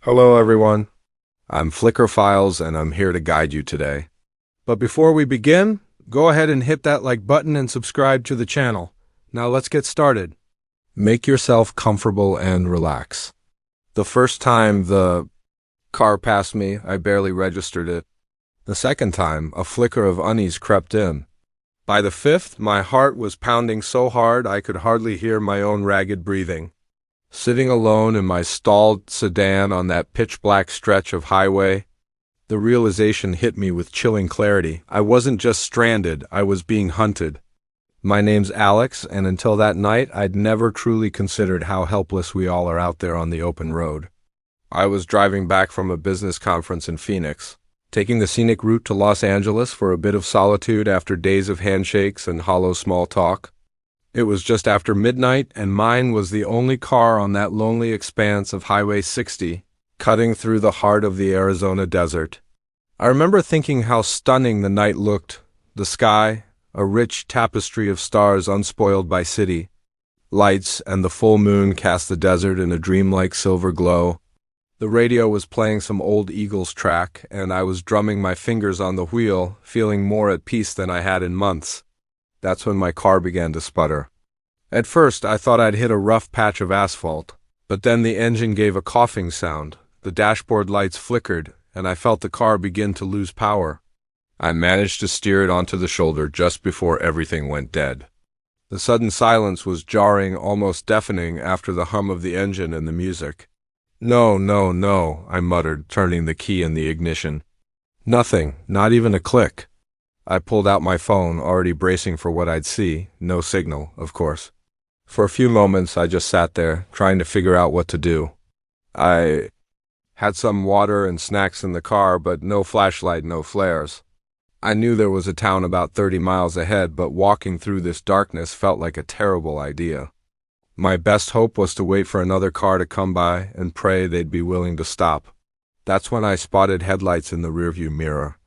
Hello everyone, I'm Flicker Files and I'm here to guide you today. But before we begin, go ahead and hit that like button and subscribe to the channel. Now let's get started. Make yourself comfortable and relax. The first time the car passed me, I barely registered it. The second time, a flicker of unease crept in. By the fifth, my heart was pounding so hard I could hardly hear my own ragged breathing. Sitting alone in my stalled sedan on that pitch-black stretch of highway, the realization hit me with chilling clarity. I wasn't just stranded, I was being hunted. My name's Alex, and until that night, I'd never truly considered how helpless we all are out there on the open road. I was driving back from a business conference in Phoenix, taking the scenic route to Los Angeles for a bit of solitude after days of handshakes and hollow small talk. It was just after midnight, and mine was the only car on that lonely expanse of Highway 60, cutting through the heart of the Arizona desert. I remember thinking how stunning the night looked, the sky, a rich tapestry of stars unspoiled by city lights, and the full moon cast the desert in a dreamlike silver glow. The radio was playing some old Eagles track, and I was drumming my fingers on the wheel, feeling more at peace than I had in months. That's when my car began to sputter. At first, I thought I'd hit a rough patch of asphalt, but then the engine gave a coughing sound, the dashboard lights flickered, and I felt the car begin to lose power. I managed to steer it onto the shoulder just before everything went dead. The sudden silence was jarring, almost deafening after the hum of the engine and the music. No, no, no, I muttered, turning the key in the ignition. Nothing, not even a click. I pulled out my phone, already bracing for what I'd see. No signal, of course. For a few moments, I just sat there, trying to figure out what to do. I had some water and snacks in the car, but no flashlight, no flares. I knew there was a town about 30 miles ahead, but walking through this darkness felt like a terrible idea. My best hope was to wait for another car to come by and pray they'd be willing to stop. That's when I spotted headlights in the rearview mirror.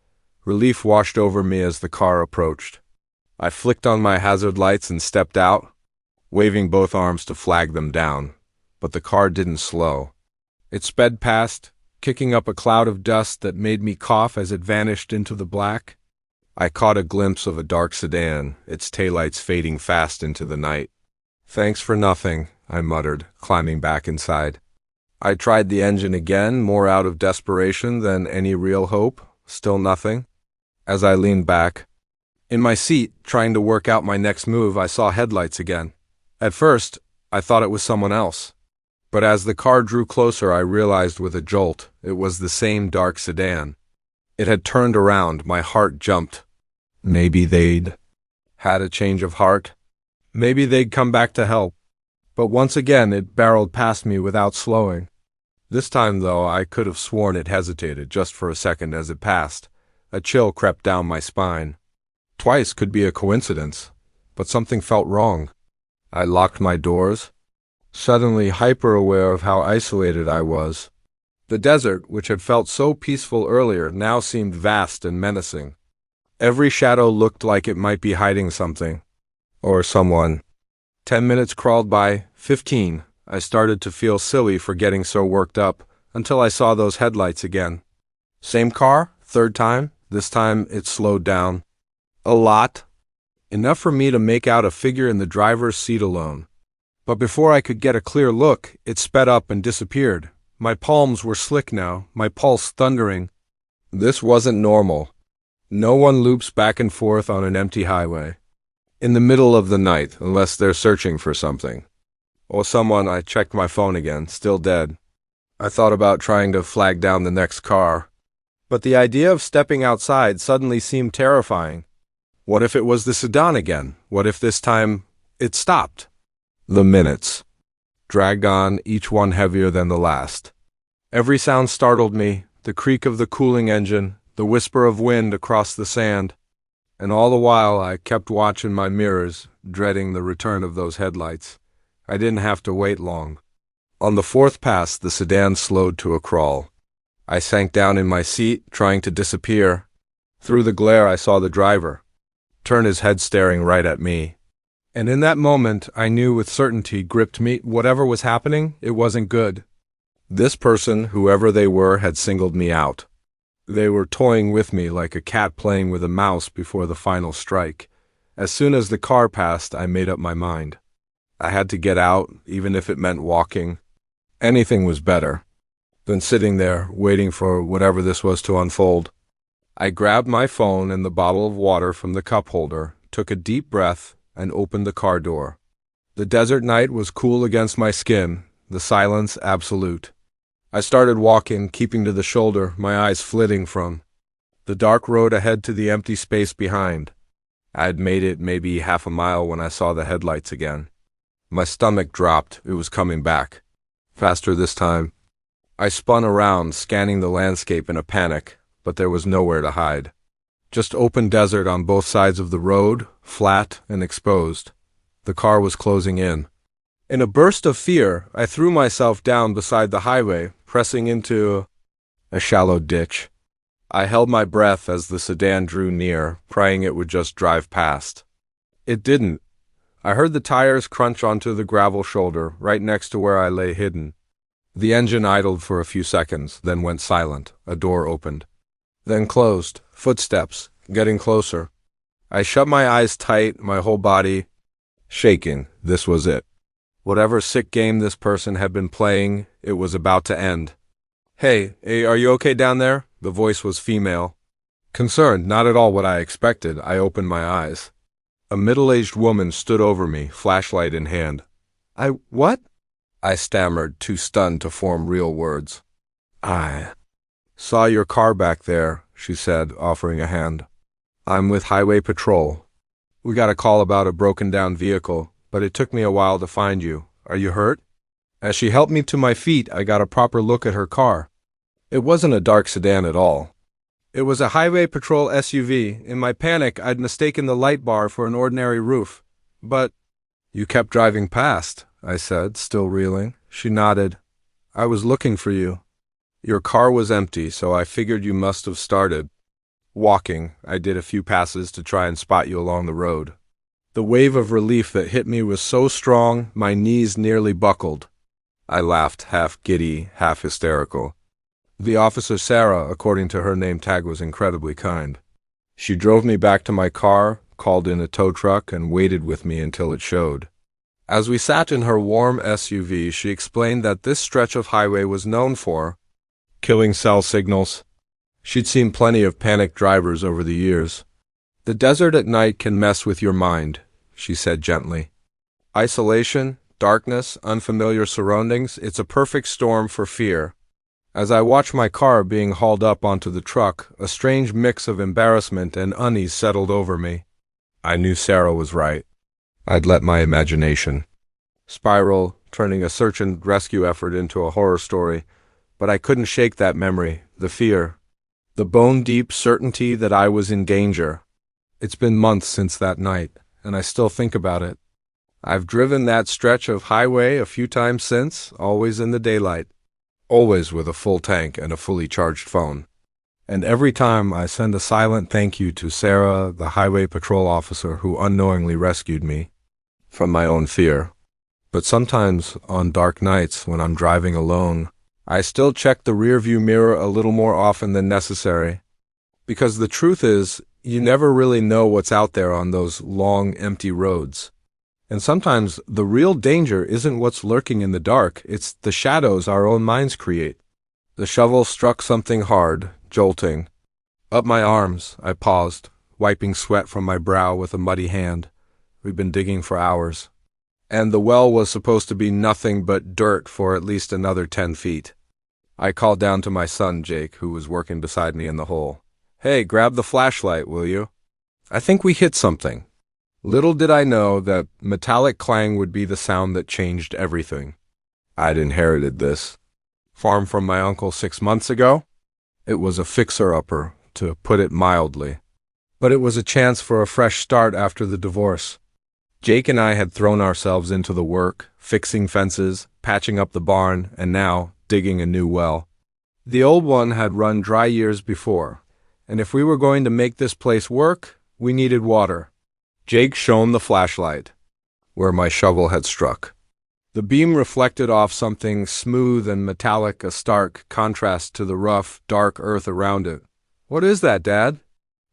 Relief washed over me as the car approached. I flicked on my hazard lights and stepped out, waving both arms to flag them down. But the car didn't slow. It sped past, kicking up a cloud of dust that made me cough as it vanished into the black. I caught a glimpse of a dark sedan, its taillights fading fast into the night. "Thanks for nothing," I muttered, climbing back inside. I tried the engine again, more out of desperation than any real hope. Still nothing. As I leaned back, in my seat, trying to work out my next move, I saw headlights again. At first, I thought it was someone else. But as the car drew closer, I realized with a jolt, it was the same dark sedan. It had turned around, my heart jumped. Maybe they'd had a change of heart. Maybe they'd come back to help. But once again, it barreled past me without slowing. This time, though, I could have sworn it hesitated just for a second as it passed. A chill crept down my spine. Twice could be a coincidence, but something felt wrong. I locked my doors, suddenly hyper-aware of how isolated I was. The desert, which had felt so peaceful earlier, now seemed vast and menacing. Every shadow looked like it might be hiding something. Or someone. 10 minutes crawled by, 15. I started to feel silly for getting so worked up, until I saw those headlights again. Same car, third time. This time it slowed down. A lot. Enough for me to make out a figure in the driver's seat alone. But before I could get a clear look, it sped up and disappeared. My palms were slick now, my pulse thundering. This wasn't normal. No one loops back and forth on an empty highway. In the middle of the night, unless they're searching for something. Or someone. I checked my phone again, still dead. I thought about trying to flag down the next car. But the idea of stepping outside suddenly seemed terrifying. What if it was the sedan again? What if this time it stopped? The minutes dragged on, each one heavier than the last. Every sound startled me, the creak of the cooling engine, the whisper of wind across the sand. And all the while I kept watching my mirrors, dreading the return of those headlights. I didn't have to wait long. On the fourth pass, the sedan slowed to a crawl. I sank down in my seat, trying to disappear. Through the glare, I saw the driver turn his head, staring right at me. And in that moment, I knew with certainty gripped me, whatever was happening, it wasn't good. This person, whoever they were, had singled me out. They were toying with me like a cat playing with a mouse before the final strike. As soon as the car passed, I made up my mind. I had to get out, even if it meant walking. Anything was better than sitting there, waiting for whatever this was to unfold. I grabbed my phone and the bottle of water from the cup holder, took a deep breath, and opened the car door. The desert night was cool against my skin, the silence absolute. I started walking, keeping to the shoulder, my eyes flitting from the dark road ahead to the empty space behind. I had made it maybe half a mile when I saw the headlights again. My stomach dropped. It was coming back. Faster this time. I spun around, scanning the landscape in a panic, but there was nowhere to hide. Just open desert on both sides of the road, flat and exposed. The car was closing in. In a burst of fear, I threw myself down beside the highway, pressing into a shallow ditch. I held my breath as the sedan drew near, praying it would just drive past. It didn't. I heard the tires crunch onto the gravel shoulder, right next to where I lay hidden. The engine idled for a few seconds, then went silent. A door opened. Then closed. Footsteps, getting closer. I shut my eyes tight, my whole body shaking. This was it. Whatever sick game this person had been playing, it was about to end. Hey, are you okay down there? The voice was female. Concerned, not at all what I expected, I opened my eyes. A middle-aged woman stood over me, flashlight in hand. What? I stammered, too stunned to form real words. I saw your car back there, she said, offering a hand. I'm with Highway Patrol. We got a call about a broken-down vehicle, but it took me a while to find you. Are you hurt? As she helped me to my feet, I got a proper look at her car. It wasn't a dark sedan at all. It was a Highway Patrol SUV. In my panic, I'd mistaken the light bar for an ordinary roof. But you kept driving past, I said, still reeling. She nodded. I was looking for you. Your car was empty, so I figured you must have started walking. I did a few passes to try and spot you along the road. The wave of relief that hit me was so strong, my knees nearly buckled. I laughed, half giddy, half hysterical. The officer Sarah, according to her name tag, was incredibly kind. She drove me back to my car, called in a tow truck, and waited with me until it showed. As we sat in her warm SUV, she explained that this stretch of highway was known for killing cell signals. She'd seen plenty of panicked drivers over the years. The desert at night can mess with your mind, she said gently. Isolation, darkness, unfamiliar surroundings, it's a perfect storm for fear. As I watched my car being hauled up onto the truck, a strange mix of embarrassment and unease settled over me. I knew Sarah was right. I'd let my imagination spiral, turning a search and rescue effort into a horror story, but I couldn't shake that memory, the fear, the bone-deep certainty that I was in danger. It's been months since that night, and I still think about it. I've driven that stretch of highway a few times since, always in the daylight, always with a full tank and a fully charged phone. And every time I send a silent thank you to Sarah, the highway patrol officer who unknowingly rescued me from my own fear. But sometimes, on dark nights when I'm driving alone, I still check the rearview mirror a little more often than necessary. Because the truth is, you never really know what's out there on those long, empty roads. And sometimes the real danger isn't what's lurking in the dark, it's the shadows our own minds create. The shovel struck something hard, jolting. Up my arms, I paused, wiping sweat from my brow with a muddy hand. We'd been digging for hours. And the well was supposed to be nothing but dirt for at least another 10 feet. I called down to my son, Jake, who was working beside me in the hole. Hey, grab the flashlight, will you? I think we hit something. Little did I know that metallic clang would be the sound that changed everything. I'd inherited this farm from my uncle 6 months ago. It was a fixer-upper, to put it mildly. But it was a chance for a fresh start after the divorce. Jake and I had thrown ourselves into the work, fixing fences, patching up the barn, and now digging a new well. The old one had run dry years before, and if we were going to make this place work, we needed water. Jake shone the flashlight where my shovel had struck. The beam reflected off something smooth and metallic, a stark contrast to the rough, dark earth around it. "What is that, Dad?"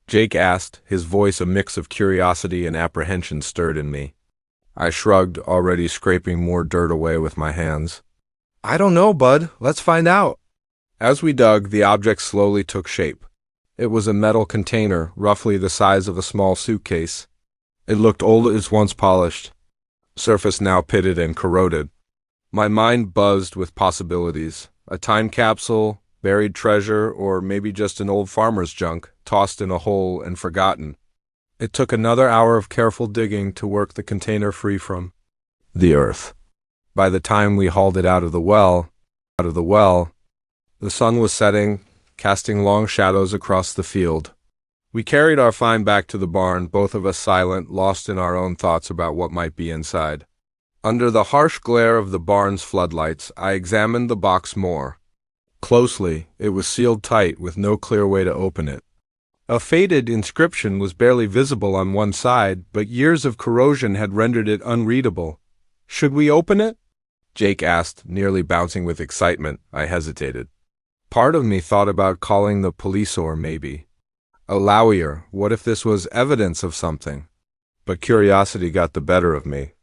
Jake asked, his voice a mix of curiosity and apprehension stirred in me. I shrugged, already scraping more dirt away with my hands. "I don't know, bud. Let's find out." As we dug, the object slowly took shape. It was a metal container, roughly the size of a small suitcase. It looked old as once polished, surface now pitted and corroded. My mind buzzed with possibilities. A time capsule, buried treasure, or maybe just an old farmer's junk, tossed in a hole and forgotten. It took another hour of careful digging to work the container free from the earth. By the time we hauled it out of the well, the sun was setting, casting long shadows across the field. We carried our find back to the barn, both of us silent, lost in our own thoughts about what might be inside. Under the harsh glare of the barn's floodlights, I examined the box more closely. It was sealed tight, with no clear way to open it. A faded inscription was barely visible on one side, but years of corrosion had rendered it unreadable. "Should we open it?" Jake asked, nearly bouncing with excitement. I hesitated. Part of me thought about calling the police, or maybe a lawyer. What if this was evidence of something? But curiosity got the better of me.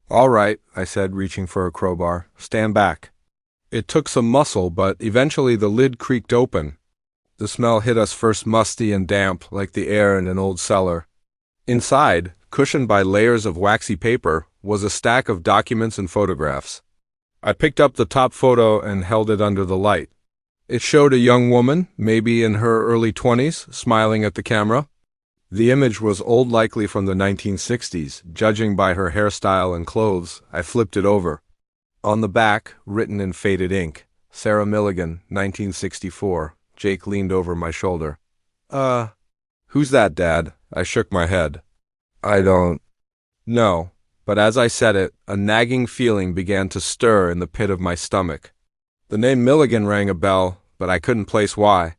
"All right," I said, reaching for a crowbar. "Stand back." It took some muscle, but eventually the lid creaked open. The smell hit us first musty and damp, like the air in an old cellar. Inside, cushioned by layers of waxy paper, was a stack of documents and photographs. I picked up the top photo and held it under the light. It showed a young woman, maybe in her early 20s, smiling at the camera. The image was old, likely from the 1960s, judging by her hairstyle and clothes. I flipped it over. On the back, written in faded ink, "Sarah Milligan, 1964. Jake leaned over my shoulder. Who's that, Dad?" I shook my head. "I don't know." But as I said it, a nagging feeling began to stir in the pit of my stomach. The name Milligan rang a bell, but I couldn't place why.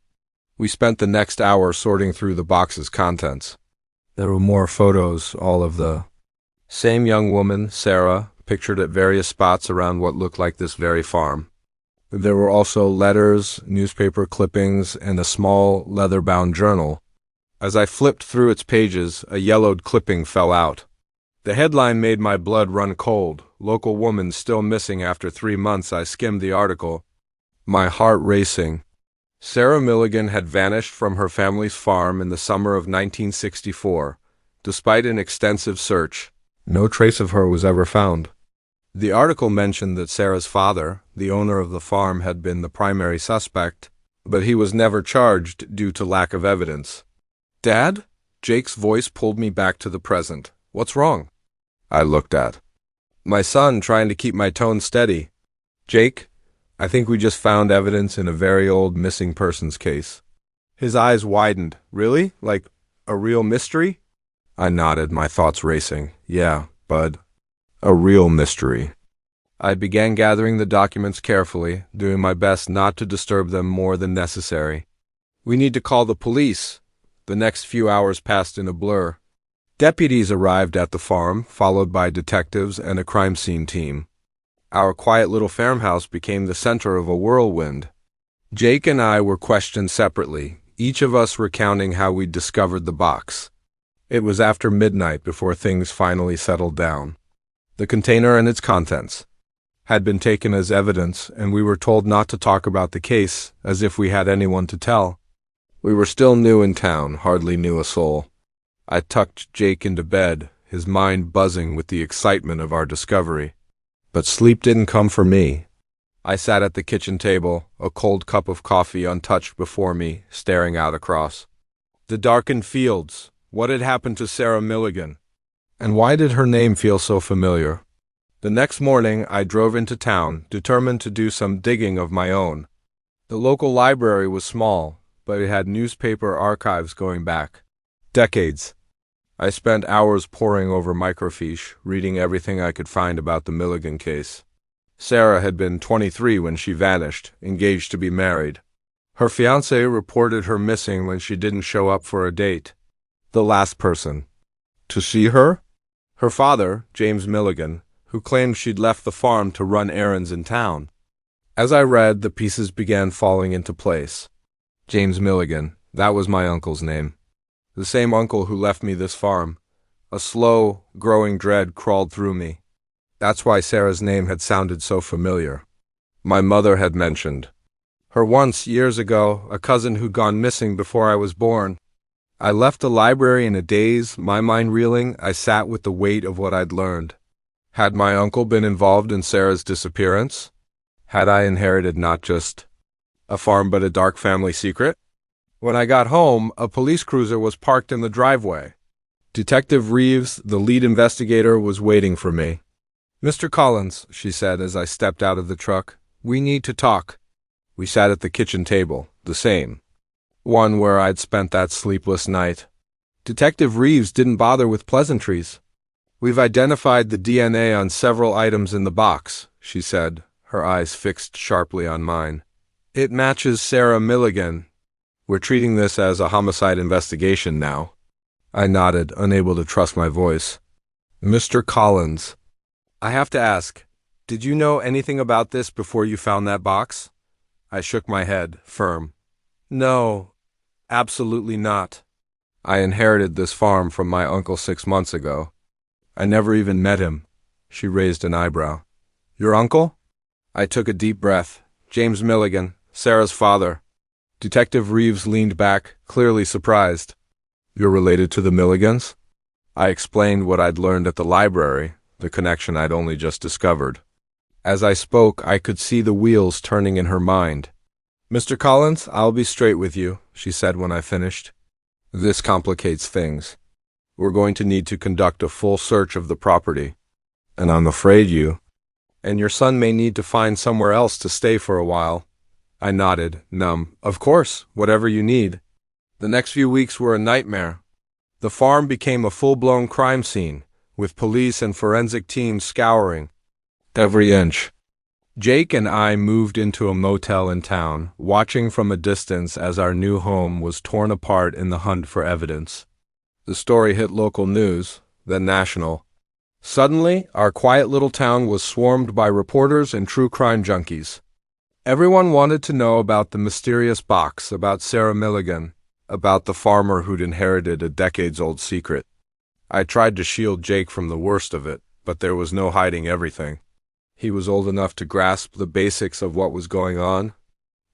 We spent the next hour sorting through the box's contents. There were more photos, all of the same young woman, Sarah, pictured at various spots around what looked like this very farm. There were also letters, newspaper clippings, and a small, leather-bound journal. As I flipped through its pages, a yellowed clipping fell out. The headline made my blood run cold. "Local woman still missing after 3 months." I skimmed the article, my heart racing. Sarah Milligan had vanished from her family's farm in the summer of 1964. Despite an extensive search, no trace of her was ever found. The article mentioned that Sarah's father, the owner of the farm, had been the primary suspect, but he was never charged due to lack of evidence. "Dad?" Jake's voice pulled me back to the present. "What's wrong?" I looked at my son, trying to keep my tone steady. "Jake, I think we just found evidence in a very old missing persons case." His eyes widened. "Really? Like a real mystery?" I nodded, my thoughts racing. "Yeah, bud. A real mystery." I began gathering the documents carefully, doing my best not to disturb them more than necessary. "We need to call the police." The next few hours passed in a blur. Deputies arrived at the farm, followed by detectives and a crime scene team. Our quiet little farmhouse became the center of a whirlwind. Jake and I were questioned separately, each of us recounting how we'd discovered the box. It was after midnight before things finally settled down. The container and its contents had been taken as evidence, and we were told not to talk about the case, as if we had anyone to tell. We were still new in town, hardly knew a soul. I tucked Jake into bed, his mind buzzing with the excitement of our discovery. But sleep didn't come for me. I sat at the kitchen table, a cold cup of coffee untouched before me, staring out across the darkened fields. What had happened to Sarah Milligan? And why did her name feel so familiar? The next morning, I drove into town, determined to do some digging of my own. The local library was small, but it had newspaper archives going back decades. I spent hours poring over microfiche, reading everything I could find about the Milligan case. Sarah had been 23 when she vanished, engaged to be married. Her fiancé reported her missing when she didn't show up for a date. The last person to see her? Her father, James Milligan, who claimed she'd left the farm to run errands in town. As I read, the pieces began falling into place. James Milligan, that was my uncle's name. The same uncle who left me this farm. A slow, growing dread crawled through me. That's why Sarah's name had sounded so familiar. My mother had mentioned her once, years ago, a cousin who'd gone missing before I was born. I left the library in a daze, my mind reeling. I sat with the weight of what I'd learned. Had my uncle been involved in Sarah's disappearance? Had I inherited not just a farm but a dark family secret? When I got home, a police cruiser was parked in the driveway. Detective Reeves, the lead investigator, was waiting for me. "Mr. Collins," she said as I stepped out of the truck, "we need to talk." We sat at the kitchen table, the same one where I'd spent that sleepless night. Detective Reeves didn't bother with pleasantries. "We've identified the DNA on several items in the box," she said, her eyes fixed sharply on mine. "It matches Sarah Milligan. We're treating this as a homicide investigation now." I nodded, unable to trust my voice. "Mr. Collins, I have to ask, did you know anything about this before you found that box?" I shook my head, firm. "No, absolutely not. I inherited this farm from my uncle 6 months ago. I never even met him." She raised an eyebrow. "Your uncle?" I took a deep breath. "James Milligan, Sarah's father." Detective Reeves leaned back, clearly surprised. "You're related to the Milligans?" I explained what I'd learned at the library, the connection I'd only just discovered. As I spoke, I could see the wheels turning in her mind. "Mr. Collins, I'll be straight with you," she said when I finished. "This complicates things. We're going to need to conduct a full search of the property. And I'm afraid you and your son may need to find somewhere else to stay for a while." I nodded, numb. "Of course, whatever you need." The next few weeks were a nightmare. The farm became a full-blown crime scene, with police and forensic teams scouring every inch. Jake and I moved into a motel in town, watching from a distance as our new home was torn apart in the hunt for evidence. The story hit local news, then national. Suddenly, our quiet little town was swarmed by reporters and true crime junkies. Everyone wanted to know about the mysterious box, about Sarah Milligan, about the farmer who'd inherited a decades-old secret. I tried to shield Jake from the worst of it, but there was no hiding everything. He was old enough to grasp the basics of what was going on,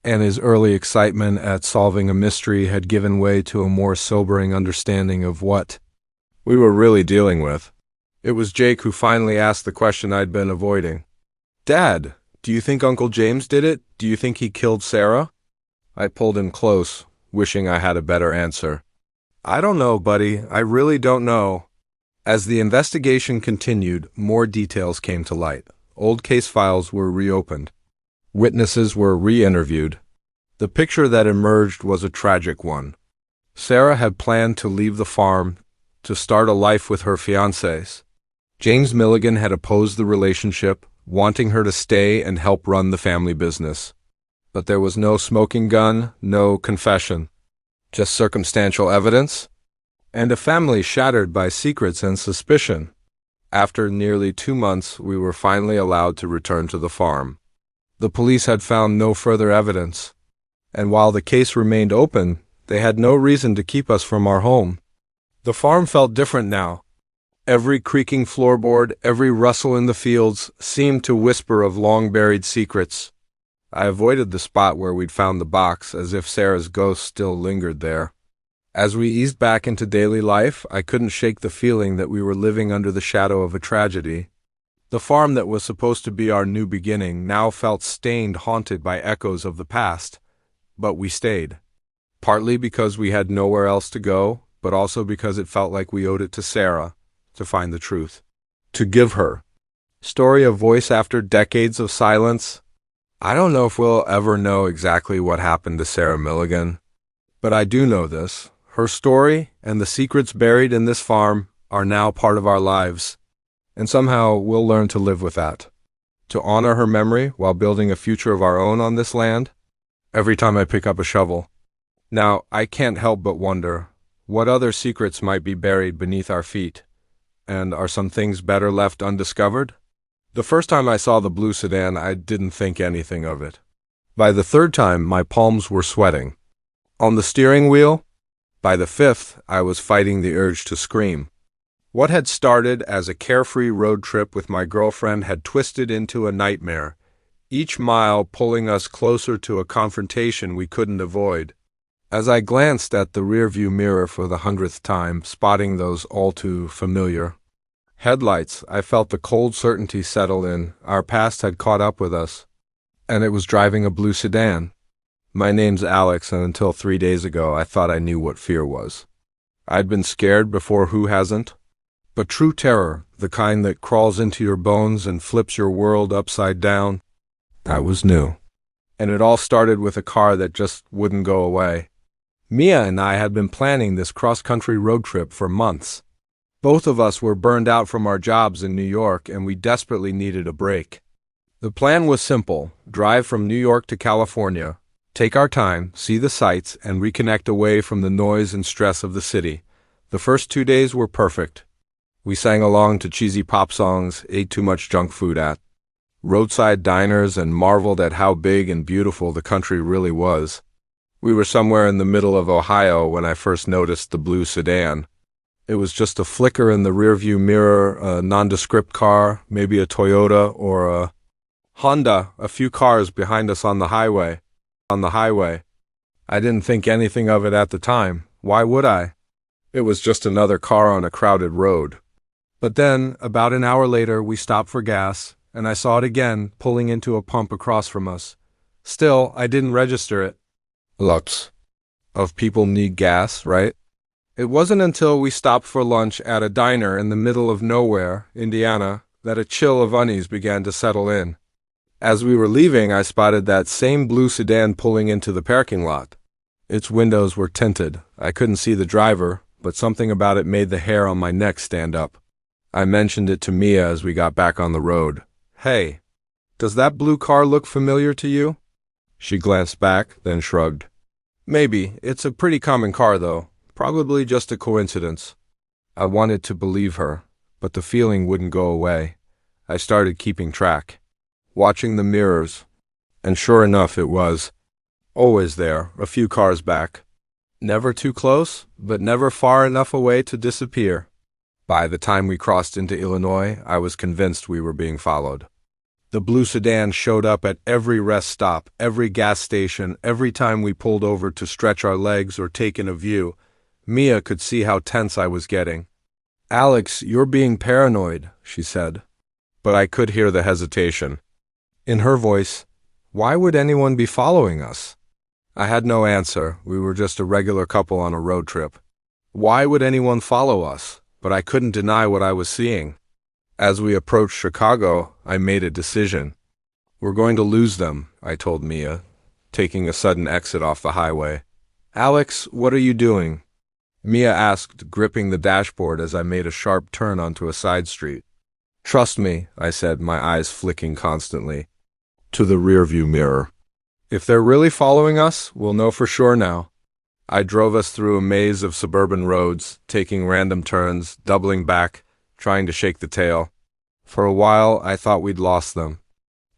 and his early excitement at solving a mystery had given way to a more sobering understanding of what we were really dealing with. It was Jake who finally asked the question I'd been avoiding. "Dad, do you think Uncle James did it? Do you think he killed Sarah?" I pulled him close, wishing I had a better answer. "I don't know, buddy. I really don't know." As the investigation continued, more details came to light. Old case files were reopened. Witnesses were re-interviewed. The picture that emerged was a tragic one. Sarah had planned to leave the farm, to start a life with her fiancés. James Milligan had opposed the relationship, wanting her to stay and help run the family business. But there was no smoking gun, no confession. Just circumstantial evidence, and a family shattered by secrets and suspicion. After nearly 2 months, we were finally allowed to return to the farm. The police had found no further evidence, and while the case remained open, they had no reason to keep us from our home. The farm felt different now. Every creaking floorboard, every rustle in the fields seemed to whisper of long-buried secrets. I avoided the spot where we'd found the box, as if Sarah's ghost still lingered there. As we eased back into daily life, I couldn't shake the feeling that we were living under the shadow of a tragedy. The farm that was supposed to be our new beginning now felt stained, haunted by echoes of the past. But we stayed. Partly because we had nowhere else to go, but also because it felt like we owed it to Sarah to find the truth, to give her story a voice after decades of silence. I don't know if we'll ever know exactly what happened to Sarah Milligan, but I do know this. Her story and the secrets buried in this farm are now part of our lives, and somehow we'll learn to live with that, to honor her memory while building a future of our own on this land. Every time I pick up a shovel. Now, I can't help but wonder, what other secrets might be buried beneath our feet? And are some things better left undiscovered? The first time I saw the blue sedan, I didn't think anything of it. By the third time, my palms were sweating. On the steering wheel? By the fifth, I was fighting the urge to scream. What had started as a carefree road trip with my girlfriend had twisted into a nightmare, each mile pulling us closer to a confrontation we couldn't avoid. As I glanced at the rearview mirror for the 100th time, spotting those all too familiar headlights, I felt the cold certainty settle in. Our past had caught up with us, and it was driving a blue sedan. My name's Alex, and until 3 days ago, I thought I knew what fear was. I'd been scared before, who hasn't? But true terror, the kind that crawls into your bones and flips your world upside down, that was new. And it all started with a car that just wouldn't go away. Mia and I had been planning this cross-country road trip for months. Both of us were burned out from our jobs in New York, and we desperately needed a break. The plan was simple: drive from New York to California, take our time, see the sights, and reconnect away from the noise and stress of the city. The first 2 days were perfect. We sang along to cheesy pop songs, ate too much junk food at roadside diners, and marveled at how big and beautiful the country really was. We were somewhere in the middle of Ohio when I first noticed the blue sedan. It was just a flicker in the rearview mirror, a nondescript car, maybe a Toyota or a Honda, a few cars behind us on the highway. I didn't think anything of it at the time. Why would I? It was just another car on a crowded road. But then, about an hour later, we stopped for gas, and I saw it again, pulling into a pump across from us. Still, I didn't register it. Lots of people need gas, right? It wasn't until we stopped for lunch at a diner in the middle of nowhere, Indiana, that a chill of unease began to settle in. As we were leaving, I spotted that same blue sedan pulling into the parking lot. Its windows were tinted. I couldn't see the driver, but something about it made the hair on my neck stand up. I mentioned it to Mia as we got back on the road. "Hey, does that blue car look familiar to you?" She glanced back, then shrugged. "Maybe. It's a pretty common car, though. Probably just a coincidence." I wanted to believe her, but the feeling wouldn't go away. I started keeping track, watching the mirrors, and sure enough, it was always there, a few cars back. Never too close, but never far enough away to disappear. By the time we crossed into Illinois, I was convinced we were being followed. The blue sedan showed up at every rest stop, every gas station, every time we pulled over to stretch our legs or take in a view. Mia could see how tense I was getting. "Alex, you're being paranoid," she said. But I could hear the hesitation in her voice. Why would anyone be following us? I had no answer. We were just a regular couple on a road trip. Why would anyone follow us? But I couldn't deny what I was seeing. As we approached Chicago, I made a decision. "We're going to lose them," I told Mia, taking a sudden exit off the highway. "Alex, what are you doing?" Mia asked, gripping the dashboard as I made a sharp turn onto a side street. "Trust me," I said, my eyes flicking constantly to the rearview mirror. "If they're really following us, we'll know for sure now." I drove us through a maze of suburban roads, taking random turns, doubling back, trying to shake the tail. For a while, I thought we'd lost them.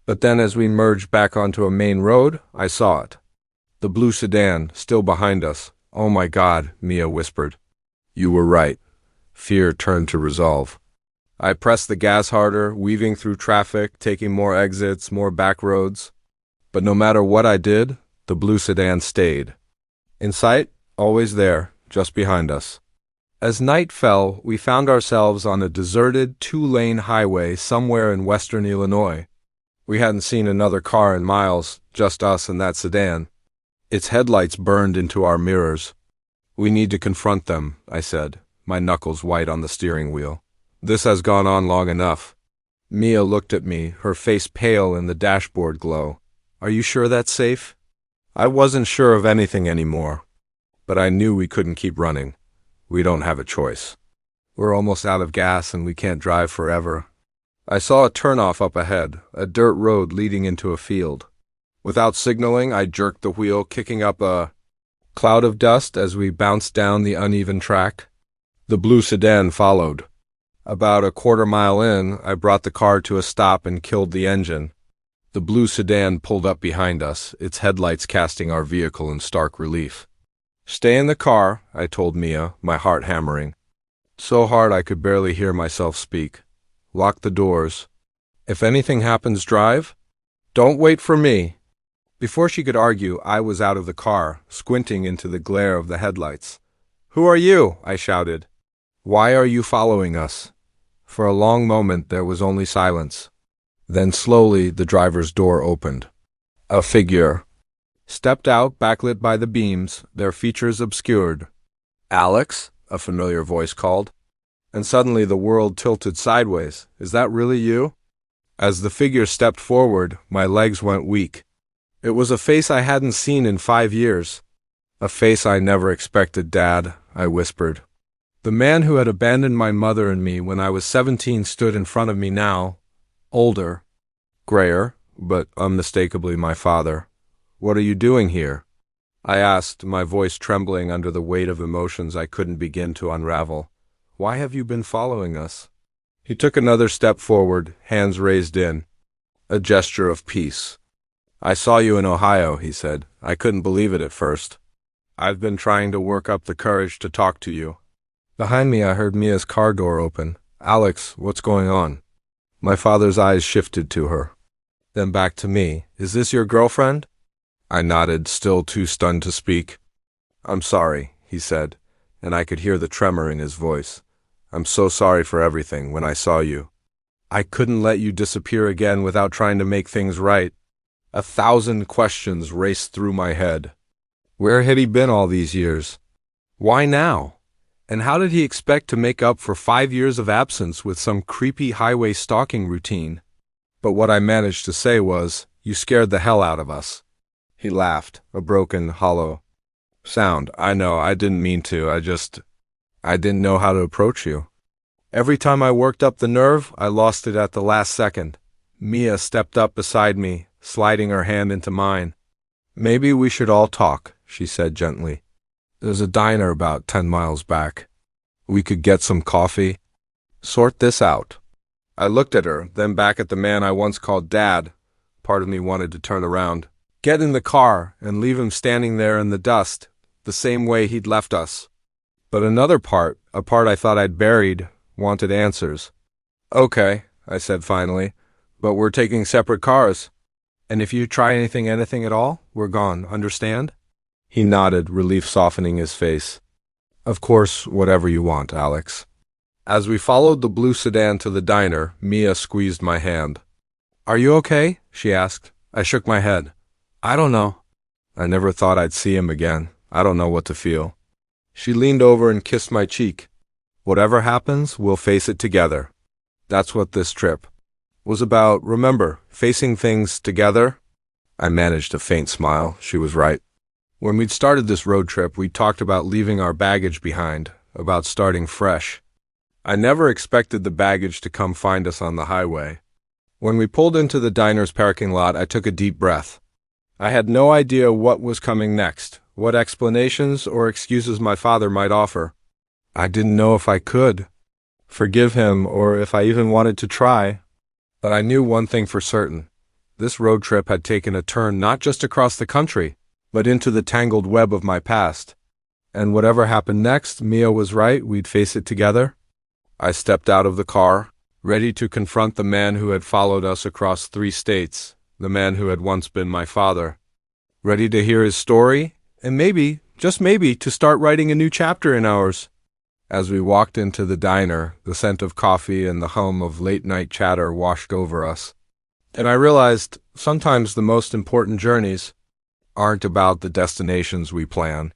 But then as we merged back onto a main road, I saw it. The blue sedan, still behind us. "Oh my God," Mia whispered. "You were right." Fear turned to resolve. I pressed the gas harder, weaving through traffic, taking more exits, more back roads. But no matter what I did, the blue sedan stayed. In sight, always there, just behind us. As night fell, we found ourselves on a deserted 2-lane highway somewhere in western Illinois. We hadn't seen another car in miles, just us and that sedan. Its headlights burned into our mirrors. "We need to confront them," I said, my knuckles white on the steering wheel. "This has gone on long enough." Mia looked at me, her face pale in the dashboard glow. "Are you sure that's safe?" I wasn't sure of anything anymore, but I knew we couldn't keep running. We don't have a choice. We're almost out of gas and we can't drive forever. I saw a turnoff up ahead, a dirt road leading into a field. Without signaling, I jerked the wheel, kicking up a cloud of dust as we bounced down the uneven track. The blue sedan followed. About a quarter mile in, I brought the car to a stop and killed the engine. The blue sedan pulled up behind us, its headlights casting our vehicle in stark relief. "Stay in the car," I told Mia, my heart hammering. So hard I could barely hear myself speak. "Lock the doors. If anything happens, drive. Don't wait for me." Before she could argue, I was out of the car, squinting into the glare of the headlights. "Who are you?" I shouted. "Why are you following us?" For a long moment there was only silence. Then slowly the driver's door opened. A figure stepped out, backlit by the beams, their features obscured. "Alex?" a familiar voice called. And suddenly the world tilted sideways. "Is that really you?" As the figure stepped forward, my legs went weak. It was a face I hadn't seen in 5 years. "A face I never expected, Dad," I whispered. The man who had abandoned my mother and me when I was 17 stood in front of me now, older, grayer, but unmistakably my father. "What are you doing here?" I asked, my voice trembling under the weight of emotions I couldn't begin to unravel. "Why have you been following us?" He took another step forward, hands raised in. A gesture of peace. "I saw you in Ohio," he said. "I couldn't believe it at first. I've been trying to work up the courage to talk to you." Behind me I heard Mia's car door open. "Alex, what's going on?" My father's eyes shifted to her, then back to me. "Is this your girlfriend?" I nodded, still too stunned to speak. "I'm sorry," he said, and I could hear the tremor in his voice. "I'm so sorry for everything when I saw you. I couldn't let you disappear again without trying to make things right." 1,000 questions raced through my head. Where had he been all these years? Why now? And how did he expect to make up for 5 years of absence with some creepy highway stalking routine? But what I managed to say was, "You scared the hell out of us." He laughed, a broken, hollow sound. "I know, I didn't mean to, I didn't know how to approach you. Every time I worked up the nerve, I lost it at the last second." Mia stepped up beside me, sliding her hand into mine. "Maybe we should all talk," she said gently. "There's a diner about 10 miles back. We could get some coffee. Sort this out." I looked at her, then back at the man I once called Dad. Part of me wanted to turn around, get in the car, and leave him standing there in the dust, the same way he'd left us. But another part, a part I thought I'd buried, wanted answers. "Okay," I said finally, "but we're taking separate cars. And if you try anything at all, we're gone, understand?" He nodded, relief softening his face. "Of course, whatever you want, Alex." As we followed the blue sedan to the diner, Mia squeezed my hand. "Are you okay?" she asked. I shook my head. "I don't know. I never thought I'd see him again. I don't know what to feel." She leaned over and kissed my cheek. "Whatever happens, we'll face it together. That's what this trip was about, remember, facing things together." I managed a faint smile. She was right. When we'd started this road trip, we talked about leaving our baggage behind, about starting fresh. I never expected the baggage to come find us on the highway. When we pulled into the diner's parking lot, I took a deep breath. I had no idea what was coming next, what explanations or excuses my father might offer. I didn't know if I could forgive him or if I even wanted to try. But I knew one thing for certain. This road trip had taken a turn not just across the country, but into the tangled web of my past. And whatever happened next, Mia was right, we'd face it together. I stepped out of the car, ready to confront the man who had followed us across 3 states, the man who had once been my father. Ready to hear his story, and maybe, just maybe, to start writing a new chapter in ours. As we walked into the diner, the scent of coffee and the hum of late-night chatter washed over us. And I realized sometimes the most important journeys aren't about the destinations we plan.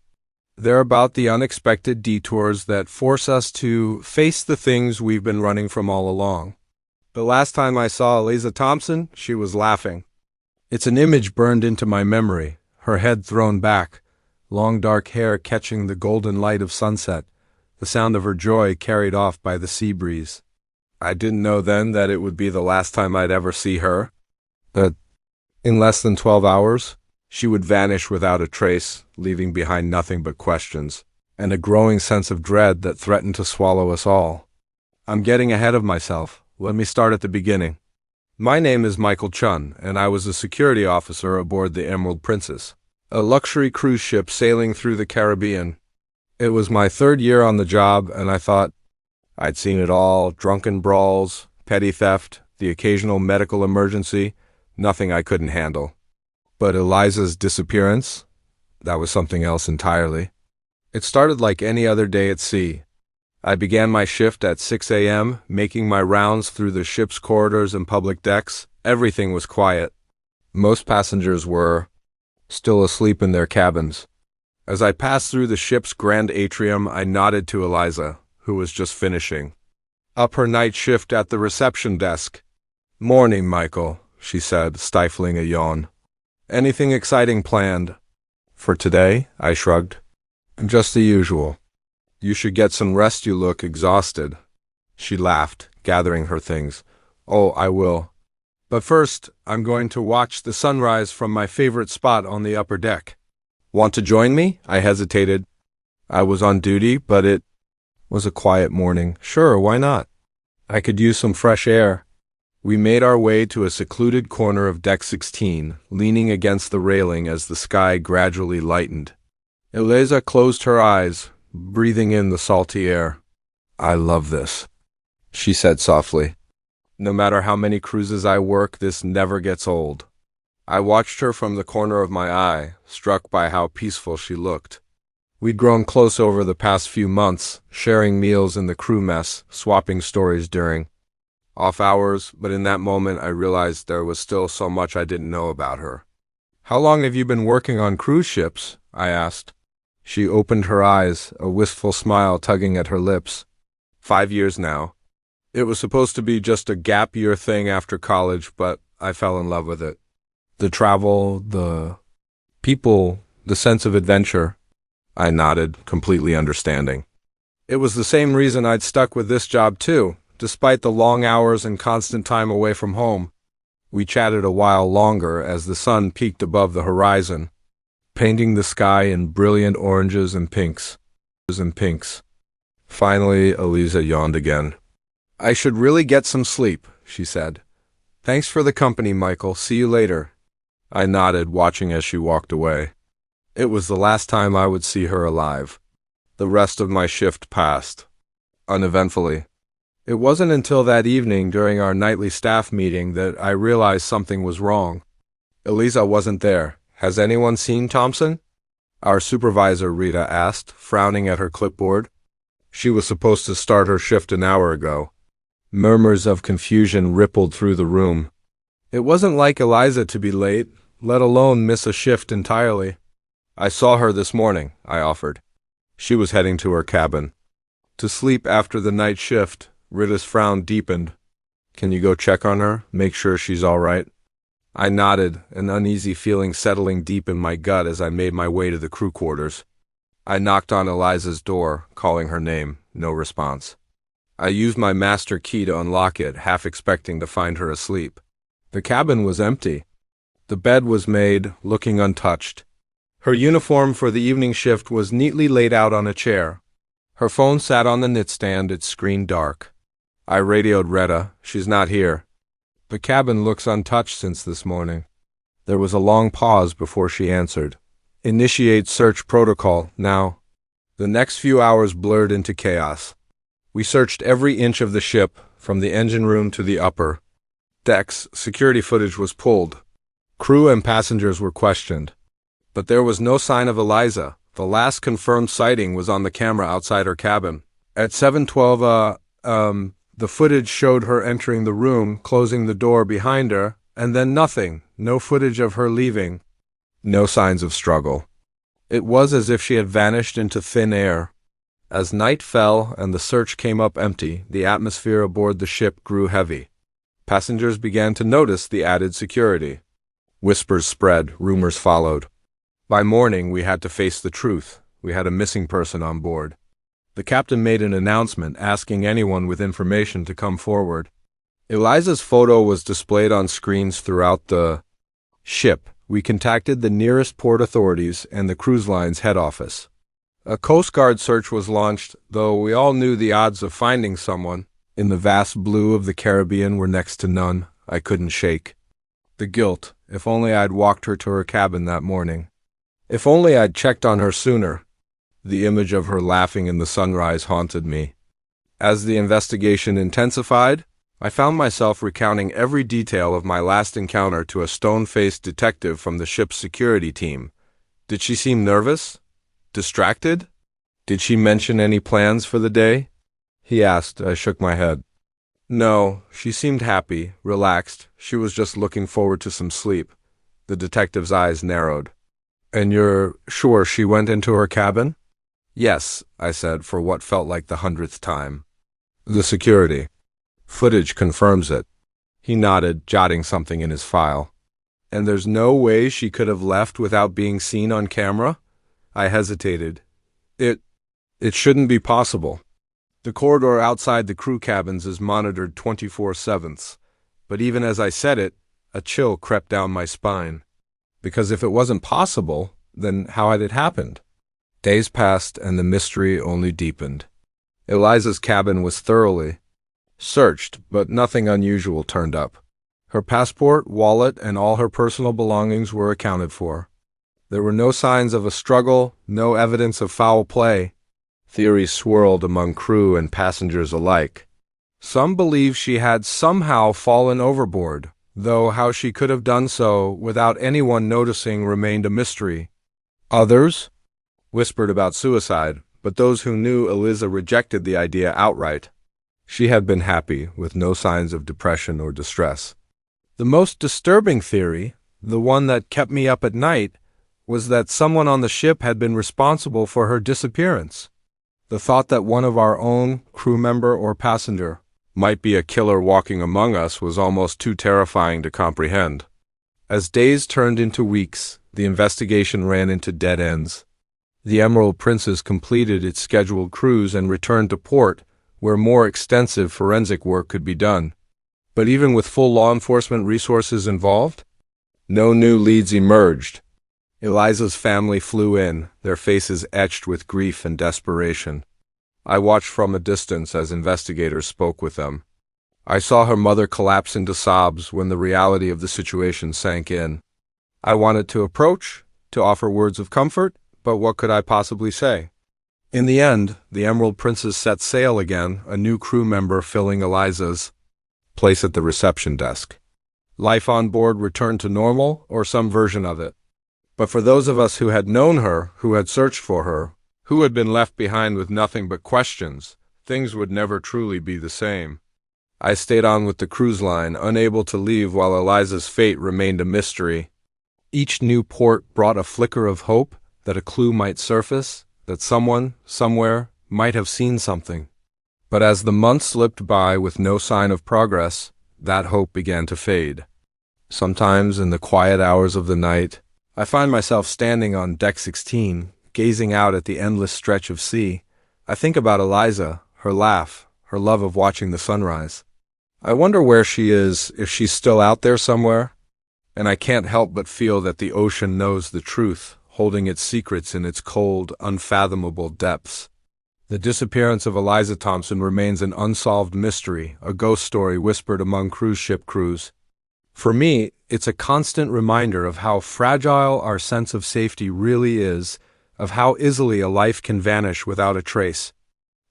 They're about the unexpected detours that force us to face the things we've been running from all along. The last time I saw Eliza Thompson, she was laughing. It's an image burned into my memory, her head thrown back, long dark hair catching the golden light of sunset, the sound of her joy carried off by the sea breeze. I didn't know then that it would be the last time I'd ever see her, that in less than 12 hours, she would vanish without a trace, leaving behind nothing but questions, and a growing sense of dread that threatened to swallow us all. I'm getting ahead of myself. Let me start at the beginning. My name is Michael Chun, and I was a security officer aboard the Emerald Princess, a luxury cruise ship sailing through the Caribbean. It was my third year on the job, and I thought I'd seen it all: drunken brawls, petty theft, the occasional medical emergency, nothing I couldn't handle. But Eliza's disappearance? That was something else entirely. It started like any other day at sea. I began my shift at 6 a.m., making my rounds through the ship's corridors and public decks. Everything was quiet. Most passengers were still asleep in their cabins. As I passed through the ship's grand atrium, I nodded to Eliza, who was just finishing up her night shift at the reception desk. "Morning, Michael," she said, stifling a yawn. "Anything exciting planned?" "For today?" I shrugged. "Just the usual. You should get some rest. You look exhausted." She laughed, gathering her things. "Oh, I will. But first, I'm going to watch the sunrise from my favorite spot on the upper deck." "Want to join me?" I hesitated. I was on duty, but it was a quiet morning. Sure, why not? I could use some fresh air. We made our way to a secluded corner of Deck 16, leaning against the railing as the sky gradually lightened. Eliza closed her eyes, breathing in the salty air. "I love this," she said softly. "No matter how many cruises I work, this never gets old." I watched her from the corner of my eye, struck by how peaceful she looked. We'd grown close over the past few months, sharing meals in the crew mess, swapping stories during off hours, but in that moment I realized there was still so much I didn't know about her. "How long have you been working on cruise ships?" I asked. She opened her eyes, a wistful smile tugging at her lips. 5 years now. It was supposed to be just a gap year thing after college, but I fell in love with it. The travel, the people, the sense of adventure. I nodded, completely understanding. It was the same reason I'd stuck with this job too, despite the long hours and constant time away from home. We chatted a while longer as the sun peaked above the horizon, painting the sky in brilliant oranges and pinks. Finally, Eliza yawned again. "I should really get some sleep," she said. "Thanks for the company, Michael. See you later." I nodded, watching as she walked away. It was the last time I would see her alive. The rest of my shift passed uneventfully. It wasn't until that evening during our nightly staff meeting that I realized something was wrong. Eliza wasn't there. "Has anyone seen Thompson?" our supervisor, Rita, asked, frowning at her clipboard. She was supposed to start her shift an hour ago. Murmurs of confusion rippled through the room. It wasn't like Eliza to be late, let alone miss a shift entirely. "I saw her this morning," I offered. She was heading to her cabin to sleep after the night shift. Rita's frown deepened. "Can you go check on her, make sure she's all right?" I nodded, an uneasy feeling settling deep in my gut as I made my way to the crew quarters. I knocked on Eliza's door, calling her name. No response. I used my master key to unlock it, half expecting to find her asleep. The cabin was empty. The bed was made, looking untouched. Her uniform for the evening shift was neatly laid out on a chair. Her phone sat on the nightstand, its screen dark. I radioed Retta. "She's not here." "The cabin looks untouched since this morning." There was a long pause before she answered. "Initiate search protocol, now." The next few hours blurred into chaos. We searched every inch of the ship, from the engine room to the upper decks. Security footage was pulled. Crew and passengers were questioned. But there was no sign of Eliza. The last confirmed sighting was on the camera outside her cabin. At 7:12, the footage showed her entering the room, closing the door behind her, and then nothing. No footage of her leaving. No signs of struggle. It was as if she had vanished into thin air. As night fell and the search came up empty, the atmosphere aboard the ship grew heavy. Passengers began to notice the added security. Whispers spread, rumors followed. By morning, we had to face the truth. We had a missing person on board. The captain made an announcement asking anyone with information to come forward. Eliza's photo was displayed on screens throughout the ship. We contacted the nearest port authorities and the cruise line's head office. A Coast Guard search was launched, though we all knew the odds of finding someone in the vast blue of the Caribbean were next to none I couldn't shake. The guilt, if only I'd walked her to her cabin that morning. If only I'd checked on her sooner. The image of her laughing in the sunrise haunted me. As the investigation intensified, I found myself recounting every detail of my last encounter to a stone-faced detective from the ship's security team. Did she seem nervous? Distracted? Did she mention any plans for the day? He asked. I shook my head. No, she seemed happy, relaxed. She was just looking forward to some sleep. The detective's eyes narrowed. And you're sure she went into her cabin? Yes, I said for what felt like the 100th time. The security footage confirms it. He nodded, jotting something in his file. And there's no way she could have left without being seen on camera? I hesitated. It shouldn't be possible. The corridor outside the crew cabins is monitored 24/7, but even as I said it, a chill crept down my spine. Because if it wasn't possible, then how had it happened? Days passed and the mystery only deepened. Eliza's cabin was thoroughly searched, but nothing unusual turned up. Her passport, wallet, and all her personal belongings were accounted for. There were no signs of a struggle, no evidence of foul play. Theories swirled among crew and passengers alike. Some believed she had somehow fallen overboard, though how she could have done so without anyone noticing remained a mystery. Others whispered about suicide, but those who knew Eliza rejected the idea outright. She had been happy, with no signs of depression or distress. The most disturbing theory, the one that kept me up at night, was that someone on the ship had been responsible for her disappearance. The thought that one of our own, crew member or passenger, might be a killer walking among us was almost too terrifying to comprehend. As days turned into weeks, the investigation ran into dead ends. The Emerald Princess completed its scheduled cruise and returned to port, where more extensive forensic work could be done. But even with full law enforcement resources involved, no new leads emerged. Eliza's family flew in, their faces etched with grief and desperation. I watched from a distance as investigators spoke with them. I saw her mother collapse into sobs when the reality of the situation sank in. I wanted to approach, to offer words of comfort, but what could I possibly say? In the end, the Emerald Princess set sail again, a new crew member filling Eliza's place at the reception desk. Life on board returned to normal, or some version of it. But for those of us who had known her, who had searched for her, who had been left behind with nothing but questions, things would never truly be the same. I stayed on with the cruise line, unable to leave while Eliza's fate remained a mystery. Each new port brought a flicker of hope that a clue might surface, that someone, somewhere, might have seen something. But as the months slipped by with no sign of progress, that hope began to fade. Sometimes in the quiet hours of the night, I find myself standing on deck 16, gazing out at the endless stretch of sea. I think about Eliza, her laugh, her love of watching the sunrise. I wonder where she is, if she's still out there somewhere. And I can't help but feel that the ocean knows the truth, holding its secrets in its cold, unfathomable depths. The disappearance of Eliza Thompson remains an unsolved mystery, a ghost story whispered among cruise ship crews. For me, it's a constant reminder of how fragile our sense of safety really is, of how easily a life can vanish without a trace.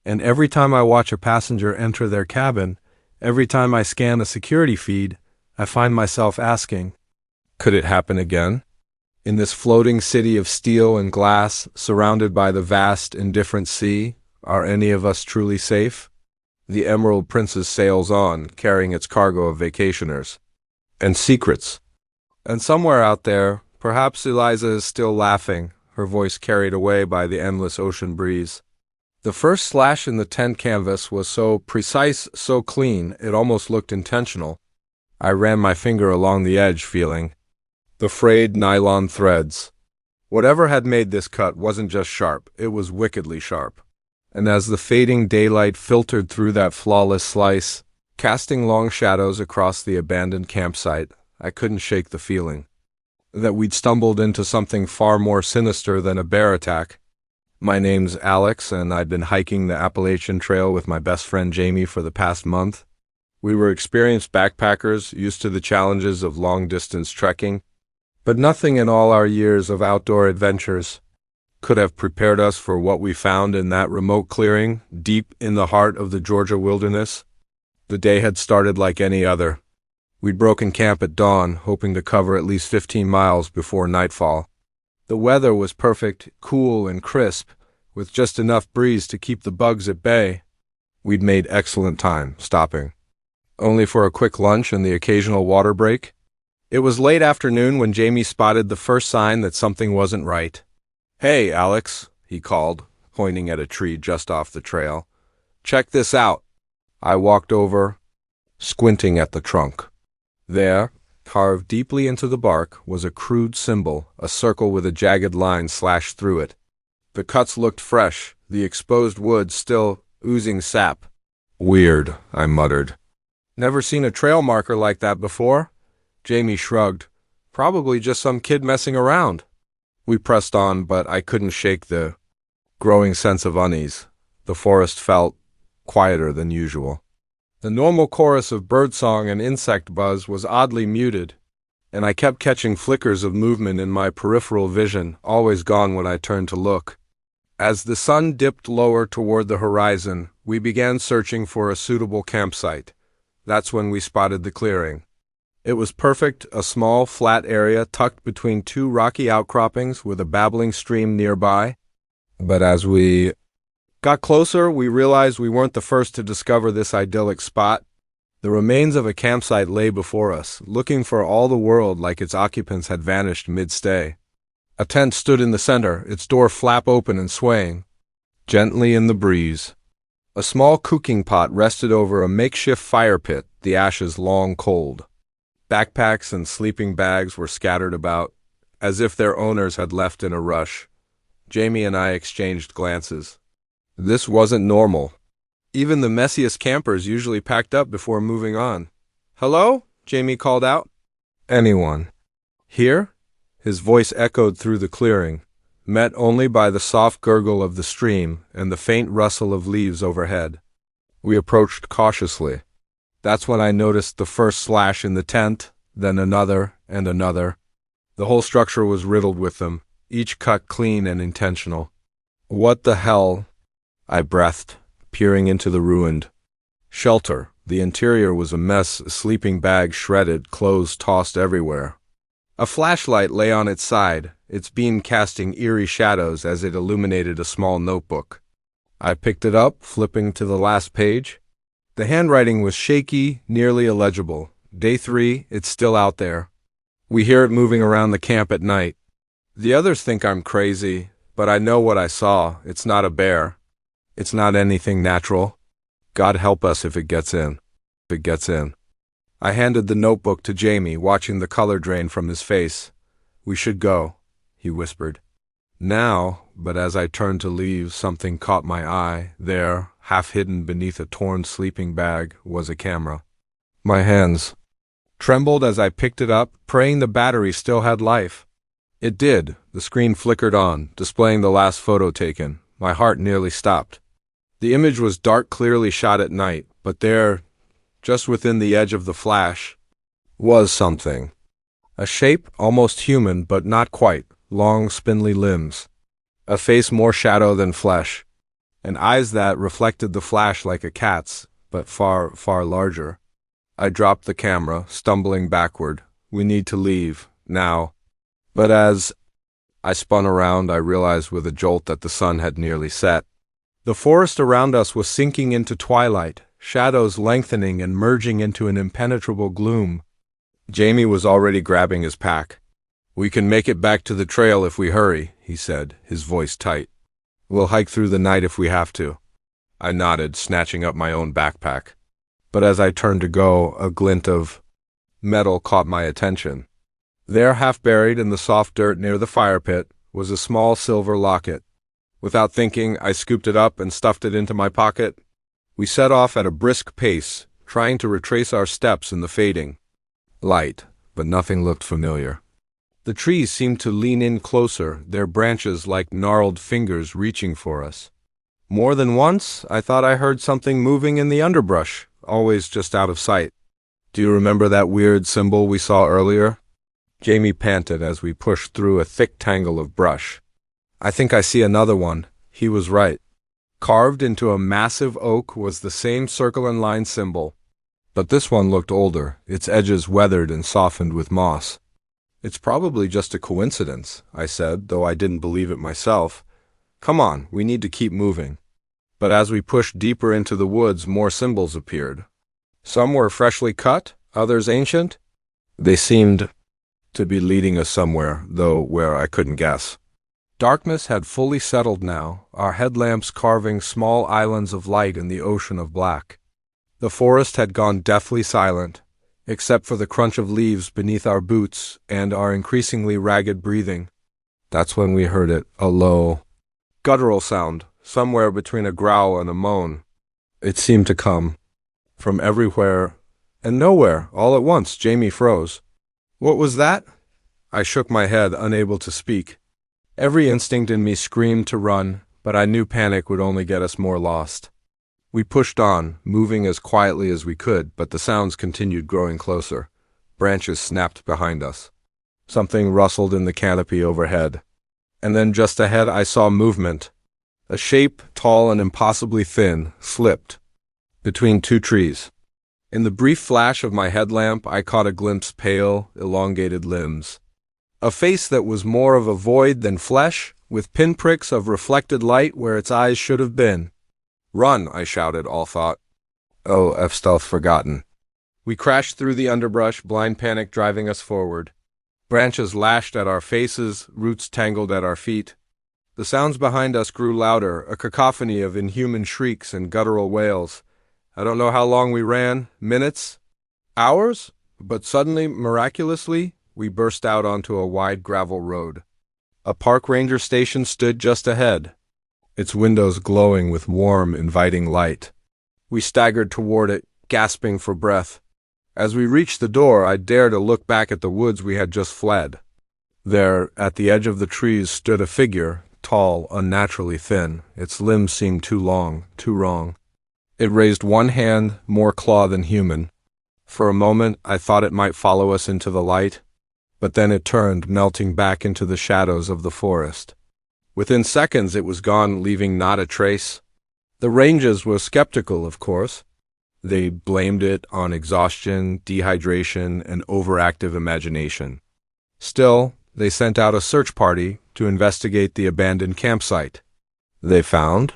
And every time I watch a passenger enter their cabin, every time I scan a security feed, I find myself asking, could it happen again? In this floating city of steel and glass, surrounded by the vast, indifferent sea, are any of us truly safe? The Emerald Princess sails on, carrying its cargo of vacationers and secrets. And somewhere out there, perhaps Eliza is still laughing, her voice carried away by the endless ocean breeze. The first slash in the tent canvas was so precise, so clean, it almost looked intentional. I ran my finger along the edge, feeling the frayed nylon threads. Whatever had made this cut wasn't just sharp, it was wickedly sharp. And as the fading daylight filtered through that flawless slice, casting long shadows across the abandoned campsite, I couldn't shake the feeling that we'd stumbled into something far more sinister than a bear attack. My name's Alex, and I've been hiking the Appalachian Trail with my best friend Jamie for the past month. We were experienced backpackers, used to the challenges of long-distance trekking, but nothing in all our years of outdoor adventures could have prepared us for what we found in that remote clearing deep in the heart of the Georgia wilderness. The day had started like any other. We'd broken camp at dawn, hoping to cover at least 15 miles before nightfall. The weather was perfect, cool and crisp, with just enough breeze to keep the bugs at bay. We'd made excellent time, stopping only for a quick lunch and the occasional water break. It was late afternoon when Jamie spotted the first sign that something wasn't right. "Hey, Alex," he called, pointing at a tree just off the trail. "Check this out." I walked over, squinting at the trunk. There, carved deeply into the bark, was a crude symbol, a circle with a jagged line slashed through it. The cuts looked fresh, the exposed wood still oozing sap. "Weird," I muttered. "Never seen a trail marker like that before?" Jamie shrugged. "Probably just some kid messing around." We pressed on, but I couldn't shake the growing sense of unease. The forest felt quieter than usual. The normal chorus of birdsong and insect buzz was oddly muted, and I kept catching flickers of movement in my peripheral vision, always gone when I turned to look. As the sun dipped lower toward the horizon, we began searching for a suitable campsite. That's when we spotted the clearing. It was perfect, a small, flat area tucked between two rocky outcroppings with a babbling stream nearby. But as we got closer, we realized we weren't the first to discover this idyllic spot. The remains of a campsite lay before us, looking for all the world like its occupants had vanished mid-stay. A tent stood in the center, its door flap open and swaying gently in the breeze. A small cooking pot rested over a makeshift fire pit, the ashes long cold. Backpacks and sleeping bags were scattered about, as if their owners had left in a rush. Jamie and I exchanged glances. This wasn't normal. Even the messiest campers usually packed up before moving on. "Hello?" Jamie called out. "Anyone here?" His voice echoed through the clearing, met only by the soft gurgle of the stream and the faint rustle of leaves overhead. We approached cautiously. That's when I noticed the first slash in the tent, then another and another. The whole structure was riddled with them, each cut clean and intentional. "What the hell?" I breathed, peering into the ruined shelter. The interior was a mess, sleeping bags shredded, clothes tossed everywhere. A flashlight lay on its side, its beam casting eerie shadows as it illuminated a small notebook. I picked it up, flipping to the last page. The handwriting was shaky, nearly illegible. Day 3, it's still out there. We hear it moving around the camp at night. The others think I'm crazy, but I know what I saw. It's not a bear. It's not anything natural. God help us if it gets in. If it gets in. I handed the notebook to Jamie, watching the color drain from his face. "We should go," he whispered. Now, but as I turned to leave, something caught my eye. There, half hidden beneath a torn sleeping bag, was a camera. My hands trembled as I picked it up, praying the battery still had life. It did. The screen flickered on, displaying the last photo taken. My heart nearly stopped. The image was dark, clearly shot at night, but there, just within the edge of the flash, was something. A shape almost human, but not quite. Long, spindly limbs. A face more shadow than flesh. And eyes that reflected the flash like a cat's, but far, far larger. I dropped the camera, stumbling backward. "We need to leave, now." But as I spun around, I realized with a jolt that the sun had nearly set. The forest around us was sinking into twilight, shadows lengthening and merging into an impenetrable gloom. Jamie was already grabbing his pack. "We can make it back to the trail if we hurry," he said, his voice tight. "We'll hike through the night if we have to." I nodded, snatching up my own backpack. But as I turned to go, a glint of metal caught my attention. There, half buried in the soft dirt near the fire pit, was a small silver locket. Without thinking, I scooped it up and stuffed it into my pocket. We set off at a brisk pace, trying to retrace our steps in the fading light, but nothing looked familiar. The trees seemed to lean in closer, their branches like gnarled fingers reaching for us. More than once, I thought I heard something moving in the underbrush, always just out of sight. Do you remember that weird symbol we saw earlier? Jamie panted as we pushed through a thick tangle of brush. I think I see another one. He was right. Carved into a massive oak was the same circle and line symbol, but this one looked older, its edges weathered and softened with moss. It's probably just a coincidence, I said, though I didn't believe it myself. Come on, we need to keep moving. But as we pushed deeper into the woods, more symbols appeared. Some were freshly cut, others ancient. They seemed to be leading us somewhere, though where I couldn't guess. Darkness had fully settled now, our headlamps carving small islands of light in the ocean of black. The forest had gone deathly silent, except for the crunch of leaves beneath our boots and our increasingly ragged breathing. That's when we heard it, a low, guttural sound, somewhere between a growl and a moan. It seemed to come from everywhere and nowhere, all at once. Jamie froze. What was that? I shook my head, unable to speak. Every instinct in me screamed to run, but I knew panic would only get us more lost. We pushed on, moving as quietly as we could, but the sounds continued growing closer. Branches snapped behind us. Something rustled in the canopy overhead. And then just ahead I saw movement. A shape, tall and impossibly thin, slipped between two trees. In the brief flash of my headlamp, I caught a glimpse of pale, elongated limbs. A face that was more of a void than flesh, with pinpricks of reflected light where its eyes should have been. Run, I shouted, all thought. Oh, stealth forgotten. We crashed through the underbrush, blind panic driving us forward. Branches lashed at our faces, roots tangled at our feet. The sounds behind us grew louder, a cacophony of inhuman shrieks and guttural wails. I don't know how long we ran, minutes, hours, but suddenly, miraculously, we burst out onto a wide gravel road. A park ranger station stood just ahead, its windows glowing with warm, inviting light. We staggered toward it, gasping for breath. As we reached the door, I dared to look back at the woods we had just fled. There, at the edge of the trees, stood a figure, tall, unnaturally thin. Its limbs seemed too long, too wrong. It raised one hand, more claw than human. For a moment, I thought it might follow us into the light, but then it turned, melting back into the shadows of the forest. Within seconds it was gone, leaving not a trace. The rangers were skeptical, of course. They blamed it on exhaustion, dehydration, and overactive imagination. Still, they sent out a search party to investigate the abandoned campsite. They found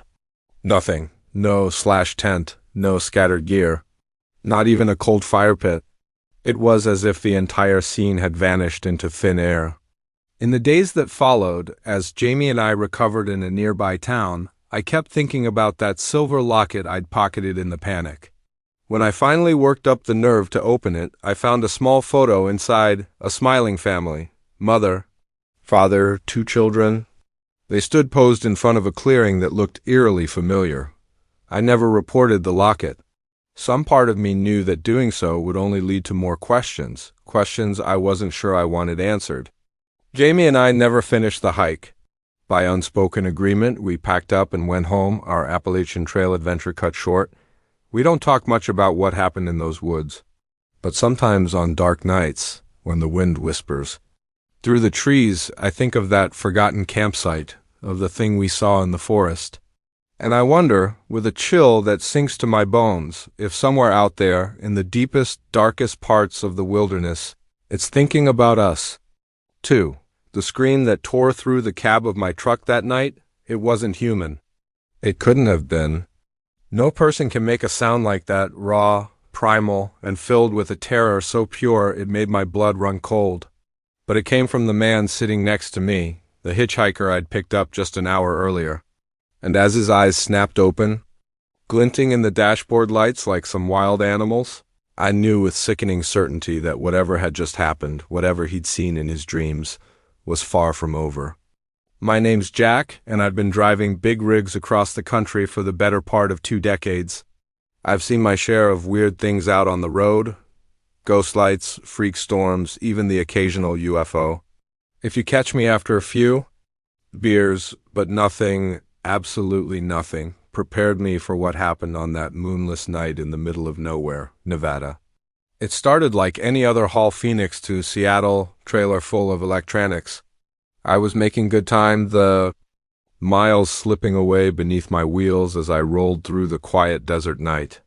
nothing. No tent, no scattered gear, not even a cold fire pit. It was as if the entire scene had vanished into thin air. In the days that followed, as Jamie and I recovered in a nearby town, I kept thinking about that silver locket I'd pocketed in the panic. When I finally worked up the nerve to open it, I found a small photo inside, a smiling family, mother, father, 2 children. They stood posed in front of a clearing that looked eerily familiar. I never reported the locket. Some part of me knew that doing so would only lead to more questions I wasn't sure I wanted answered. Jamie and I never finished the hike. By unspoken agreement, we packed up and went home, our Appalachian Trail adventure cut short. We don't talk much about what happened in those woods, but sometimes on dark nights, when the wind whispers through the trees, I think of that forgotten campsite, of the thing we saw in the forest. And I wonder, with a chill that sinks to my bones, if somewhere out there, in the deepest, darkest parts of the wilderness, it's thinking about us. 2. The scream that tore through the cab of my truck that night, it wasn't human. It couldn't have been. No person can make a sound like that, raw, primal, and filled with a terror so pure it made my blood run cold. But it came from the man sitting next to me, the hitchhiker I'd picked up just an hour earlier. And as his eyes snapped open, glinting in the dashboard lights like some wild animals, I knew with sickening certainty that whatever had just happened, whatever he'd seen in his dreams, was far from over. My name's Jack, and I've been driving big rigs across the country for the better part of 2 decades. I've seen my share of weird things out on the road, ghost lights, freak storms, even the occasional UFO. If you catch me after a few beers, but nothing, absolutely nothing, prepared me for what happened on that moonless night in the middle of nowhere, Nevada. It started like any other Hall Phoenix to Seattle trailer full of electronics. I was making good time, the miles slipping away beneath my wheels as I rolled through the quiet desert night.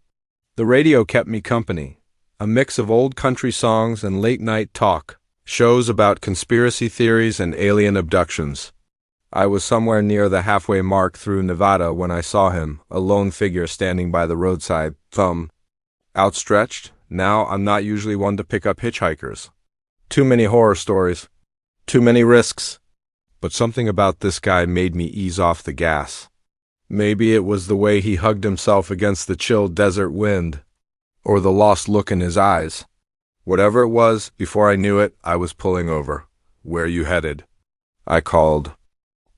The radio kept me company, a mix of old country songs and late-night talk, shows about conspiracy theories and alien abductions. I was somewhere near the halfway mark through Nevada when I saw him, a lone figure standing by the roadside, thumb outstretched. Now, I'm not usually one to pick up hitchhikers. Too many horror stories. Too many risks. But something about this guy made me ease off the gas. Maybe it was the way he hugged himself against the chill desert wind, or the lost look in his eyes. Whatever it was, before I knew it, I was pulling over. "Where you headed?" I called.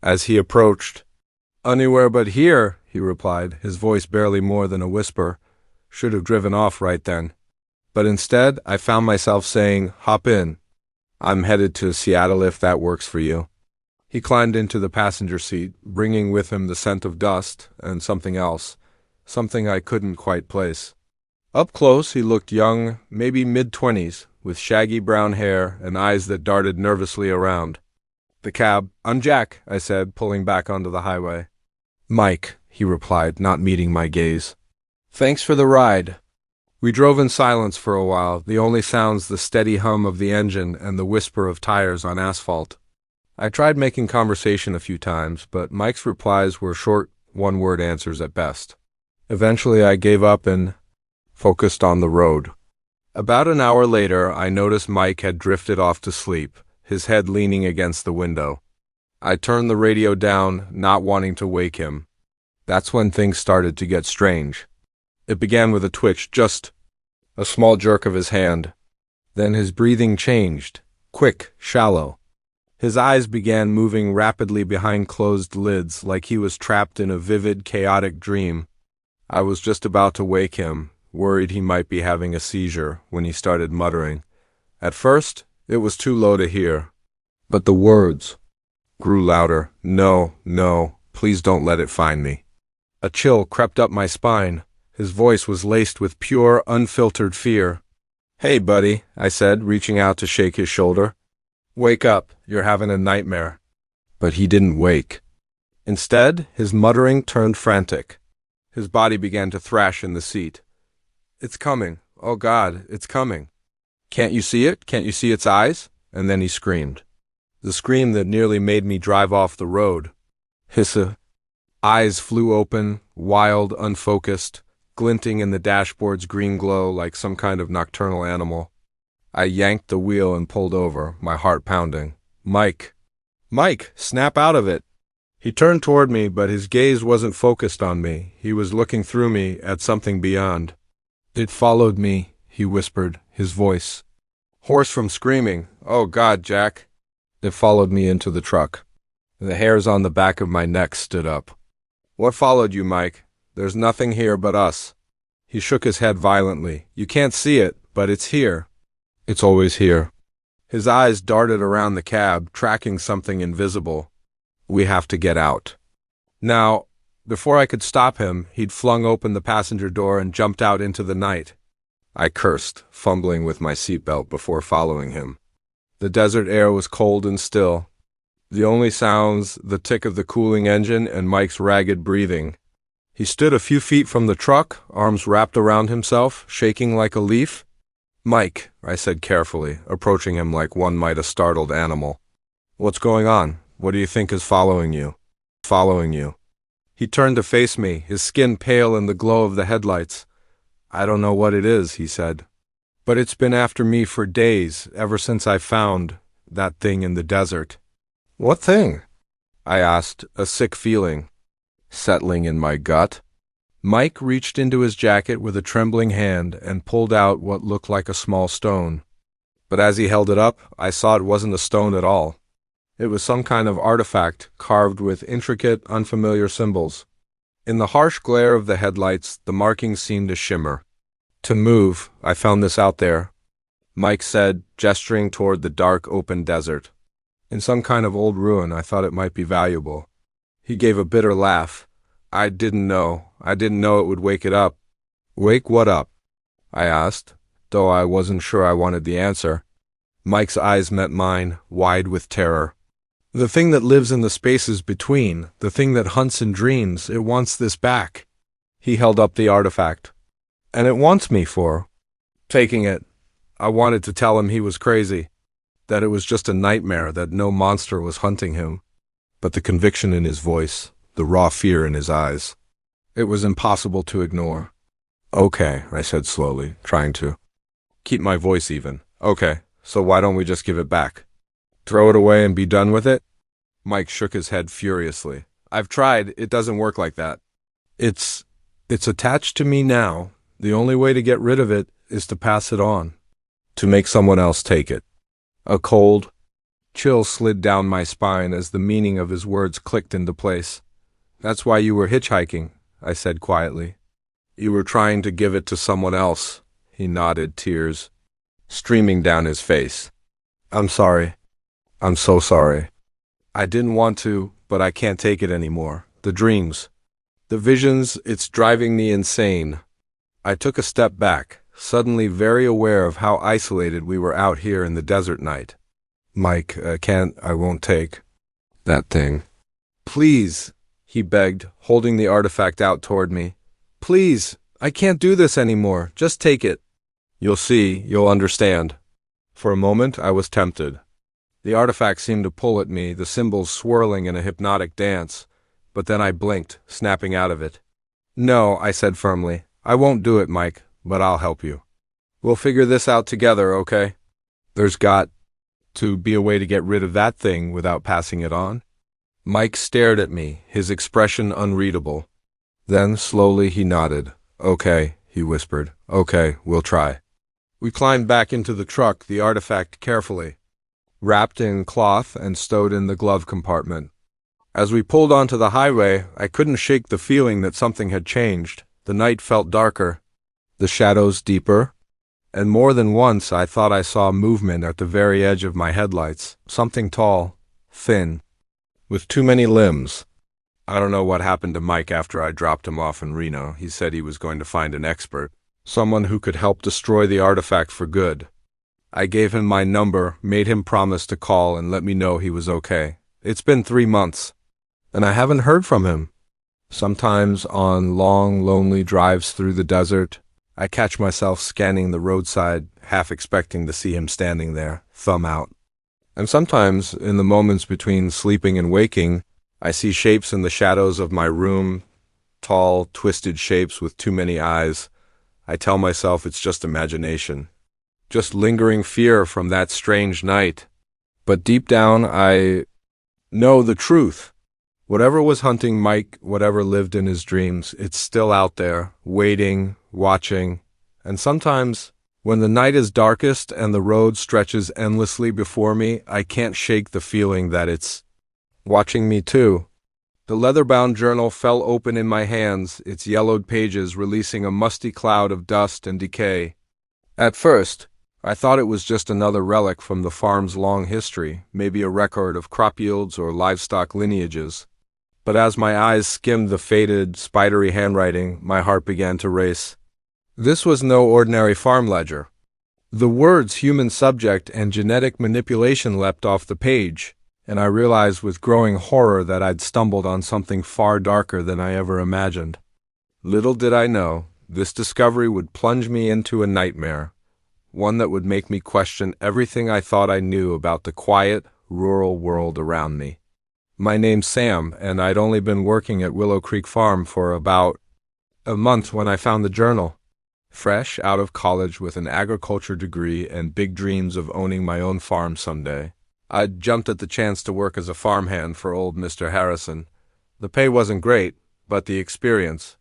As he approached, "Anywhere but here," he replied, his voice barely more than a whisper. Should have driven off right then. But instead, I found myself saying, "Hop in. I'm headed to Seattle if that works for you." He climbed into the passenger seat, bringing with him the scent of dust and something else, something I couldn't quite place. Up close, he looked young, maybe mid-20s, with shaggy brown hair and eyes that darted nervously around. The cab. "I'm Jack," I said, pulling back onto the highway. "Mike," he replied, not meeting my gaze. "Thanks for the ride." We drove in silence for a while, the only sounds the steady hum of the engine and the whisper of tires on asphalt. I tried making conversation a few times, but Mike's replies were short, one-word answers at best. Eventually I gave up and focused on the road. About an hour later, I noticed Mike had drifted off to sleep, his head leaning against the window. I turned the radio down, not wanting to wake him. That's when things started to get strange. It began with a twitch, just a small jerk of his hand. Then his breathing changed, quick, shallow. His eyes began moving rapidly behind closed lids, like he was trapped in a vivid, chaotic dream. I was just about to wake him, worried he might be having a seizure, when he started muttering. At first, it was too low to hear, but the words grew louder. "No, no, please don't let it find me." A chill crept up my spine. His voice was laced with pure, unfiltered fear. "Hey, buddy," I said, reaching out to shake his shoulder. "Wake up, you're having a nightmare." But he didn't wake. Instead, his muttering turned frantic. His body began to thrash in the seat. "It's coming. Oh God, it's coming. Can't you see it? Can't you see its eyes?" And then he screamed. The scream that nearly made me drive off the road. His eyes flew open, wild, unfocused, glinting in the dashboard's green glow like some kind of nocturnal animal. I yanked the wheel and pulled over, my heart pounding. "Mike! Mike, snap out of it!" He turned toward me, but his gaze wasn't focused on me. He was looking through me at something beyond. "It followed me," he whispered, his voice hoarse from screaming. "Oh God, Jack." It followed me into the truck. The hairs on the back of my neck stood up. "What followed you, Mike? There's nothing here but us." He shook his head violently. "You can't see it, but it's here. It's always here." His eyes darted around the cab, tracking something invisible. "We have to get out." Now, before I could stop him, he'd flung open the passenger door and jumped out into the night. I cursed, fumbling with my seatbelt before following him. The desert air was cold and still. The only sounds, the tick of the cooling engine and Mike's ragged breathing. He stood a few feet from the truck, arms wrapped around himself, shaking like a leaf. "Mike," I said carefully, approaching him like one might a startled animal. "What's going on? What do you think is following you?" "Following you." He turned to face me, his skin pale in the glow of the headlights. "I don't know what it is," he said. "But it's been after me for days, ever since I found that thing in the desert." "What thing?" I asked, a sick feeling settling in my gut. Mike reached into his jacket with a trembling hand and pulled out what looked like a small stone. But as he held it up, I saw it wasn't a stone at all. It was some kind of artifact carved with intricate, unfamiliar symbols. In the harsh glare of the headlights, the markings seemed to shimmer. "To move, I found this out there," Mike said, gesturing toward the dark, open desert. In some kind of old ruin. I thought it might be valuable. He gave a bitter laugh. I didn't know. I didn't know it would wake it up. Wake what up? I asked, though I wasn't sure I wanted the answer. Mike's eyes met mine, wide with terror. The thing that lives in the spaces between, the thing that hunts in dreams, it wants this back. He held up the artifact. And it wants me for taking it. I wanted to tell him he was crazy, that it was just a nightmare, that no monster was hunting him. But the conviction in his voice, the raw fear in his eyes, it was impossible to ignore. Okay, I said slowly, trying to keep my voice even. Okay, so why don't we just give it back? Throw it away and be done with it? Mike shook his head furiously. I've tried, it doesn't work like that. It's attached to me now. The only way to get rid of it is to pass it on, to make someone else take it. A cold chill slid down my spine as the meaning of his words clicked into place. That's why you were hitchhiking, I said quietly. You were trying to give it to someone else. He nodded, tears streaming down his face. I'm sorry. I'm so sorry. I didn't want to, but I can't take it anymore. The dreams, the visions, it's driving me insane. I took a step back, suddenly very aware of how isolated we were out here in the desert night. Mike, I won't take that thing. Please, he begged, holding the artifact out toward me. Please, I can't do this anymore. Just take it. You'll see, you'll understand. For a moment, I was tempted. The artifact seemed to pull at me, the symbols swirling in a hypnotic dance, but then I blinked, snapping out of it. No, I said firmly. I won't do it, Mike, but I'll help you. We'll figure this out together, okay? There's got to be a way to get rid of that thing without passing it on. Mike stared at me, his expression unreadable. Then, slowly, he nodded. Okay, he whispered. Okay, we'll try. We climbed back into the truck, the artifact carefully wrapped in cloth and stowed in the glove compartment. As we pulled onto the highway, I couldn't shake the feeling that something had changed. The night felt darker, the shadows deeper, and more than once I thought I saw movement at the very edge of my headlights. Something tall, thin, with too many limbs. I don't know what happened to Mike after I dropped him off in Reno. He said he was going to find an expert, someone who could help destroy the artifact for good. I gave him my number, made him promise to call and let me know he was okay. It's been 3 months, and I haven't heard from him. Sometimes on long, lonely drives through the desert, I catch myself scanning the roadside, half expecting to see him standing there, thumb out. And sometimes, in the moments between sleeping and waking, I see shapes in the shadows of my room, tall, twisted shapes with too many eyes. I tell myself it's just imagination, just lingering fear from that strange night. But deep down, I know the truth. Whatever was hunting Mike, whatever lived in his dreams, it's still out there, waiting, watching. And sometimes, when the night is darkest and the road stretches endlessly before me, I can't shake the feeling that it's watching me too. The leather-bound journal fell open in my hands, its yellowed pages releasing a musty cloud of dust and decay. At first, I thought it was just another relic from the farm's long history, maybe a record of crop yields or livestock lineages. But as my eyes skimmed the faded, spidery handwriting, my heart began to race. This was no ordinary farm ledger. The words human subject and genetic manipulation leapt off the page, and I realized with growing horror that I'd stumbled on something far darker than I ever imagined. Little did I know, this discovery would plunge me into a nightmare, one that would make me question everything I thought I knew about the quiet, rural world around me. My name's Sam, and I'd only been working at Willow Creek Farm for about a month when I found the journal. Fresh out of college with an agriculture degree and big dreams of owning my own farm someday, I'd jumped at the chance to work as a farmhand for old Mr. Harrison. The pay wasn't great, but the experience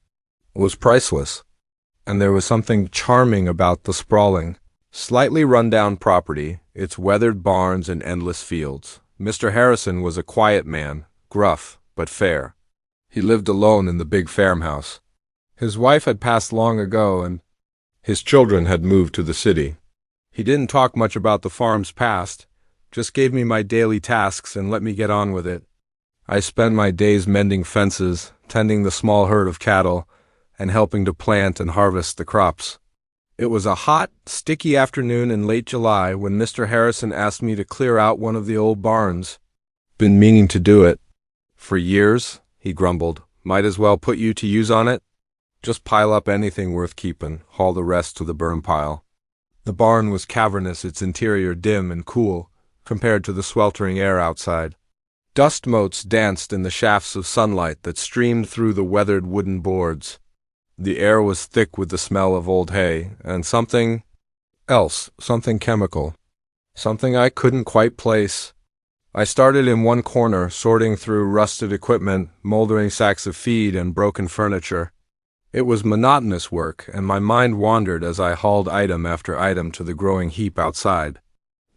was priceless. And there was something charming about the sprawling, slightly run-down property, its weathered barns and endless fields. Mr. Harrison was a quiet man, gruff but fair. He lived alone in the big farmhouse. His wife had passed long ago, and his children had moved to the city. He didn't talk much about the farm's past, just gave me my daily tasks and let me get on with it. I spent my days mending fences, tending the small herd of cattle, and helping to plant and harvest the crops. It was a hot, sticky afternoon in late July when Mr. Harrison asked me to clear out one of the old barns. Been meaning to do it. For years, he grumbled. Might as well put you to use on it. Just pile up anything worth keeping, haul the rest to the burn pile. The barn was cavernous, its interior dim and cool, compared to the sweltering air outside. Dust motes danced in the shafts of sunlight that streamed through the weathered wooden boards. The air was thick with the smell of old hay, and something else, something chemical, something I couldn't quite place. I started in one corner, sorting through rusted equipment, moldering sacks of feed, and broken furniture. It was monotonous work, and my mind wandered as I hauled item after item to the growing heap outside.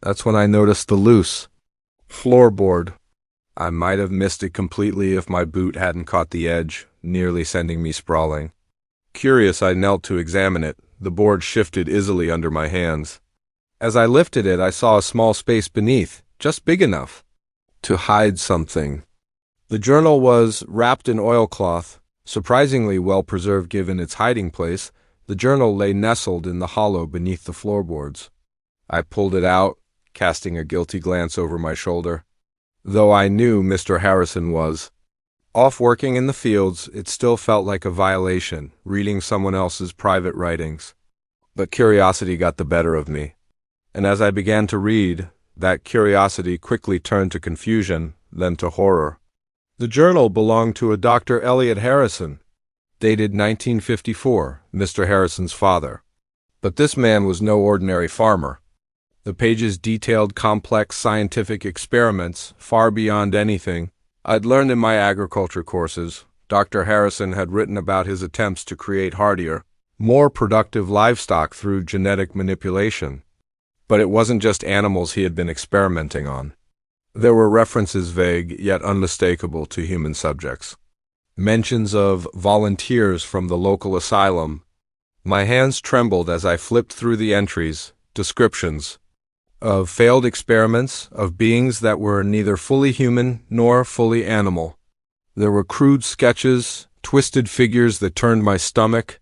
That's when I noticed the loose floorboard. I might have missed it completely if my boot hadn't caught the edge, nearly sending me sprawling. Curious, I knelt to examine it. The board shifted easily under my hands. As I lifted it, I saw a small space beneath, just big enough to hide something. The journal was wrapped in oilcloth, surprisingly well preserved given its hiding place. The journal lay nestled in the hollow beneath the floorboards. I pulled it out, casting a guilty glance over my shoulder. Though I knew Mr. Harrison was off working in the fields, it still felt like a violation, reading someone else's private writings. But curiosity got the better of me, and as I began to read, that curiosity quickly turned to confusion, then to horror. The journal belonged to a Dr. Elliot Harrison, dated 1954, Mr. Harrison's father. But this man was no ordinary farmer. The pages detailed complex scientific experiments far beyond anything I'd learned in my agriculture courses. Dr. Harrison had written about his attempts to create hardier, more productive livestock through genetic manipulation. But it wasn't just animals he had been experimenting on. There were references, vague yet unmistakable, to human subjects. Mentions of volunteers from the local asylum. My hands trembled as I flipped through the entries, descriptions of failed experiments, of beings that were neither fully human nor fully animal. There were crude sketches, twisted figures that turned my stomach,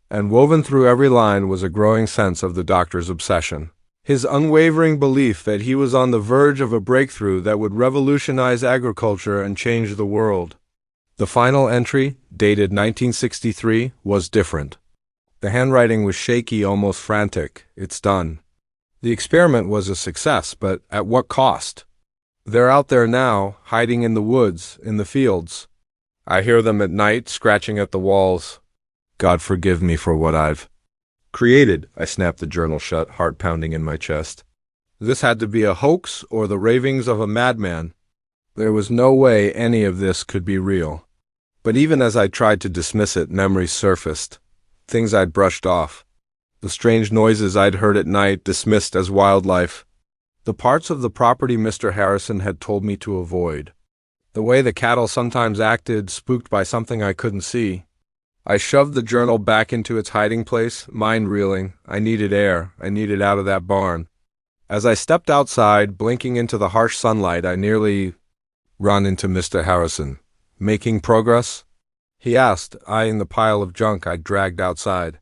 and woven through every line was a growing sense of the doctor's obsession. His unwavering belief that he was on the verge of a breakthrough that would revolutionize agriculture and change the world. The final entry, dated 1963, was different. The handwriting was shaky, almost frantic. It's done. The experiment was a success, but at what cost? They're out there now, hiding in the woods, in the fields. I hear them at night, scratching at the walls. God forgive me for what I've created. I snapped the journal shut, heart pounding in my chest. This had to be a hoax or the ravings of a madman. There was no way any of this could be real. But even as I tried to dismiss it, memories surfaced. Things I'd brushed off. The strange noises I'd heard at night, dismissed as wildlife. The parts of the property Mr. Harrison had told me to avoid. The way the cattle sometimes acted, spooked by something I couldn't see. I shoved the journal back into its hiding place, mind reeling. I needed air. I needed out of that barn. As I stepped outside, blinking into the harsh sunlight, I nearly ran into Mr. Harrison. Making progress? He asked, eyeing the pile of junk I'd dragged outside.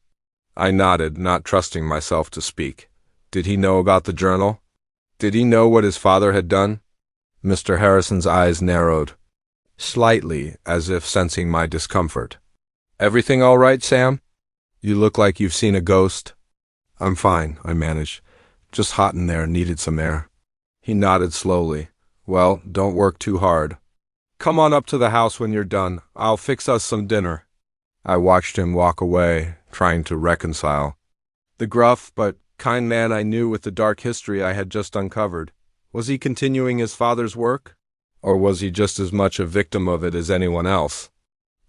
I nodded, not trusting myself to speak. Did he know about the journal? Did he know what his father had done? Mr. Harrison's eyes narrowed, slightly, as if sensing my discomfort. Everything all right, Sam? You look like you've seen a ghost. I'm fine, I managed. Just hot in there, needed some air. He nodded slowly. Well, don't work too hard. Come on up to the house when you're done. I'll fix us some dinner. I watched him walk away, trying to reconcile. The gruff but kind man I knew with the dark history I had just uncovered. Was he continuing his father's work? Or was he just as much a victim of it as anyone else?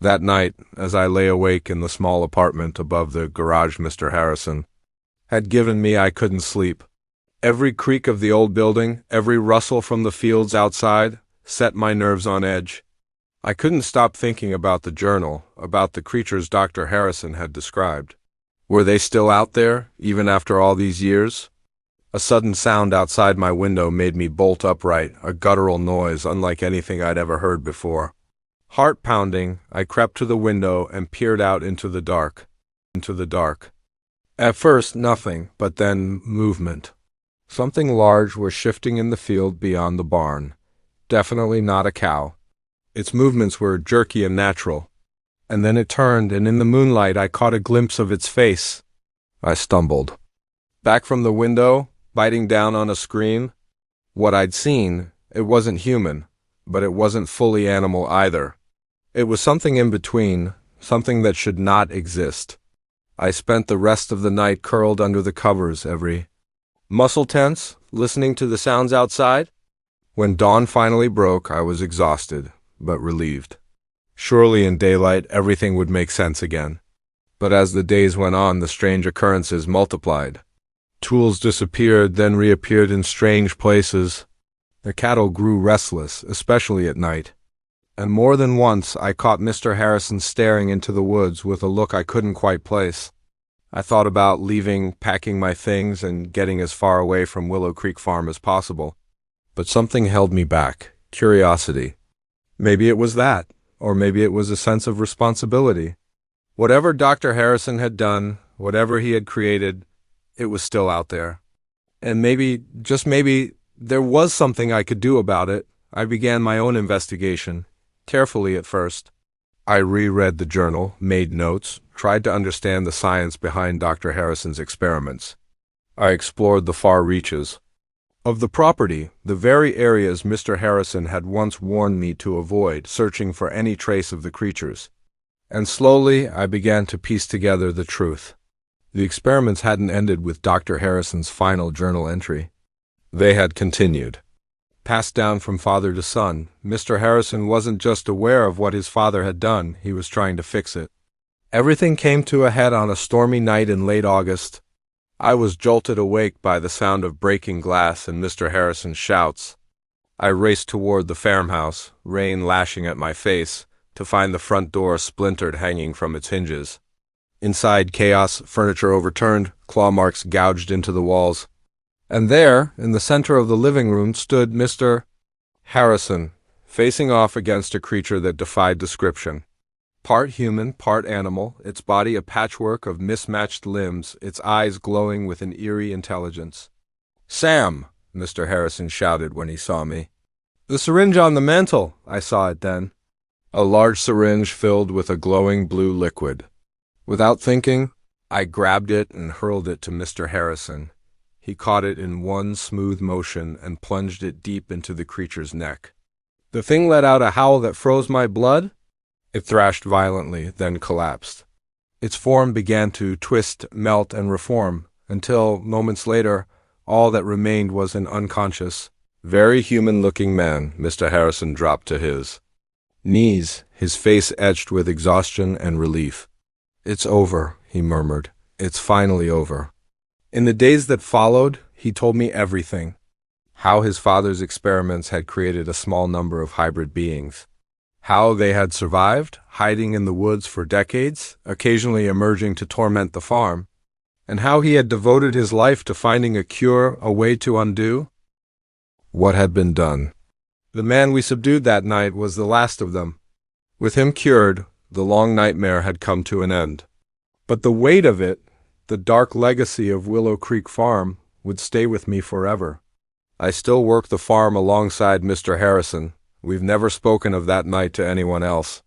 That night, as I lay awake in the small apartment above the garage Mr. Harrison had given me, I couldn't sleep. Every creak of the old building, every rustle from the fields outside, set my nerves on edge. I couldn't stop thinking about the journal, about the creatures Dr. Harrison had described. Were they still out there, even after all these years? A sudden sound outside my window made me bolt upright, a guttural noise unlike anything I'd ever heard before. Heart pounding, I crept to the window and peered out into the dark. At first, nothing, but then movement. Something large was shifting in the field beyond the barn. Definitely not a cow. Its movements were jerky and natural. And then it turned, and in the moonlight I caught a glimpse of its face. I stumbled. Back from the window, biting down on a screen. What I'd seen, it wasn't human, but it wasn't fully animal either. It was something in between, something that should not exist. I spent the rest of the night curled under the covers, every muscle tense, listening to the sounds outside. When dawn finally broke, I was exhausted, but relieved. Surely in daylight everything would make sense again. But as the days went on, the strange occurrences multiplied. Tools disappeared, then reappeared in strange places. The cattle grew restless, especially at night. And more than once I caught Mr. Harrison staring into the woods with a look I couldn't quite place. I thought about leaving, packing my things, and getting as far away from Willow Creek Farm as possible. But something held me back, curiosity. Maybe it was that, or maybe it was a sense of responsibility. Whatever Dr. Harrison had done, whatever he had created, it was still out there. And maybe, just maybe, there was something I could do about it. I began my own investigation, carefully at first. I reread the journal, made notes, tried to understand the science behind Dr. Harrison's experiments. I explored the far reaches of the property, the very areas Mr. Harrison had once warned me to avoid, searching for any trace of the creatures. And slowly I began to piece together the truth. The experiments hadn't ended with Dr. Harrison's final journal entry. They had continued. Passed down from father to son, Mr. Harrison wasn't just aware of what his father had done, he was trying to fix it. Everything came to a head on a stormy night in late August. I was jolted awake by the sound of breaking glass and Mr. Harrison's shouts. I raced toward the farmhouse, rain lashing at my face, to find the front door splintered hanging from its hinges. Inside chaos, furniture overturned, claw marks gouged into the walls. And there, in the center of the living room, stood Mr. Harrison, facing off against a creature that defied description. Part human, part animal, its body a patchwork of mismatched limbs, its eyes glowing with an eerie intelligence. "Sam!" Mr. Harrison shouted when he saw me. "The syringe on the mantel!" I saw it then. A large syringe filled with a glowing blue liquid. Without thinking, I grabbed it and hurled it to Mr. Harrison. He caught it in one smooth motion and plunged it deep into the creature's neck. The thing let out a howl that froze my blood. It thrashed violently, then collapsed. Its form began to twist, melt, and reform, until, moments later, all that remained was an unconscious, very human-looking man. Mr. Harrison dropped to his knees, his face etched with exhaustion and relief. "It's over," he murmured. "It's finally over." In the days that followed, he told me everything. How his father's experiments had created a small number of hybrid beings. How they had survived, hiding in the woods for decades, occasionally emerging to torment the farm. And how he had devoted his life to finding a cure, a way to undo what had been done. The man we subdued that night was the last of them. With him cured, the long nightmare had come to an end. But the weight of it, the dark legacy of Willow Creek Farm, would stay with me forever. I still work the farm alongside Mr. Harrison. We've never spoken of that night to anyone else.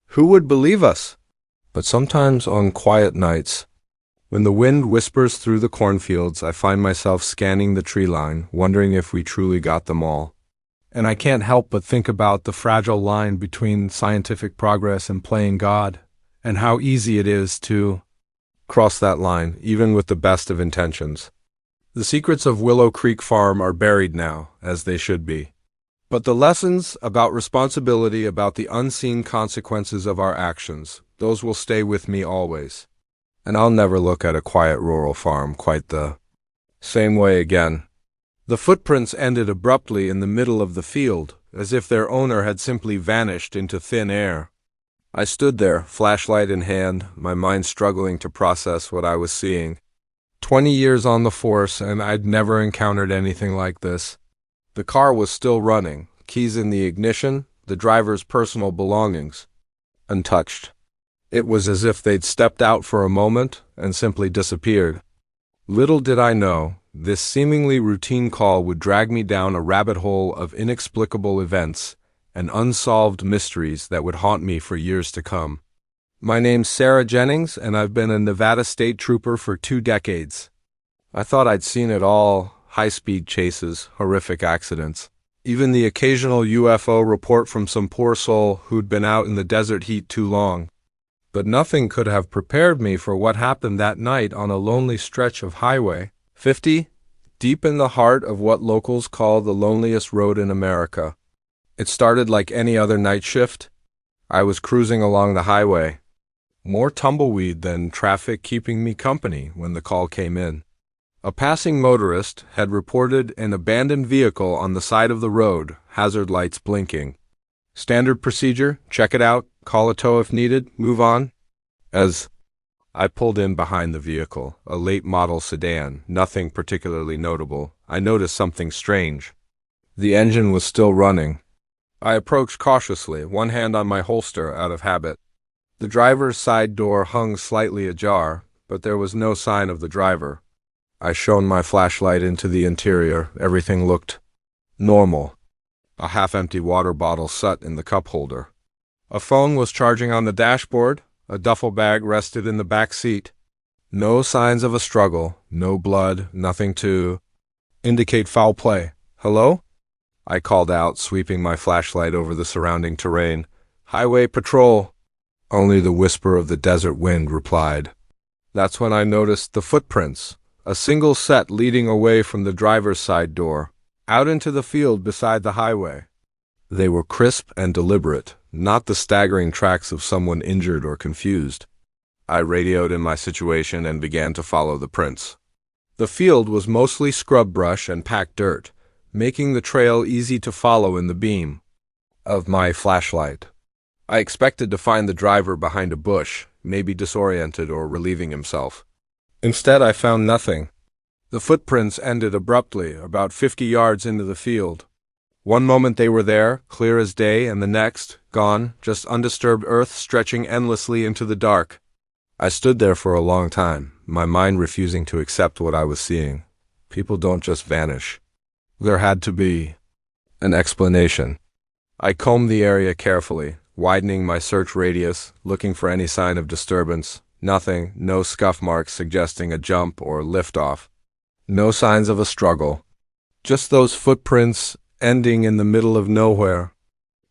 Who would believe us? But sometimes on quiet nights, when the wind whispers through the cornfields, I find myself scanning the tree line, wondering if we truly got them all. And I can't help but think about the fragile line between scientific progress and playing God, and how easy it is to cross that line, even with the best of intentions. The secrets of Willow Creek Farm are buried now, as they should be. But the lessons about responsibility, about the unseen consequences of our actions, those will stay with me always. And I'll never look at a quiet rural farm quite the same way again. The footprints ended abruptly in the middle of the field, as if their owner had simply vanished into thin air. I stood there, flashlight in hand, my mind struggling to process what I was seeing. 20 years on the force, and I'd never encountered anything like this. The car was still running, keys in the ignition, the driver's personal belongings untouched. It was as if they'd stepped out for a moment and simply disappeared. Little did I know, this seemingly routine call would drag me down a rabbit hole of inexplicable events and unsolved mysteries that would haunt me for years to come. My name's Sarah Jennings, and I've been a Nevada State Trooper for 2 decades. I thought I'd seen it all: high-speed chases, horrific accidents, even the occasional UFO report from some poor soul who'd been out in the desert heat too long. But nothing could have prepared me for what happened that night on a lonely stretch of Highway 50, deep in the heart of what locals call the loneliest road in America. It started like any other night shift. I was cruising along the highway, more tumbleweed than traffic keeping me company when the call came in. A passing motorist had reported an abandoned vehicle on the side of the road, hazard lights blinking. Standard procedure: check it out, call a tow if needed, move on. As I pulled in behind the vehicle, a late model sedan, nothing particularly notable, I noticed something strange. The engine was still running. I approached cautiously, one hand on my holster out of habit. The driver's side door hung slightly ajar, but there was no sign of the driver. I shone my flashlight into the interior. Everything looked normal. A half-empty water bottle sat in the cup holder. A phone was charging on the dashboard. A duffel bag rested in the back seat. No signs of a struggle, no blood, nothing to indicate foul play. "Hello?" I called out, sweeping my flashlight over the surrounding terrain. "Highway patrol." Only the whisper of the desert wind replied. That's when I noticed the footprints, a single set leading away from the driver's side door, out into the field beside the highway. They were crisp and deliberate, not the staggering tracks of someone injured or confused. I radioed in my situation and began to follow the prints. The field was mostly scrub brush and packed dirt, making the trail easy to follow in the beam of my flashlight. I expected to find the driver behind a bush, maybe disoriented or relieving himself. Instead, I found nothing. The footprints ended abruptly, about 50 yards into the field. One moment they were there, clear as day, and the next, gone, just undisturbed earth stretching endlessly into the dark. I stood there for a long time, my mind refusing to accept what I was seeing. People don't just vanish. There had to be an explanation. I combed the area carefully, widening my search radius, looking for any sign of disturbance. Nothing, no scuff marks suggesting a jump or liftoff. No signs of a struggle. Just those footprints ending in the middle of nowhere.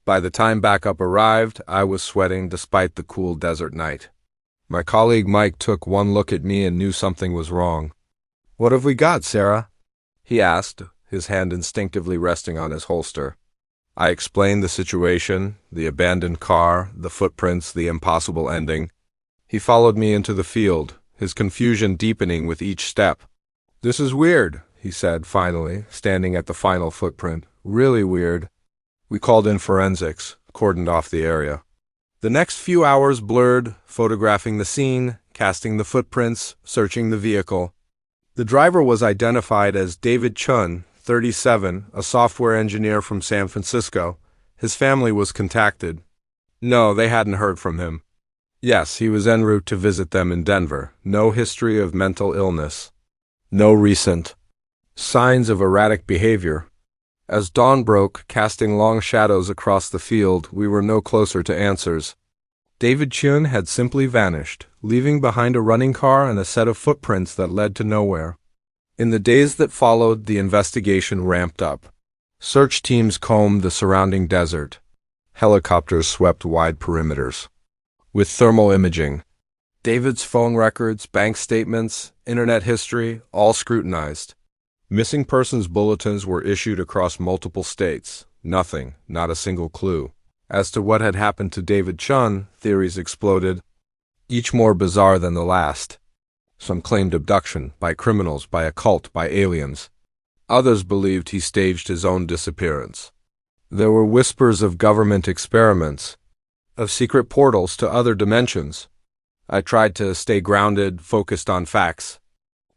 By the time backup arrived, I was sweating despite the cool desert night. My colleague Mike took one look at me and knew something was wrong. "What have we got, Sarah?" he asked, his hand instinctively resting on his holster. I explained the situation, the abandoned car, the footprints, the impossible ending. He followed me into the field, his confusion deepening with each step. "This is weird," he said finally, standing at the final footprint. "Really weird." We called in forensics, cordoned off the area. The next few hours blurred, photographing the scene, casting the footprints, searching the vehicle. The driver was identified as David Chun, 37, a software engineer from San Francisco. His family was contacted. No, they hadn't heard from him. Yes, he was en route to visit them in Denver. No history of mental illness. No recent signs of erratic behavior. As dawn broke, casting long shadows across the field, we were no closer to answers. David Chun had simply vanished, leaving behind a running car and a set of footprints that led to nowhere. In the days that followed, the investigation ramped up. Search teams combed the surrounding desert. Helicopters swept wide perimeters. With thermal imaging, David's phone records, bank statements, internet history, all scrutinized. Missing persons bulletins were issued across multiple states. Nothing, not a single clue. As to what had happened to David Chun, theories exploded, each more bizarre than the last. Some claimed abduction, by criminals, by a cult, by aliens. Others believed he staged his own disappearance. There were whispers of government experiments, of secret portals to other dimensions. I tried to stay grounded, focused on facts.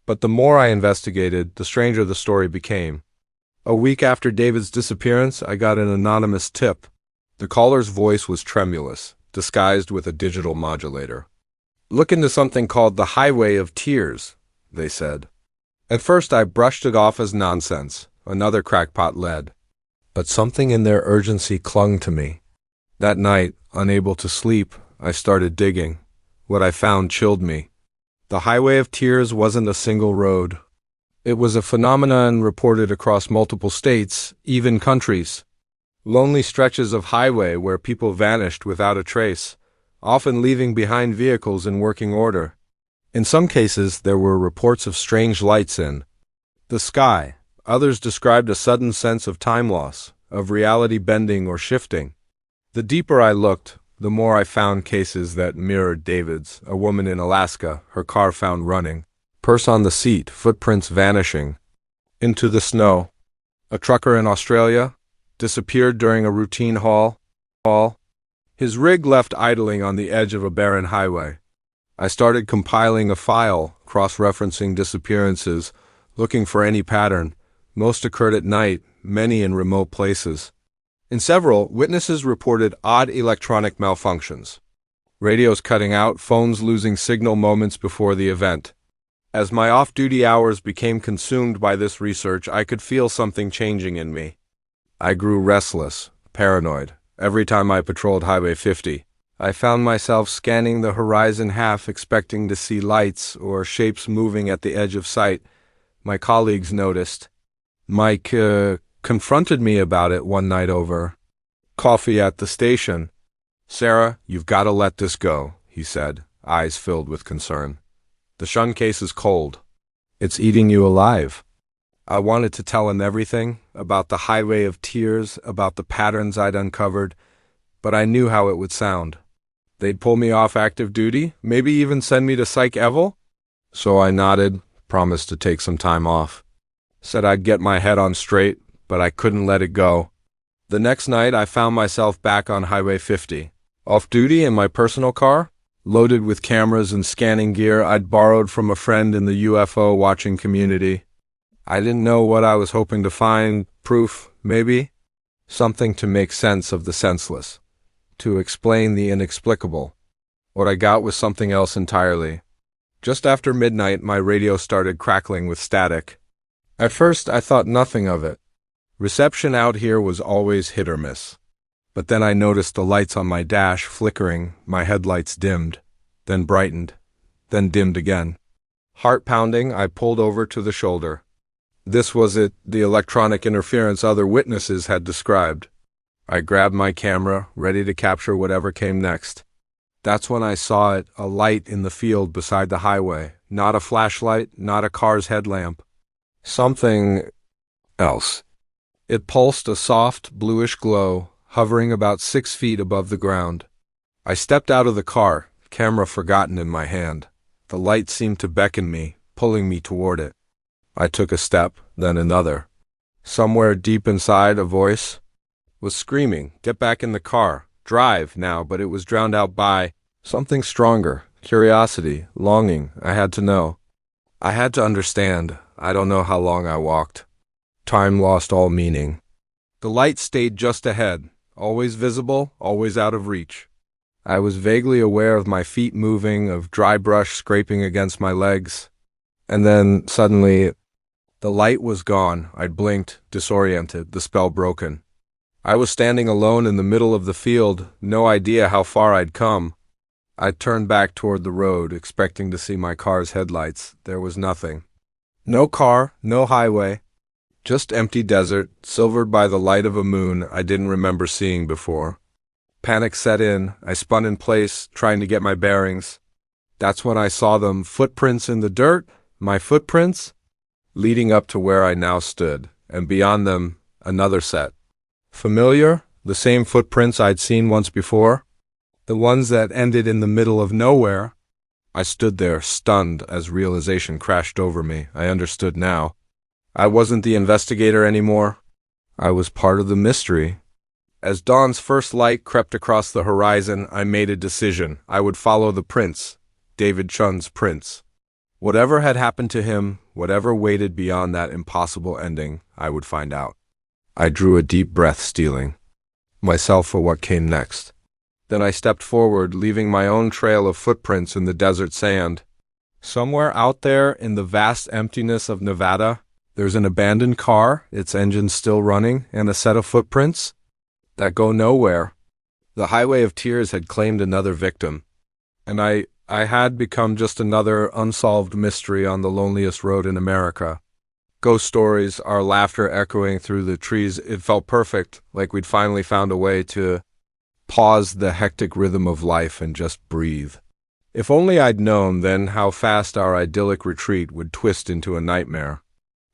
But the more I investigated, the stranger the story became. A week after David's disappearance, I got an anonymous tip. The caller's voice was tremulous, disguised with a digital modulator. "Look into something called the Highway of Tears," they said. At first I brushed it off as nonsense, another crackpot lead. But something in their urgency clung to me. That night, unable to sleep, I started digging. What I found chilled me. The Highway of Tears wasn't a single road. It was a phenomenon reported across multiple states, even countries. Lonely stretches of highway where people vanished without a trace, often leaving behind vehicles in working order. In some cases, there were reports of strange lights in the sky. Others described a sudden sense of time loss, of reality bending or shifting. The deeper I looked, the more I found cases that mirrored David's. A woman in Alaska, her car found running. Purse on the seat, footprints vanishing into the snow. A trucker in Australia disappeared during a routine haul. His rig left idling on the edge of a barren highway. I started compiling a file, cross-referencing disappearances, looking for any pattern. Most occurred at night, many in remote places. In several, witnesses reported odd electronic malfunctions. Radios cutting out, phones losing signal moments before the event. As my off-duty hours became consumed by this research, I could feel something changing in me. I grew restless, paranoid. Every time I patrolled Highway 50, I found myself scanning the horizon, half expecting to see lights or shapes moving at the edge of sight. My colleagues noticed. Mike confronted me about it one night over coffee at the station. "Sarah, you've got to let this go," he said, eyes filled with concern. "The shun case is cold. It's eating you alive." I wanted to tell him everything, about the Highway of Tears, about the patterns I'd uncovered, but I knew how it would sound. They'd pull me off active duty, maybe even send me to Psych Eval? So I nodded, promised to take some time off. Said I'd get my head on straight, but I couldn't let it go. The next night I found myself back on Highway 50, off duty in my personal car, loaded with cameras and scanning gear I'd borrowed from a friend in the UFO watching community. I didn't know what I was hoping to find. Proof, maybe? Something to make sense of the senseless, to explain the inexplicable. What I got was something else entirely. Just after midnight, my radio started crackling with static. At first, I thought nothing of it. Reception out here was always hit or miss. But then I noticed the lights on my dash flickering, my headlights dimmed, then brightened, then dimmed again. Heart pounding, I pulled over to the shoulder. This was it, the electronic interference other witnesses had described. I grabbed my camera, ready to capture whatever came next. That's when I saw it, a light in the field beside the highway. Not a flashlight, not a car's headlamp. Something else. It pulsed a soft, bluish glow, hovering about 6 feet above the ground. I stepped out of the car, camera forgotten in my hand. The light seemed to beckon me, pulling me toward it. I took a step, then another. Somewhere deep inside, a voice was screaming, "Get back in the car. Drive now," but it was drowned out by something stronger. Curiosity, longing. I had to know. I had to understand. I don't know how long I walked. Time lost all meaning. The light stayed just ahead, always visible, always out of reach. I was vaguely aware of my feet moving, of dry brush scraping against my legs. And then, suddenly, the light was gone. I'd blinked, disoriented, the spell broken. I was standing alone in the middle of the field, no idea how far I'd come. I turned back toward the road, expecting to see my car's headlights. There was nothing. No car, no highway. Just empty desert, silvered by the light of a moon I didn't remember seeing before. Panic set in. I spun in place, trying to get my bearings. That's when I saw them, footprints in the dirt, my footprints, leading up to where I now stood, and beyond them, another set. Familiar, the same footprints I'd seen once before, the ones that ended in the middle of nowhere. I stood there, stunned, as realization crashed over me. I understood now. I wasn't the investigator anymore. I was part of the mystery. As dawn's first light crept across the horizon, I made a decision. I would follow the prints, David Chun's prints. Whatever had happened to him, whatever waited beyond that impossible ending, I would find out. I drew a deep breath, steeling myself for what came next. Then I stepped forward, leaving my own trail of footprints in the desert sand. Somewhere out there in the vast emptiness of Nevada, there's an abandoned car, its engine still running, and a set of footprints that go nowhere. The highway of tears had claimed another victim, and I had become just another unsolved mystery on the loneliest road in America. Ghost stories, our laughter echoing through the trees, it felt perfect, like we'd finally found a way to pause the hectic rhythm of life and just breathe. If only I'd known then how fast our idyllic retreat would twist into a nightmare.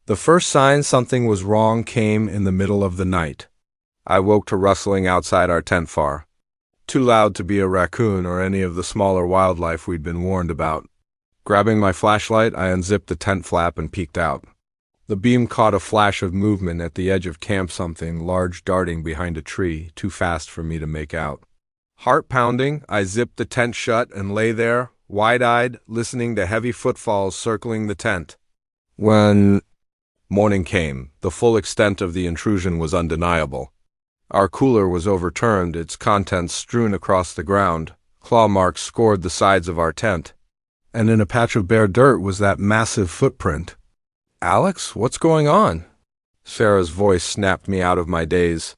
The first sign something was wrong came in the middle of the night. I woke to rustling outside our tent far. Too loud to be a raccoon or any of the smaller wildlife we'd been warned about. Grabbing my flashlight, I unzipped the tent flap and peeked out. The beam caught a flash of movement at the edge of camp, something large darting behind a tree, too fast for me to make out. Heart pounding, I zipped the tent shut and lay there, wide-eyed, listening to heavy footfalls circling the tent. When morning came, the full extent of the intrusion was undeniable. Our cooler was overturned, its contents strewn across the ground. Claw marks scored the sides of our tent. And in a patch of bare dirt was that massive footprint. "Alex, what's going on?" Sarah's voice snapped me out of my daze.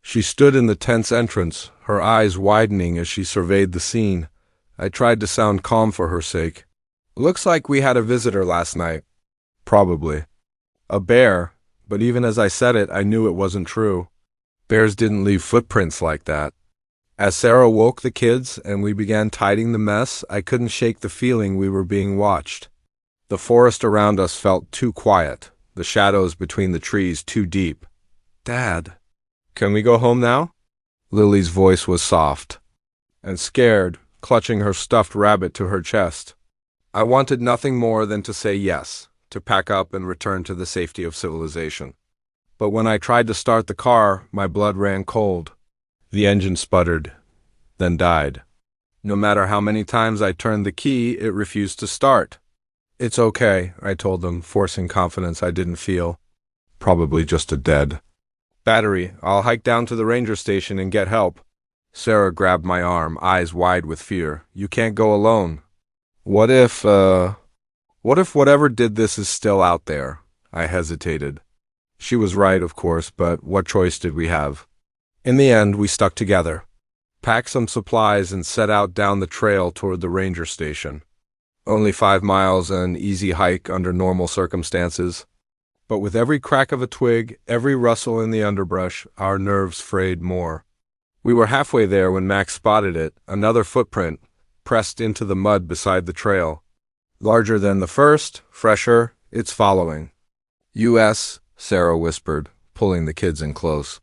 She stood in the tent's entrance, her eyes widening as she surveyed the scene. I tried to sound calm for her sake. "Looks like we had a visitor last night." "Probably. A bear," but even as I said it, I knew it wasn't true. Bears didn't leave footprints like that. As Sarah woke the kids and we began tidying the mess, I couldn't shake the feeling we were being watched. The forest around us felt too quiet, the shadows between the trees too deep. "Dad, can we go home now?" Lily's voice was soft and scared, clutching her stuffed rabbit to her chest. I wanted nothing more than to say yes, to pack up and return to the safety of civilization. But when I tried to start the car, my blood ran cold. The engine sputtered, then died. No matter how many times I turned the key, it refused to start. "It's okay," I told them, forcing confidence I didn't feel. "Probably just a dead battery. I'll hike down to the ranger station and get help." Sarah grabbed my arm, eyes wide with fear. "You can't go alone." What if whatever did this is still out there?" I hesitated. She was right, of course, but what choice did we have? In the end, we stuck together, packed some supplies, and set out down the trail toward the ranger station. Only 5 miles, an easy hike under normal circumstances. But with every crack of a twig, every rustle in the underbrush, our nerves frayed more. We were halfway there when Max spotted it, another footprint, pressed into the mud beside the trail. Larger than the first, fresher, it's following. "U.S.," Sarah whispered, pulling the kids in close.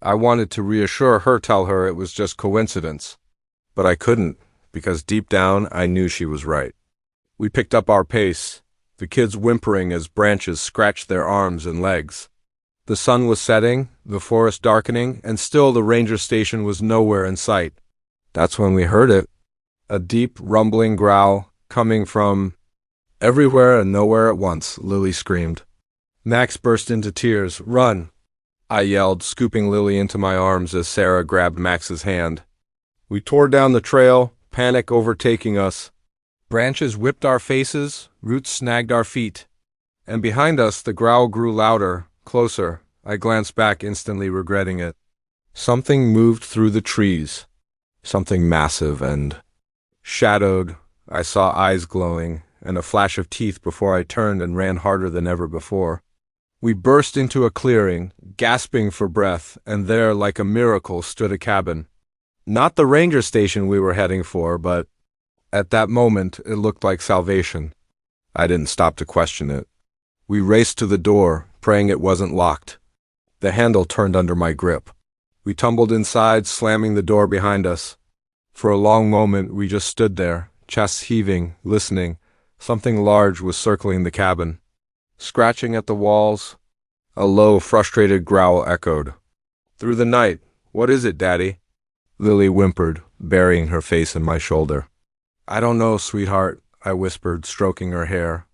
I wanted to reassure her, tell her it was just coincidence. But I couldn't, because deep down I knew she was right. We picked up our pace, the kids whimpering as branches scratched their arms and legs. The sun was setting, the forest darkening, and still the ranger station was nowhere in sight. That's when we heard it. A deep, rumbling growl, coming from everywhere and nowhere at once, Lily screamed. Max burst into tears. "Run!" I yelled, scooping Lily into my arms as Sarah grabbed Max's hand. We tore down the trail, panic overtaking us. Branches whipped our faces, roots snagged our feet. And behind us, the growl grew louder, closer. I glanced back, instantly regretting it. Something moved through the trees. Something massive and shadowed. I saw eyes glowing, and a flash of teeth before I turned and ran harder than ever before. We burst into a clearing, gasping for breath, and there, like a miracle, stood a cabin. Not the ranger station we were heading for, but at that moment, it looked like salvation. I didn't stop to question it. We raced to the door, praying it wasn't locked. The handle turned under my grip. We tumbled inside, slamming the door behind us. For a long moment, we just stood there, chests heaving, listening. Something large was circling the cabin. Scratching at the walls, a low, frustrated growl echoed. Through the night, "What is it, Daddy?" Lily whimpered, burying her face in my shoulder. "I don't know, sweetheart. I whispered, stroking her hair.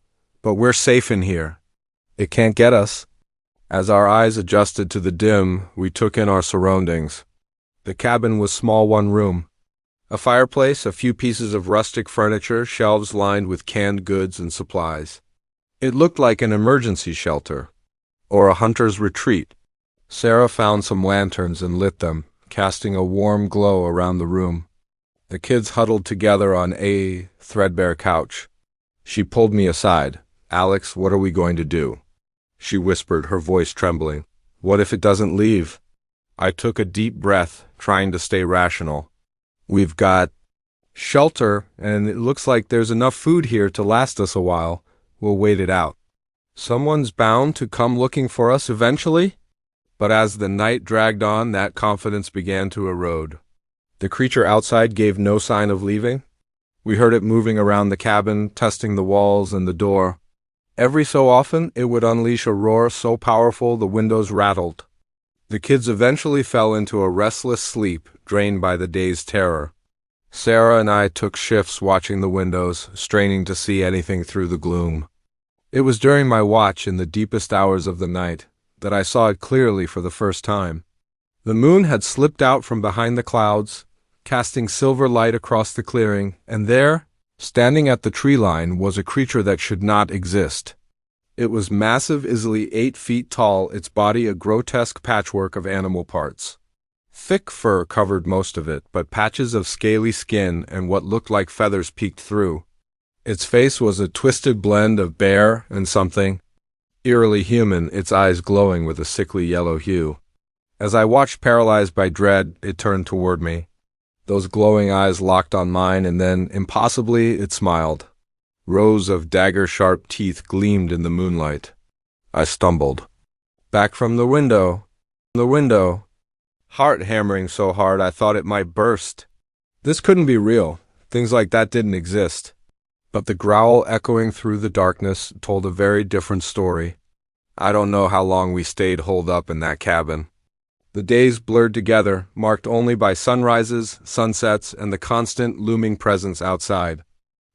"But we're safe in here. It can't get us." As our eyes adjusted to the dim, we took in our surroundings. The cabin was small, one room. A fireplace, a few pieces of rustic furniture, shelves lined with canned goods and supplies. It looked like an emergency shelter, or a hunter's retreat. Sarah found some lanterns and lit them, casting a warm glow around the room. The kids huddled together on a threadbare couch. She pulled me aside. "Alex, what are we going to do?" she whispered, her voice trembling. "What if it doesn't leave?" I took a deep breath, trying to stay rational. "We've got shelter, and it looks like there's enough food here to last us a while. We'll wait it out. Someone's bound to come looking for us eventually." But as the night dragged on, that confidence began to erode. The creature outside gave no sign of leaving. We heard it moving around the cabin, testing the walls and the door. Every so often, it would unleash a roar so powerful the windows rattled. The kids eventually fell into a restless sleep, drained by the day's terror. Sarah and I took shifts watching the windows, straining to see anything through the gloom. It was during my watch in the deepest hours of the night that I saw it clearly for the first time. The moon had slipped out from behind the clouds, casting silver light across the clearing, and there, standing at the tree line, was a creature that should not exist. It was massive, easily 8 feet tall, its body a grotesque patchwork of animal parts. Thick fur covered most of it, but patches of scaly skin and what looked like feathers peeked through. Its face was a twisted blend of bear and something eerily human, its eyes glowing with a sickly yellow hue. As I watched, paralyzed by dread, it turned toward me. Those glowing eyes locked on mine, and then, impossibly, it smiled. Rows of dagger-sharp teeth gleamed in the moonlight. I stumbled. Back from the window, heart hammering so hard I thought it might burst. This couldn't be real. Things like that didn't exist. But the growl echoing through the darkness told a very different story. I don't know how long we stayed holed up in that cabin. The days blurred together, marked only by sunrises, sunsets, and the constant looming presence outside.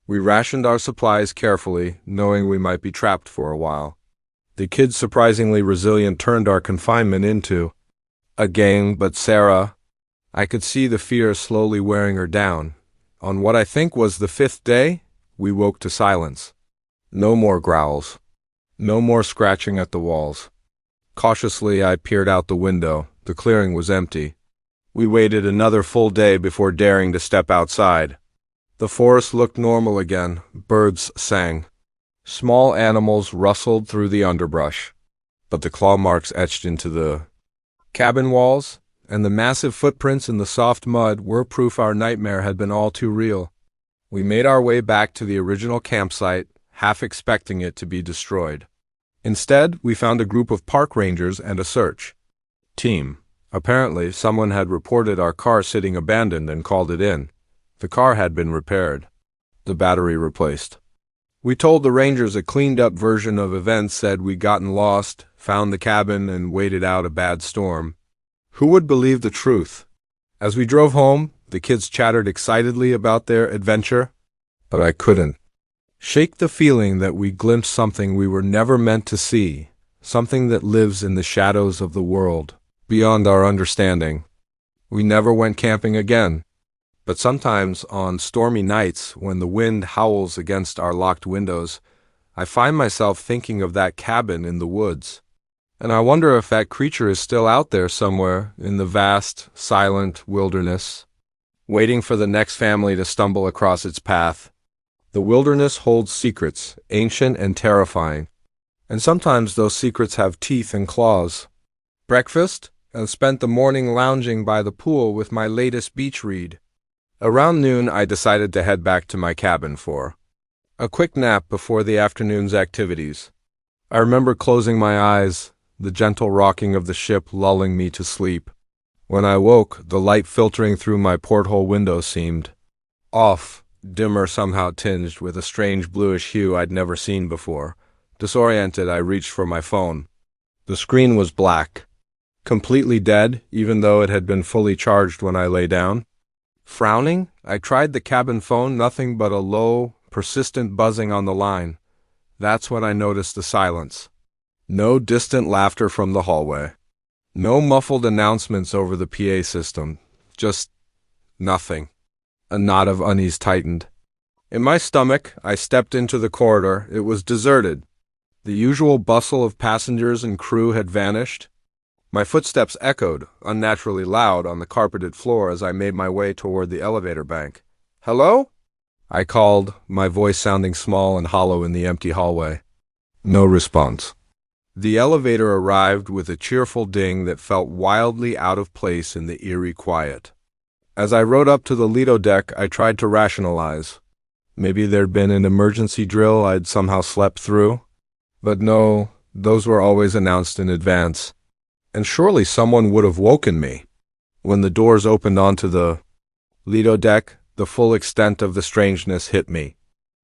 We rationed our supplies carefully, knowing we might be trapped for a while. The kids, surprisingly resilient, turned our confinement into a game, but Sarah, I could see the fear slowly wearing her down. On what I think was the 5th day, we woke to silence. No more growls. No more scratching at the walls. Cautiously, I peered out the window. The clearing was empty. We waited another full day before daring to step outside. The forest looked normal again. Birds sang. Small animals rustled through the underbrush. But the claw marks etched into the cabin walls and the massive footprints in the soft mud were proof our nightmare had been all too real. We made our way back to the original campsite, half expecting it to be destroyed. Instead, we found a group of park rangers and a search team. Apparently, someone had reported our car sitting abandoned and called it in. The car had been repaired, the battery replaced. We told the rangers a cleaned-up version of events, said we'd gotten lost, found the cabin, and waited out a bad storm. Who would believe the truth? As we drove home, the kids chattered excitedly about their adventure, but I couldn't shake the feeling that we glimpsed something we were never meant to see, something that lives in the shadows of the world, beyond our understanding. We never went camping again. But sometimes on stormy nights, when the wind howls against our locked windows, I find myself thinking of that cabin in the woods. And I wonder if that creature is still out there somewhere in the vast, silent wilderness, waiting for the next family to stumble across its path. The wilderness holds secrets, ancient and terrifying. And sometimes those secrets have teeth and claws. Breakfast, and spent the morning lounging by the pool with my latest beach read. Around noon, I decided to head back to my cabin for a quick nap before the afternoon's activities. I remember closing my eyes, the gentle rocking of the ship lulling me to sleep. When I woke, the light filtering through my porthole window seemed off, dimmer, somehow tinged with a strange bluish hue I'd never seen before. Disoriented, I reached for my phone. The screen was black, completely dead, even though it had been fully charged when I lay down. Frowning, I tried the cabin phone, nothing but a low, persistent buzzing on the line. That's when I noticed the silence. No distant laughter from the hallway. No muffled announcements over the PA system. Just nothing. A knot of unease tightened. In my stomach, I stepped into the corridor. It was deserted. The usual bustle of passengers and crew had vanished. My footsteps echoed, unnaturally loud, on the carpeted floor as I made my way toward the elevator bank. "Hello?" I called, my voice sounding small and hollow in the empty hallway. No response. The elevator arrived with a cheerful ding that felt wildly out of place in the eerie quiet. As I rode up to the Lido deck, I tried to rationalize. Maybe there'd been an emergency drill I'd somehow slept through. But no, those were always announced in advance. And surely someone would have woken me. When the doors opened onto the Lido deck, the full extent of the strangeness hit me.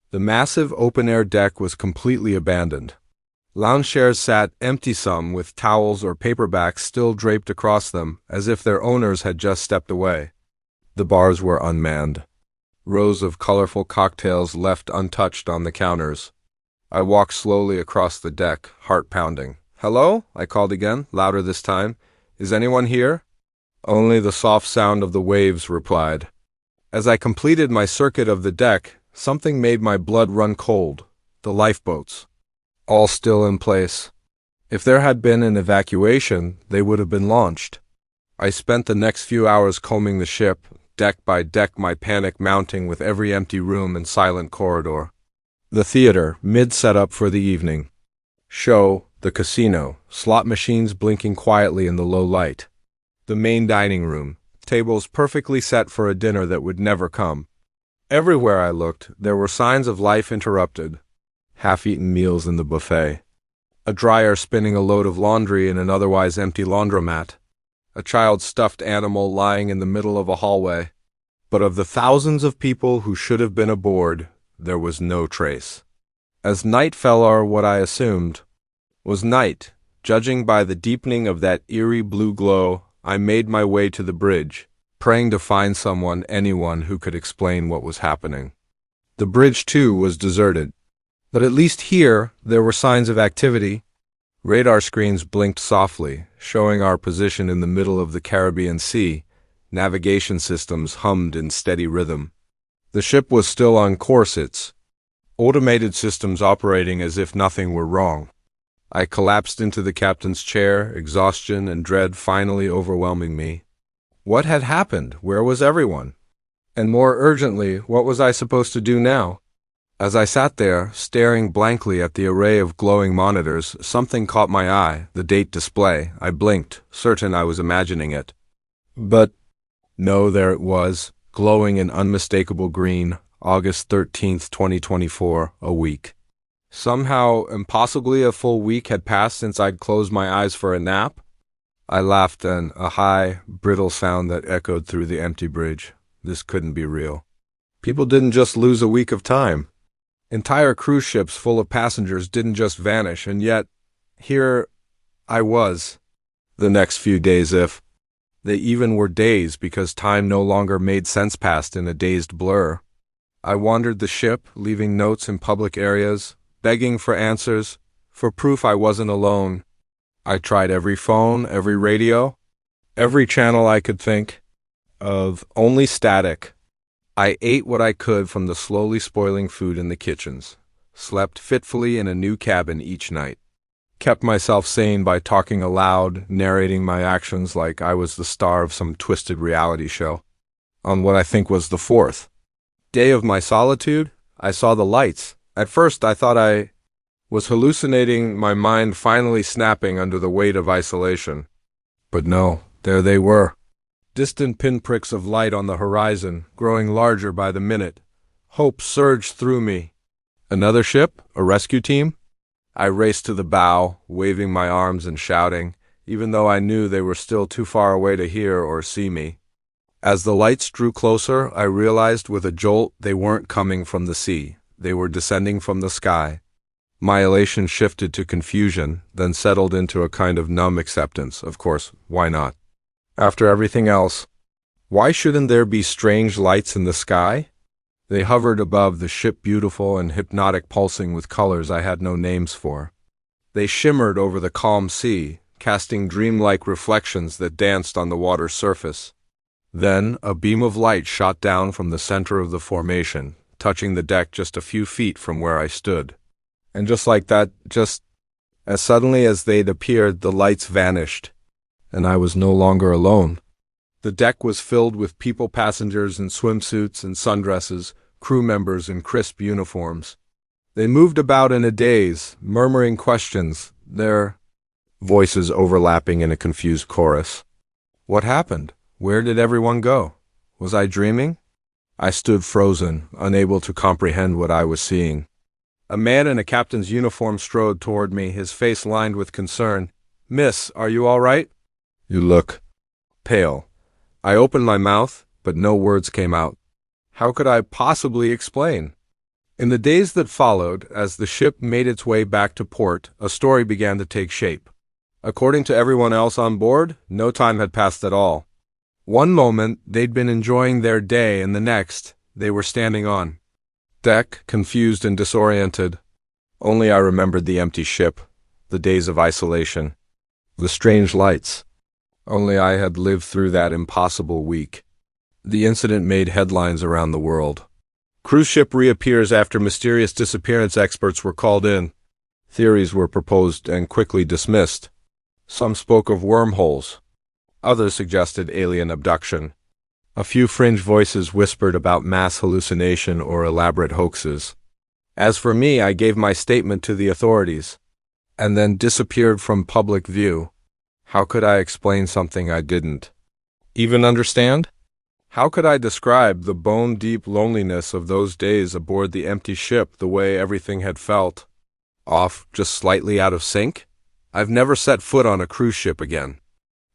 The massive open-air deck was completely abandoned. Lounge chairs sat empty, some with towels or paperbacks still draped across them, as if their owners had just stepped away. The bars were unmanned. Rows of colorful cocktails left untouched on the counters. I walked slowly across the deck, heart pounding. "Hello?" I called again, louder this time. "Is anyone here?" Only the soft sound of the waves replied. As I completed my circuit of the deck, something made my blood run cold. The lifeboats. All still in place. If there had been an evacuation, they would have been launched. I spent the next few hours combing the ship, deck by deck, my panic mounting with every empty room and silent corridor. The theater, mid-setup for the evening. Show, the casino, slot machines blinking quietly in the low light. The main dining room, tables perfectly set for a dinner that would never come. Everywhere I looked, there were signs of life interrupted. Half-eaten meals in the buffet. A dryer spinning a load of laundry in an otherwise empty laundromat. A child's stuffed animal lying in the middle of a hallway. But of the thousands of people who should have been aboard, there was no trace. As night fell, or what I assumed was night, judging by the deepening of that eerie blue glow, I made my way to the bridge, praying to find someone, anyone, who could explain what was happening. The bridge, too, was deserted. But at least here, there were signs of activity. Radar screens blinked softly, showing our position in the middle of the Caribbean Sea. Navigation systems hummed in steady rhythm. The ship was still on course, its automated systems operating as if nothing were wrong. I collapsed into the captain's chair, exhaustion and dread finally overwhelming me. What had happened? Where was everyone? And more urgently, what was I supposed to do now? As I sat there, staring blankly at the array of glowing monitors, something caught my eye, the date display. I blinked, certain I was imagining it. But no, there it was, glowing in unmistakable green, August 13th, 2024, a week. Somehow, impossibly, a full week had passed since I'd closed my eyes for a nap. I laughed, and a high, brittle sound that echoed through the empty bridge. This couldn't be real. People didn't just lose a week of time. Entire cruise ships full of passengers didn't just vanish, and yet, here I was. The next few days, if they even were days, because time no longer made sense, passed in a dazed blur. I wandered the ship, leaving notes in public areas, begging for answers, for proof I wasn't alone. I tried every phone, every radio, every channel I could think of, only static. I ate what I could from the slowly spoiling food in the kitchens, slept fitfully in a new cabin each night, kept myself sane by talking aloud, narrating my actions like I was the star of some twisted reality show. On what I think was the fourth day of my solitude, I saw the lights. At first I thought I was hallucinating, my mind finally snapping under the weight of isolation. But no, there they were. Distant pinpricks of light on the horizon, growing larger by the minute. Hope surged through me. Another ship? A rescue team? I raced to the bow, waving my arms and shouting, even though I knew they were still too far away to hear or see me. As the lights drew closer, I realized with a jolt they weren't coming from the sea. They were descending from the sky. My elation shifted to confusion, then settled into a kind of numb acceptance. Of course, why not? After everything else, why shouldn't there be strange lights in the sky? They hovered above the ship, beautiful and hypnotic, pulsing with colors I had no names for. They shimmered over the calm sea, casting dreamlike reflections that danced on the water's surface. Then a beam of light shot down from the center of the formation, touching the deck just a few feet from where I stood. And just like that, just as suddenly as they'd appeared, the lights vanished, and I was no longer alone. The deck was filled with people, passengers in swimsuits and sundresses, crew members in crisp uniforms. They moved about in a daze, murmuring questions, their voices overlapping in a confused chorus. What happened? Where did everyone go? Was I dreaming? I stood frozen, unable to comprehend what I was seeing. A man in a captain's uniform strode toward me, his face lined with concern. "Miss, are you all right?" "You look pale." I opened my mouth, but no words came out. How could I possibly explain? In the days that followed, as the ship made its way back to port, a story began to take shape. According to everyone else on board, no time had passed at all. One moment, they'd been enjoying their day, and the next, they were standing on deck, confused and disoriented. Only I remembered the empty ship, the days of isolation, the strange lights. Only I had lived through that impossible week. The incident made headlines around the world. Cruise ship reappears after mysterious disappearance. Experts were called in. Theories were proposed and quickly dismissed. Some spoke of wormholes. Others suggested alien abduction. A few fringe voices whispered about mass hallucination or elaborate hoaxes. As for me, I gave my statement to the authorities, and then disappeared from public view. How could I explain something I didn't even understand? How could I describe the bone-deep loneliness of those days aboard the empty ship, the way everything had felt? Off, just slightly out of sync? I've never set foot on a cruise ship again.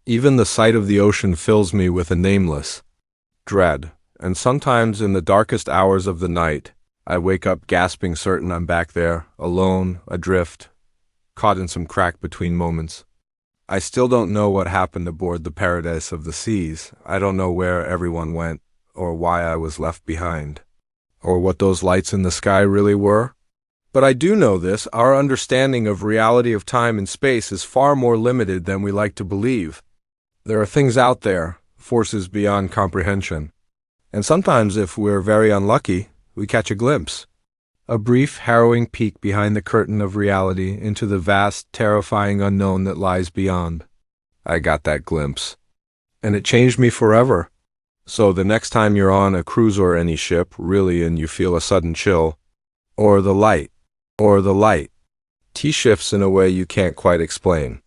Even the sight of the ocean fills me with a nameless dread, and sometimes in the darkest hours of the night, I wake up gasping, certain I'm back there, alone, adrift, caught in some crack between moments. I still don't know what happened aboard the Paradise of the Seas. I don't know where everyone went, or why I was left behind, or what those lights in the sky really were. But I do know this: our understanding of reality, of time and space, is far more limited than we like to believe. There are things out there, forces beyond comprehension. And sometimes, if we're very unlucky, we catch a glimpse. A brief, harrowing peek behind the curtain of reality into the vast, terrifying unknown that lies beyond. I got that glimpse, and it changed me forever. So the next time you're on a cruise or any ship, really, and you feel a sudden chill, or the light, T-shifts in a way you can't quite explain,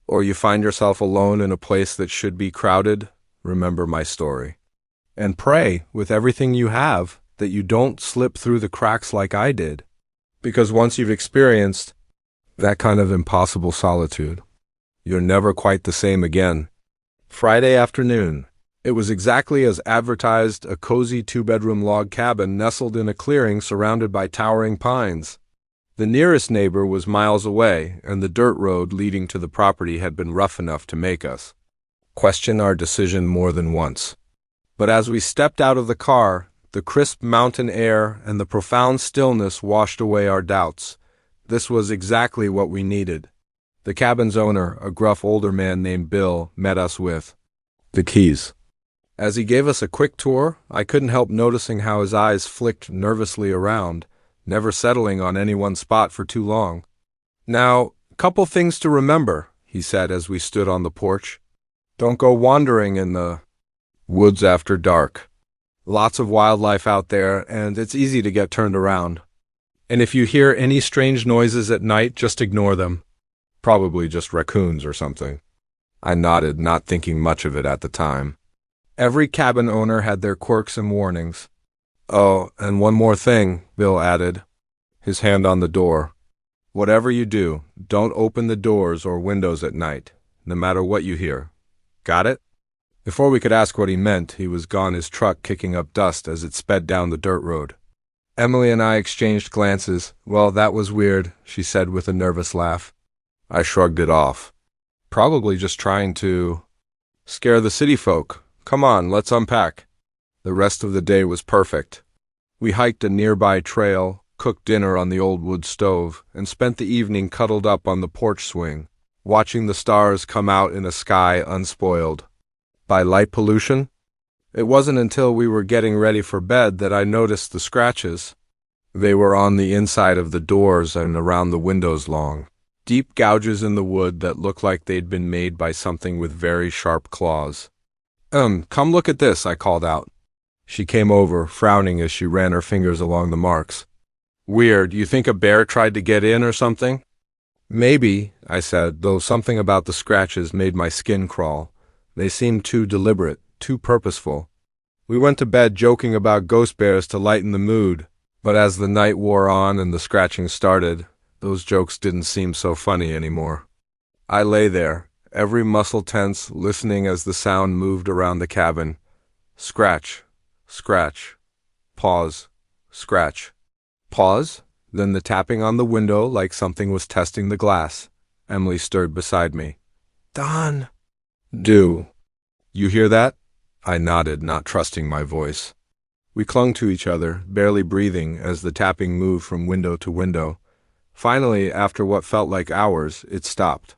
or you find yourself alone in a place that should be crowded, remember my story. And pray with everything you have that you don't slip through the cracks like I did. Because once you've experienced that kind of impossible solitude, you're never quite the same again. Friday afternoon. It was exactly as advertised, a cozy 2-bedroom log cabin nestled in a clearing surrounded by towering pines. The nearest neighbor was miles away, and the dirt road leading to the property had been rough enough to make us question our decision more than once. But as we stepped out of the car, the crisp mountain air and the profound stillness washed away our doubts. This was exactly what we needed. The cabin's owner, a gruff older man named Bill, met us with the keys. As he gave us a quick tour, I couldn't help noticing how his eyes flicked nervously around, never settling on any one spot for too long. "Now, couple things to remember," he said as we stood on the porch. "Don't go wandering in the woods after dark. Lots of wildlife out there, and it's easy to get turned around. And if you hear any strange noises at night, just ignore them. Probably just raccoons or something." I nodded, not thinking much of it at the time. Every cabin owner had their quirks and warnings. "Oh, and one more thing," Bill added, his hand on the door. "Whatever you do, don't open the doors or windows at night, no matter what you hear. Got it?" Before we could ask what he meant, he was gone, his truck kicking up dust as it sped down the dirt road. Emily and I exchanged glances. "Well, that was weird," she said with a nervous laugh. I shrugged it off. "Probably just trying to scare the city folk. Come on, let's unpack." The rest of the day was perfect. We hiked a nearby trail, cooked dinner on the old wood stove, and spent the evening cuddled up on the porch swing, watching the stars come out in a sky unspoiled by light pollution. It wasn't until we were getting ready for bed that I noticed the scratches. They were on the inside of the doors and around the windows long. Deep gouges in the wood that looked like they'd been made by something with very sharp claws. Come look at this," I called out. She came over, frowning as she ran her fingers along the marks. "Weird, you think a bear tried to get in or something?" "Maybe," I said, though something about the scratches made my skin crawl. They seemed too deliberate, too purposeful. We went to bed joking about ghost bears to lighten the mood, but as the night wore on and the scratching started, those jokes didn't seem so funny anymore. I lay there, every muscle tense, listening as the sound moved around the cabin. Scratch, scratch, pause, scratch, pause, then the tapping on the window like something was testing the glass. Emily stirred beside me. "Don." "Do. You hear that?" I nodded, not trusting my voice. We clung to each other, barely breathing, as the tapping moved from window to window. Finally, after what felt like hours, it stopped.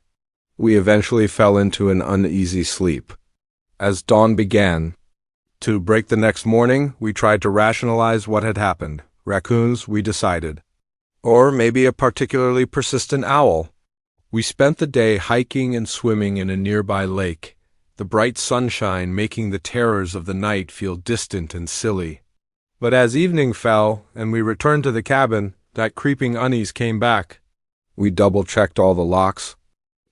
We eventually fell into an uneasy sleep. As dawn began to break the next morning, we tried to rationalize what had happened. Raccoons, we decided. Or maybe a particularly persistent owl. We spent the day hiking and swimming in a nearby lake, the bright sunshine making the terrors of the night feel distant and silly. But as evening fell and we returned to the cabin, that creeping unease came back. We double-checked all the locks,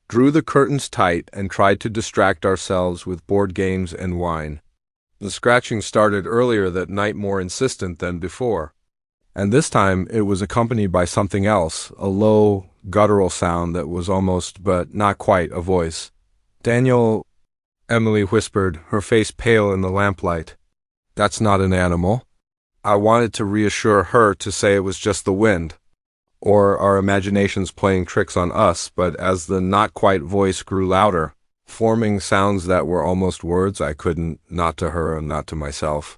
drew the curtains tight, and tried to distract ourselves with board games and wine. The scratching started earlier that night, more insistent than before. And this time it was accompanied by something else, a low, guttural sound that was almost, but not quite, a voice. "Daniel," Emily whispered, her face pale in the lamplight. "That's not an animal." I wanted to reassure her, to say it was just the wind, or our imaginations playing tricks on us, but as the not-quite voice grew louder, forming sounds that were almost words, I couldn't, not to her and not to myself.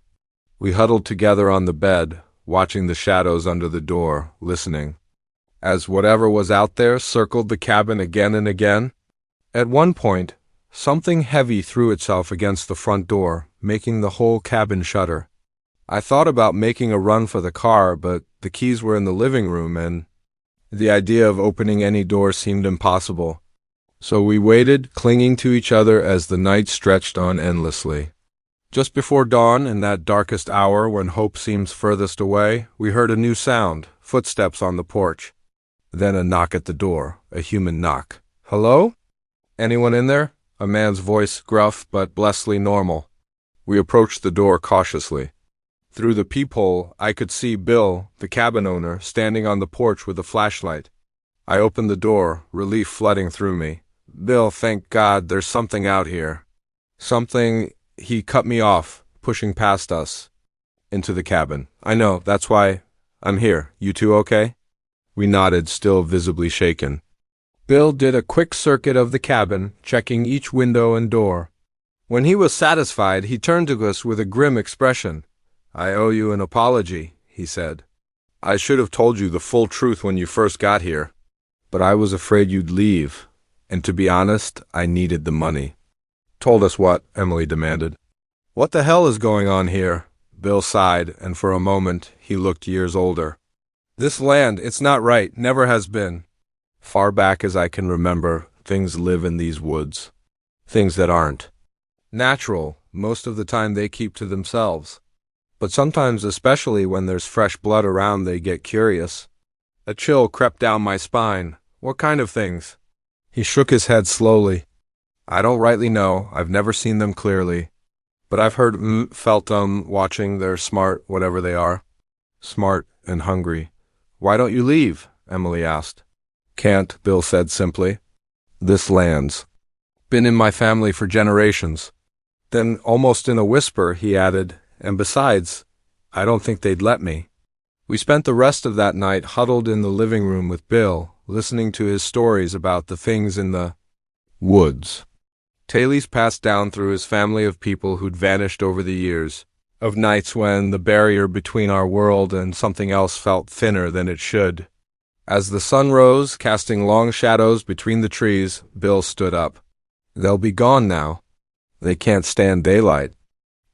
We huddled together on the bed, watching the shadows under the door, listening, as whatever was out there circled the cabin again and again. At one point, something heavy threw itself against the front door, making the whole cabin shudder. I thought about making a run for the car, but the keys were in the living room, and the idea of opening any door seemed impossible. So we waited, clinging to each other as the night stretched on endlessly. Just before dawn, in that darkest hour when hope seems furthest away, we heard a new sound, footsteps on the porch. Then a knock at the door, a human knock. "Hello? Anyone in there?" A man's voice, gruff but blessedly normal. We approached the door cautiously. Through the peephole, I could see Bill, the cabin owner, standing on the porch with a flashlight. I opened the door, relief flooding through me. "Bill, thank God, there's something out here." "Something—" He cut me off, pushing past us into the cabin. "I know, that's why I'm here. You two okay?" We nodded, still visibly shaken. Bill did a quick circuit of the cabin, checking each window and door. When he was satisfied, he turned to us with a grim expression. "I owe you an apology," he said. "I should have told you the full truth when you first got here. But I was afraid you'd leave, and to be honest, I needed the money." "Told us what?" Emily demanded. "What the hell is going on here?" Bill sighed, and for a moment he looked years older. "This land, it's not right, never has been. Far back as I can remember, things live in these woods. Things that aren't natural. Most of the time they keep to themselves. But sometimes, especially when there's fresh blood around, they get curious." A chill crept down my spine. "What kind of things?" He shook his head slowly. "I don't rightly know. I've never seen them clearly. But I've heard felt them watching. They're smart, whatever they are. Smart and hungry." "Why don't you leave?" Emily asked. "Can't," Bill said simply. "This land's been in my family for generations." Then, almost in a whisper, he added, "And besides, I don't think they'd let me." We spent the rest of that night huddled in the living room with Bill, listening to his stories about the things in the woods. Tales passed down through his family of people who'd vanished over the years. of nights when the barrier between our world and something else felt thinner than it should. As the sun rose, casting long shadows between the trees, Bill stood up. They'll be gone now. They can't stand daylight.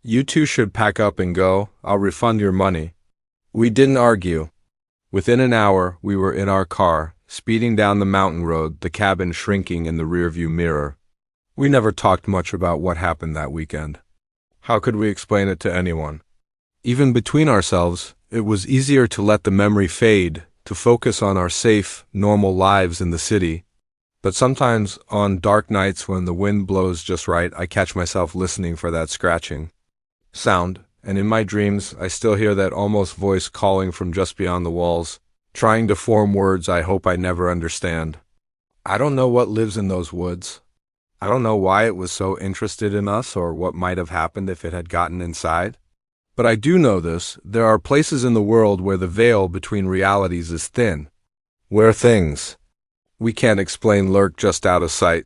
You two should pack up and go. I'll refund your money. We didn't argue. Within an hour, we were in our car, speeding down the mountain road, the cabin shrinking in the rearview mirror. We never talked much about what happened that weekend. How could we explain it to anyone? Even between ourselves, it was easier to let the memory fade, to focus on our safe, normal lives in the city. But sometimes, on dark nights when the wind blows just right, I catch myself listening for that scratching sound, and in my dreams, I still hear that almost voice calling from just beyond the walls, trying to form words I hope I never understand. I don't know what lives in those woods. I don't know why it was so interested in us or what might have happened if it had gotten inside. But I do know this: there are places in the world where the veil between realities is thin, where things we can't explain lurk just out of sight.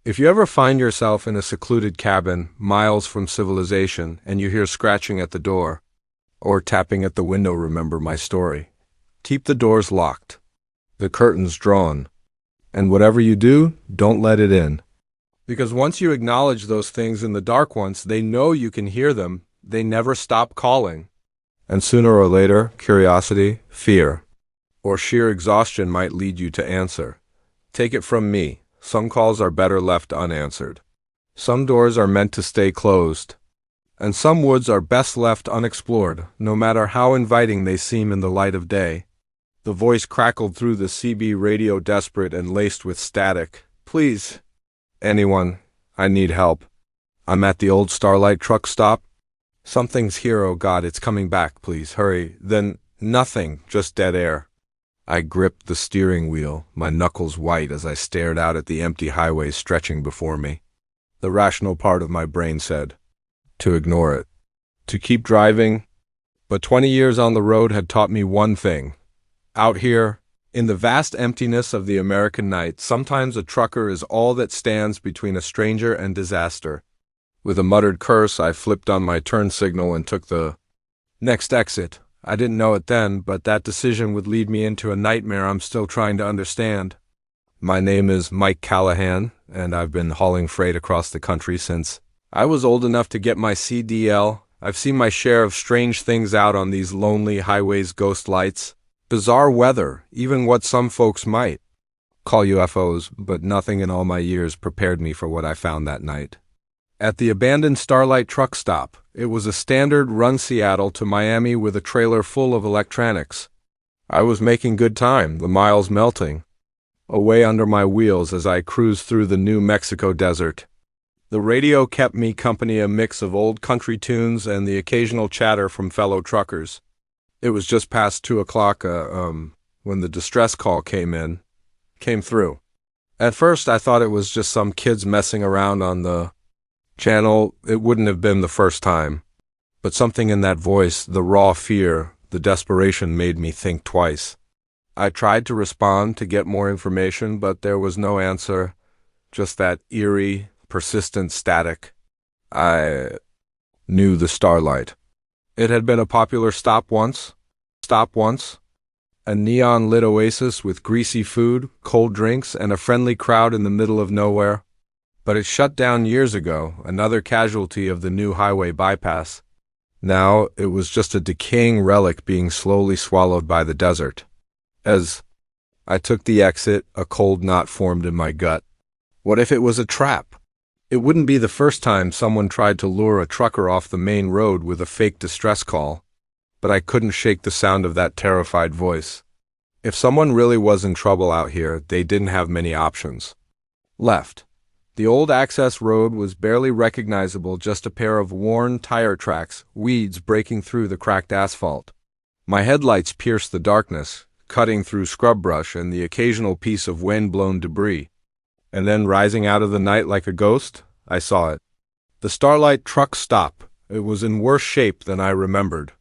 If you ever find yourself in a secluded cabin, miles from civilization, and you hear scratching at the door, or tapping at the window, remember my story. Keep the doors locked, the curtains drawn, and whatever you do, don't let it in. Because once you acknowledge those things in the dark once, they know you can hear them. They never stop calling. And sooner or later, curiosity, fear, or sheer exhaustion might lead you to answer. Take it from me, some calls are better left unanswered. Some doors are meant to stay closed, and some woods are best left unexplored, no matter how inviting they seem in the light of day. The voice crackled through the CB radio, desperate and laced with static. Please, anyone, I need help. I'm at the old Starlight truck stop. Something's here, oh God, it's coming back, please, hurry. Then nothing, just dead air. I gripped the steering wheel, my knuckles white as I stared out at the empty highway stretching before me. The rational part of my brain said, to ignore it, to keep driving. But 20 years on the road had taught me one thing. Out here, in the vast emptiness of the American night, sometimes a trucker is all that stands between a stranger and disaster. With a muttered curse, I flipped on my turn signal and took the next exit. I didn't know it then, but that decision would lead me into a nightmare I'm still trying to understand. My name is Mike Callahan, and I've been hauling freight across the country since I was old enough to get my CDL. I've seen my share of strange things out on these lonely highways, ghost lights, bizarre weather, even what some folks might call UFOs, but nothing in all my years prepared me for what I found that night. At the abandoned Starlight truck stop, it was a standard run Seattle to Miami with a trailer full of electronics. I was making good time, the miles melting away under my wheels as I cruised through the New Mexico desert. The radio kept me company, a mix of old country tunes and the occasional chatter from fellow truckers. It was just past 2 o'clock when the distress call came through. At first I thought it was just some kids messing around on the channel. It wouldn't have been the first time. But something in that voice, the raw fear, the desperation, made me think twice. I tried to respond to get more information, but there was no answer, just that eerie, persistent static. I knew the Starlight. It had been a popular stop once, a neon-lit oasis with greasy food, cold drinks, and a friendly crowd in the middle of nowhere. But it shut down years ago, another casualty of the new highway bypass. Now it was just a decaying relic being slowly swallowed by the desert. As I took the exit, a cold knot formed in my gut. What if it was a trap? It wouldn't be the first time someone tried to lure a trucker off the main road with a fake distress call. But I couldn't shake the sound of that terrified voice. If someone really was in trouble out here, they didn't have many options left. The old access road was barely recognizable, just a pair of worn tire tracks, weeds breaking through the cracked asphalt. My headlights pierced the darkness, cutting through scrub brush and the occasional piece of wind-blown debris. And then, rising out of the night like a ghost, I saw it. The Starlight truck stop. It was in worse shape than I remembered.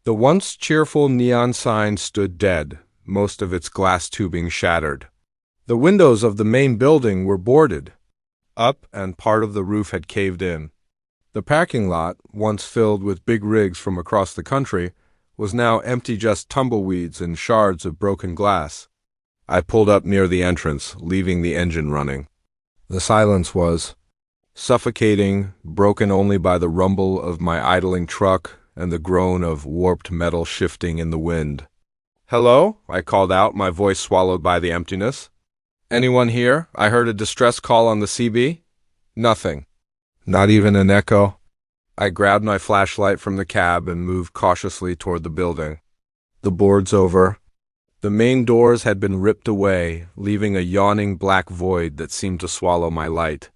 The once cheerful neon sign stood dead, most of its glass tubing shattered. The windows of the main building were boarded up, and part of the roof had caved in. The parking lot, once filled with big rigs from across the country, was now empty, just tumbleweeds and shards of broken glass. I pulled up near the entrance, leaving the engine running. The silence was suffocating, broken only by the rumble of my idling truck and the groan of warped metal shifting in the wind. "Hello?" I called out, my voice swallowed by the emptiness. "Anyone here? I heard a distress call on the CB." Nothing. Not even an echo. I grabbed my flashlight from the cab and moved cautiously toward the building. The boards over. The main doors had been ripped away, leaving a yawning black void that seemed to swallow my light.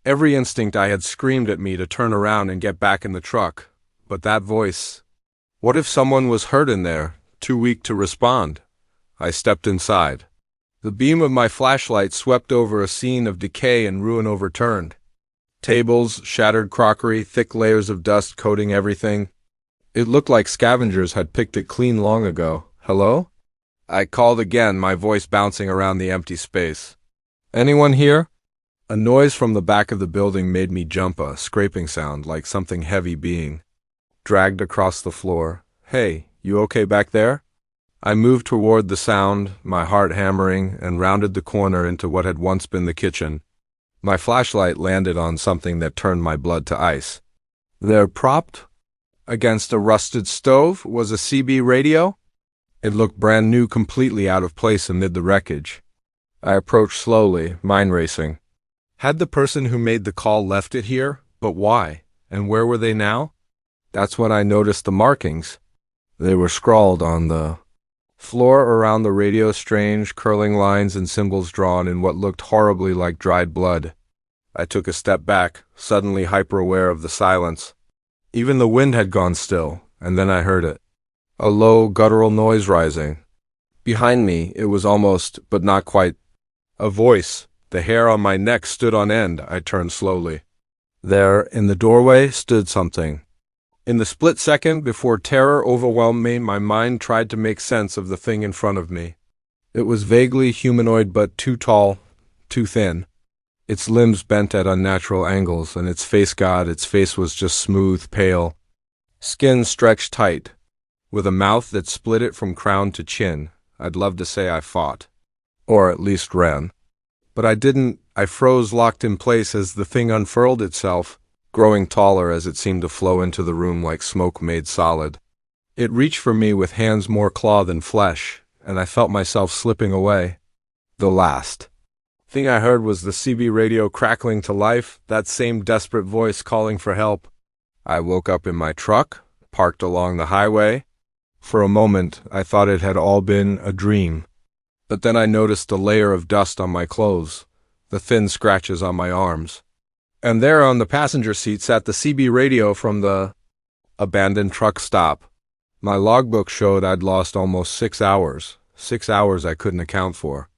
Every instinct I had screamed at me to turn around and get back in the truck. But that voice... What if someone was hurt in there, too weak to respond? I stepped inside. The beam of my flashlight swept over a scene of decay and ruin overturned. Tables, shattered crockery, thick layers of dust coating everything. It looked like scavengers had picked it clean long ago. "Hello?" I called again, my voice bouncing around the empty space. "Anyone here?" A noise from the back of the building made me jump, a scraping sound like something heavy being dragged across the floor. "Hey, you okay back there?" I moved toward the sound, my heart hammering, and rounded the corner into what had once been the kitchen. My flashlight landed on something that turned my blood to ice. There, propped against a rusted stove, was a CB radio. It looked brand new, completely out of place amid the wreckage. I approached slowly, mind racing. Had the person who made the call left it here? But why? And where were they now? That's when I noticed the markings. They were scrawled on the floor around the radio, strange, curling lines and symbols drawn in what looked horribly like dried blood. I took a step back, suddenly hyper-aware of the silence. Even the wind had gone still, and then I heard it. A low, guttural noise rising. Behind me, it was almost, but not quite, a voice. The hair on my neck stood on end. I turned slowly. There, in the doorway, stood something. In the split second before terror overwhelmed me, my mind tried to make sense of the thing in front of me. It was vaguely humanoid, but too tall, too thin. Its limbs bent at unnatural angles, and its face was just smooth, pale. Skin stretched tight, with a mouth that split it from crown to chin. I'd love to say I fought. Or at least ran. But I didn't. I froze, locked in place as the thing unfurled itself, growing taller as it seemed to flow into the room like smoke made solid. It reached for me with hands more claw than flesh, and I felt myself slipping away. The last thing I heard was the CB radio crackling to life, that same desperate voice calling for help. I woke up in my truck, parked along the highway. For a moment, I thought it had all been a dream. But then I noticed a layer of dust on my clothes, the thin scratches on my arms. And there on the passenger seat sat the CB radio from the abandoned truck stop. My logbook showed I'd lost almost 6 hours. 6 hours I couldn't account for.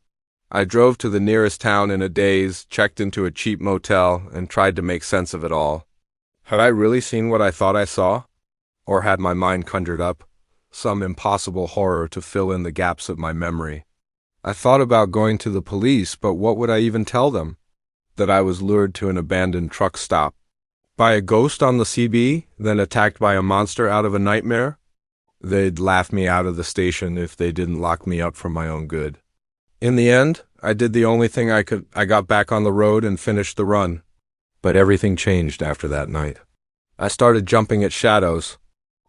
I drove to the nearest town in a daze, checked into a cheap motel, and tried to make sense of it all. Had I really seen what I thought I saw? Or had my mind conjured up some impossible horror to fill in the gaps of my memory? I thought about going to the police, but what would I even tell them? That I was lured to an abandoned truck stop by a ghost on the CB, then attacked by a monster out of a nightmare? They'd laugh me out of the station if they didn't lock me up for my own good. In the end, I did the only thing I could. I got back on the road and finished the run. But everything changed after that night. I started jumping at shadows,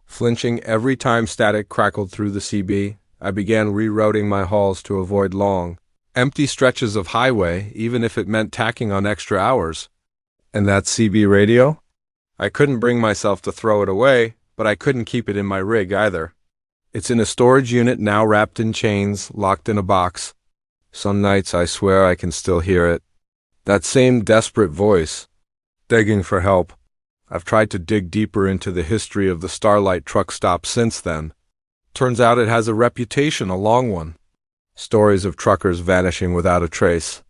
flinching every time static crackled through the CB. I began rerouting my hauls to avoid long, empty stretches of highway, even if it meant tacking on extra hours. And that CB radio? I couldn't bring myself to throw it away, but I couldn't keep it in my rig either. It's in a storage unit now, wrapped in chains, locked in a box. Some nights I swear I can still hear it. That same desperate voice, begging for help. I've tried to dig deeper into the history of the Starlight truck stop since then. Turns out it has a reputation, a long one. Stories of truckers vanishing without a trace.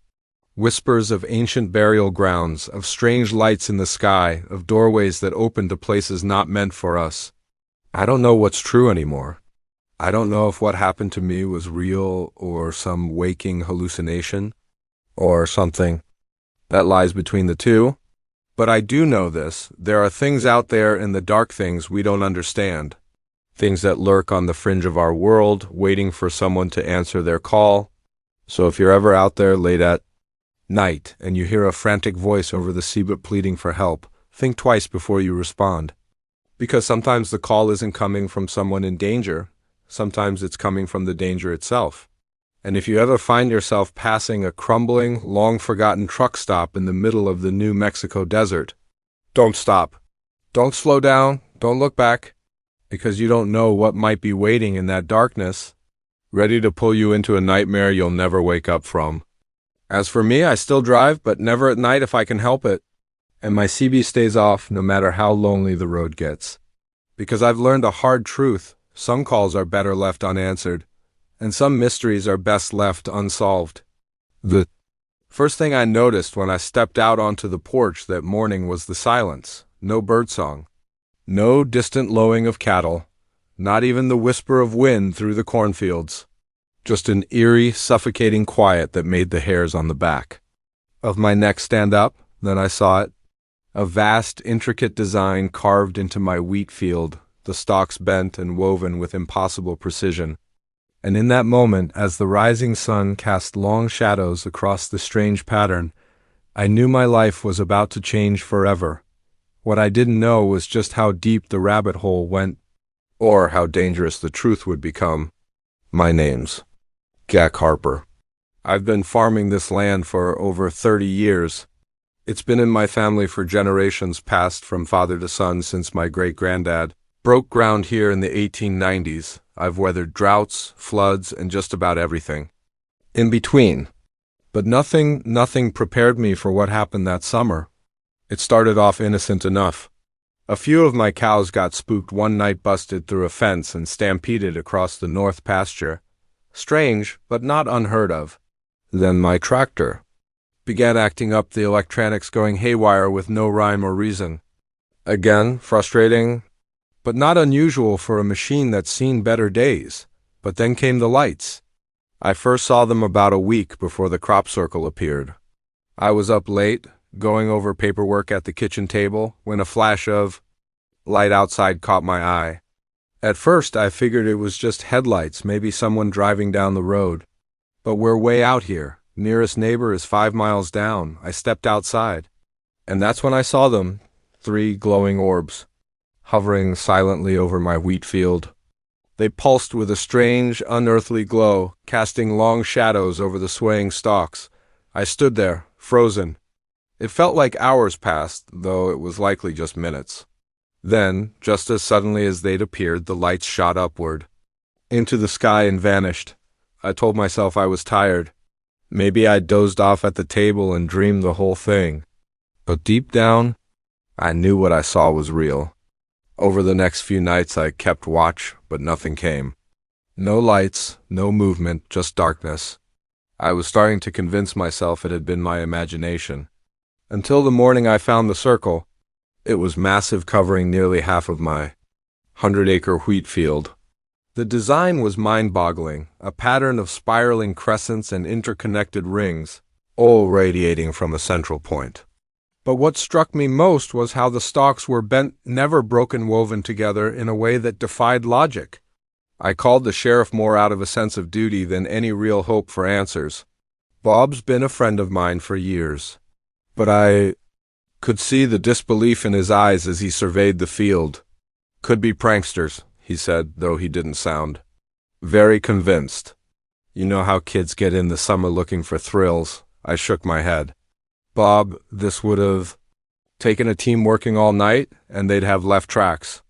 Whispers of ancient burial grounds, of strange lights in the sky, of doorways that open to places not meant for us. I don't know what's true anymore. I don't know if what happened to me was real or some waking hallucination, or something that lies between the two. But I do know this: there are things out there in the dark, things we don't understand. Things that lurk on the fringe of our world, waiting for someone to answer their call. So if you're ever out there late at night and you hear a frantic voice over the seabed pleading for help, think twice before you respond. Because sometimes the call isn't coming from someone in danger. Sometimes it's coming from the danger itself. And if you ever find yourself passing a crumbling, long-forgotten truck stop in the middle of the New Mexico desert, don't stop. Don't slow down. Don't look back. Because you don't know what might be waiting in that darkness, ready to pull you into a nightmare you'll never wake up from. As for me, I still drive, but never at night if I can help it. And my CB stays off no matter how lonely the road gets. Because I've learned a hard truth: some calls are better left unanswered, and some mysteries are best left unsolved. The first thing I noticed when I stepped out onto the porch that morning was the silence. No birdsong. No distant lowing of cattle. Not even the whisper of wind through the cornfields. Just an eerie, suffocating quiet that made the hairs on the back of my neck stand up. Then I saw it. A vast, intricate design carved into my wheat field, the stalks bent and woven with impossible precision. And in that moment, as the rising sun cast long shadows across the strange pattern, I knew my life was about to change forever. What I didn't know was just how deep the rabbit hole went, or how dangerous the truth would become. My name's Jack Harper. I've been farming this land for over 30 years. It's been in my family for generations, passed from father to son since my great-granddad broke ground here in the 1890s. I've weathered droughts, floods, and just about everything in between. But nothing prepared me for what happened that summer. It started off innocent enough. A few of my cows got spooked one night, busted through a fence and stampeded across the north pasture. Strange, but not unheard of. Then my tractor began acting up, the electronics going haywire with no rhyme or reason. Again, frustrating, but not unusual for a machine that's seen better days. But then came the lights. I first saw them about a week before the crop circle appeared. I was up late, going over paperwork at the kitchen table, when a flash of light outside caught my eye. At first, I figured it was just headlights, maybe someone driving down the road. But we're way out here. Nearest neighbor is 5 miles down. I stepped outside, and that's when I saw them, 3 glowing orbs, hovering silently over my wheat field. They pulsed with a strange, unearthly glow, casting long shadows over the swaying stalks. I stood there, frozen. It felt like hours passed, though it was likely just minutes. Then, just as suddenly as they'd appeared, the lights shot upward into the sky and vanished. I told myself I was tired. Maybe I'd dozed off at the table and dreamed the whole thing. But deep down, I knew what I saw was real. Over the next few nights I kept watch, but nothing came. No lights, no movement, just darkness. I was starting to convince myself it had been my imagination. Until the morning I found the circle. It was massive, covering nearly half of my 100-acre wheat field. The design was mind-boggling, a pattern of spiraling crescents and interconnected rings, all radiating from a central point. But what struck me most was how the stalks were bent, never broken, woven together in a way that defied logic. I called the sheriff more out of a sense of duty than any real hope for answers. Bob's been a friend of mine for years, but I could see the disbelief in his eyes as he surveyed the field. "Could be pranksters," he said, though he didn't sound very convinced. "You know how kids get in the summer looking for thrills." I shook my head. "Bob, this would have taken a team working all night, and they'd have left tracks.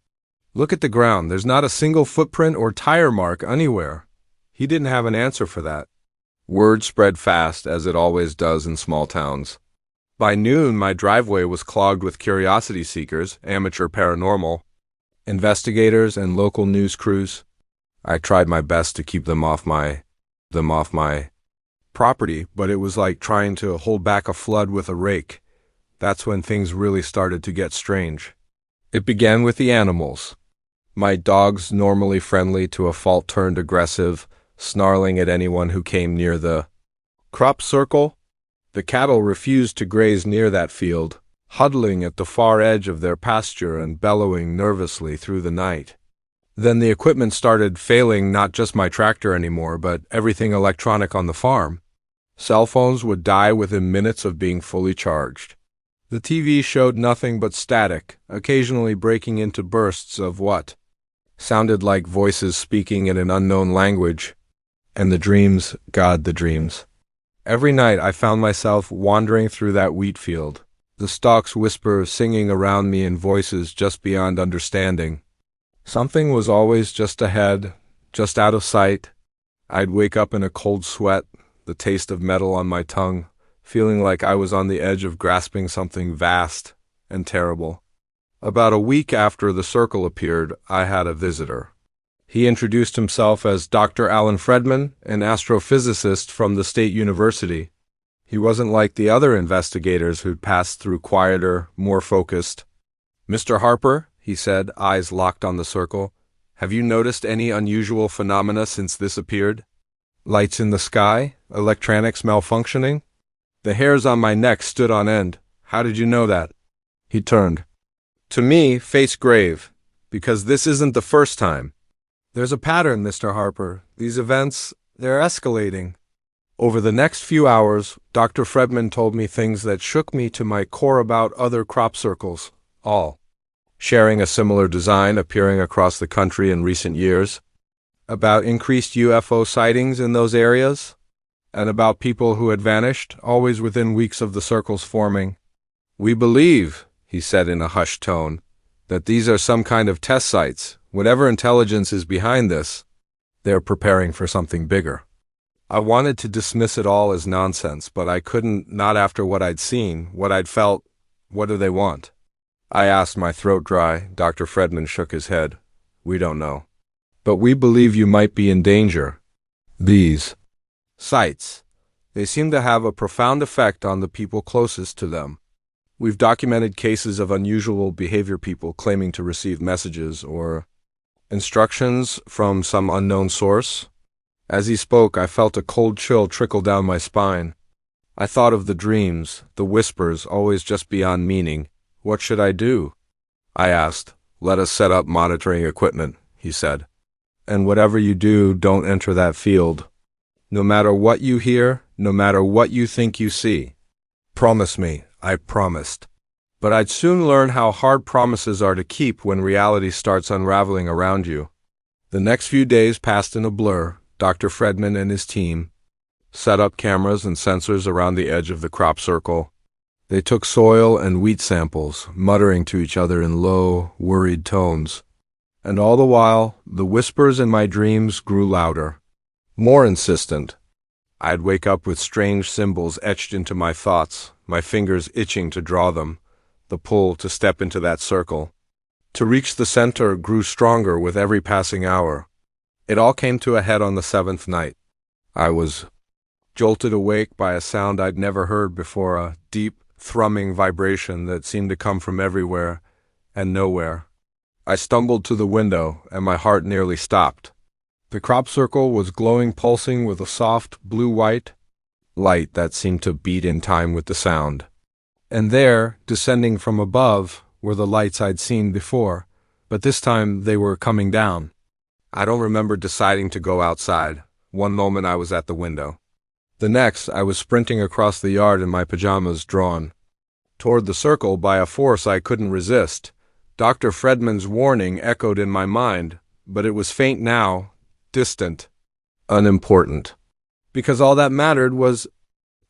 Look at the ground. There's not a single footprint or tire mark anywhere." He didn't have an answer for that. Word spread fast, as it always does in small towns. By noon, my driveway was clogged with curiosity seekers, amateur paranormal investigators, and local news crews. I tried my best to keep them off my property, but it was like trying to hold back a flood with a rake. That's when things really started to get strange. It began with the animals. My dogs, normally friendly, to a fault turned aggressive, snarling at anyone who came near the crop circle. The cattle refused to graze near that field. huddling at the far edge of their pasture and bellowing nervously through the night. Then the equipment started failing, not just my tractor anymore, but everything electronic on the farm. Cell phones would die within minutes of being fully charged. The TV showed nothing but static, occasionally breaking into bursts of what sounded like voices speaking in an unknown language. And the dreams, God, the dreams. Every night I found myself wandering through that wheat field, the stalks whisper singing around me in voices just beyond understanding. Something was always just ahead, just out of sight. I'd wake up in a cold sweat, the taste of metal on my tongue, feeling like I was on the edge of grasping something vast and terrible. About a week after the circle appeared, I had a visitor. He introduced himself as Dr. Alan Fredman, an astrophysicist from the State University. He wasn't like the other investigators who'd passed through quieter, more focused. "Mr. Harper," he said, eyes locked on the circle, "have you noticed any unusual phenomena since this appeared? Lights in the sky? Electronics malfunctioning?" The hairs on my neck stood on end. "How did you know that?" He turned. To me, face grave, because this isn't the first time. "There's a pattern, Mr. Harper. These events, they're escalating." Over the next few hours, Dr. Fredman told me things that shook me to my core about other crop circles, all sharing a similar design appearing across the country in recent years, about increased UFO sightings in those areas, and about people who had vanished, always within weeks of the circles forming. "We believe," he said in a hushed tone, "that these are some kind of test sites. Whatever intelligence is behind this, they're preparing for something bigger." I wanted to dismiss it all as nonsense, but I couldn't, not after what I'd seen, what I'd felt. "What do they want?" I asked, my throat dry. Dr. Fredman shook his head. "We don't know. But we believe you might be in danger. These sites, they seem to have a profound effect on the people closest to them. We've documented cases of unusual behavior, people claiming to receive messages or instructions from some unknown source." As he spoke, I felt a cold chill trickle down my spine. I thought of the dreams, the whispers, always just beyond meaning. What should I do? I asked. "Let us set up monitoring equipment," he said. "And whatever you do, don't enter that field. No matter what you hear, no matter what you think you see. Promise me." I promised. But I'd soon learn how hard promises are to keep when reality starts unraveling around you. The next few days passed in a blur. Dr. Fredman and his team set up cameras and sensors around the edge of the crop circle. They took soil and wheat samples, muttering to each other in low, worried tones. And all the while, the whispers in my dreams grew louder, more insistent. I'd wake up with strange symbols etched into my thoughts, my fingers itching to draw them, the pull to step into that circle. To reach the center grew stronger with every passing hour. It all came to a head on the 7th night. I was jolted awake by a sound I'd never heard before, a deep, thrumming vibration that seemed to come from everywhere and nowhere. I stumbled to the window, and my heart nearly stopped. The crop circle was glowing, pulsing with a soft, blue-white light that seemed to beat in time with the sound. And there, descending from above, were the lights I'd seen before, but this time they were coming down. I don't remember deciding to go outside. One moment I was at the window. The next, I was sprinting across the yard in my pajamas, drawn toward the circle by a force I couldn't resist. Dr. Fredman's warning echoed in my mind, but it was faint now, distant, unimportant. Because all that mattered was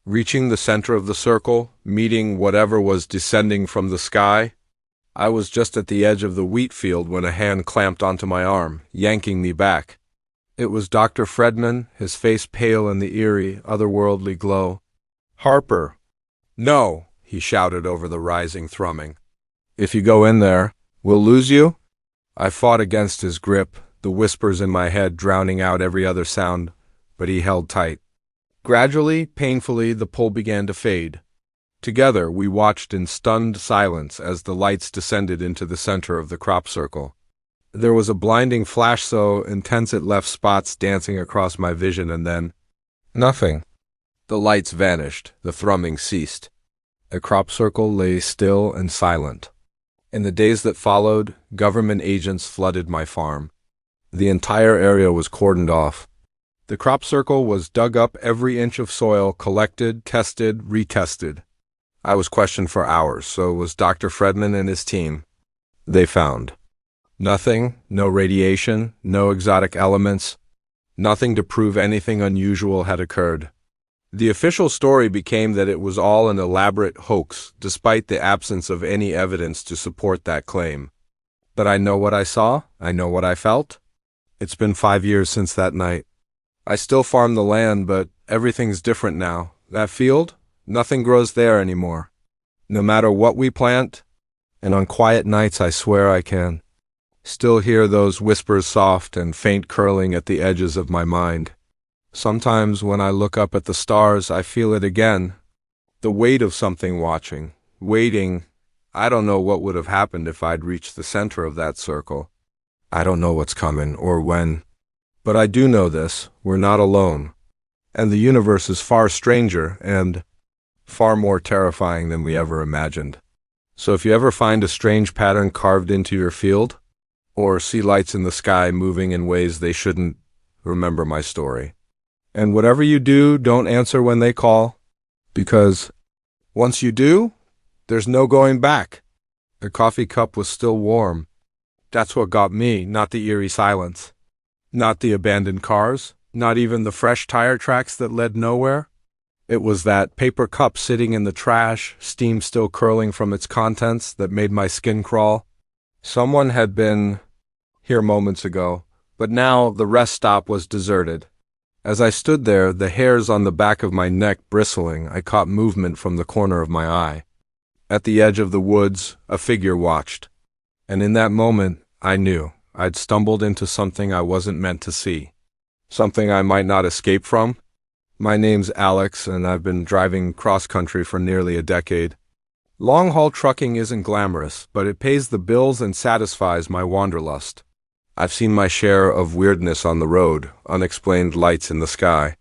reaching the center of the circle, meeting whatever was descending from the sky. I was just at the edge of the wheat field when a hand clamped onto my arm, yanking me back. It was Dr. Fredman, his face pale in the eerie, otherworldly glow. "Harper." "No," he shouted over the rising thrumming. "If you go in there, we'll lose you?" I fought against his grip, the whispers in my head drowning out every other sound, but he held tight. Gradually, painfully, the pull began to fade. Together, we watched in stunned silence as the lights descended into the center of the crop circle. There was a blinding flash so intense it left spots dancing across my vision, and then nothing. The lights vanished, the thrumming ceased. A crop circle lay still and silent. In the days that followed, government agents flooded my farm. The entire area was cordoned off. The crop circle was dug up, every inch of soil collected, tested, retested. I was questioned for hours, so was Dr. Fredman and his team. They found nothing, no radiation, no exotic elements, nothing to prove anything unusual had occurred. The official story became that it was all an elaborate hoax, despite the absence of any evidence to support that claim. But I know what I saw, I know what I felt. It's been 5 years since that night. I still farm the land, but everything's different now. That field? Nothing grows there anymore. No matter what we plant, and on quiet nights I swear I can still hear those whispers, soft and faint, curling at the edges of my mind. Sometimes when I look up at the stars, I feel it again. The weight of something watching, waiting. I don't know what would have happened if I'd reached the center of that circle. I don't know what's coming or when. But I do know this, we're not alone. And the universe is far stranger and far more terrifying than we ever imagined. So if you ever find a strange pattern carved into your field, or see lights in the sky moving in ways they shouldn't, remember my story. And whatever you do, don't answer when they call, because once you do, there's no going back. The coffee cup was still warm. That's what got me, not the eerie silence. Not the abandoned cars, not even the fresh tire tracks that led nowhere. It was that paper cup sitting in the trash, steam still curling from its contents, that made my skin crawl. Someone had been here moments ago, but now the rest stop was deserted. As I stood there, the hairs on the back of my neck bristling, I caught movement from the corner of my eye. At the edge of the woods, a figure watched. And in that moment, I knew I'd stumbled into something I wasn't meant to see. Something I might not escape from. My name's Alex, and I've been driving cross-country for nearly a decade. Long-haul trucking isn't glamorous, but it pays the bills and satisfies my wanderlust. I've seen my share of weirdness on the road, unexplained lights in the sky,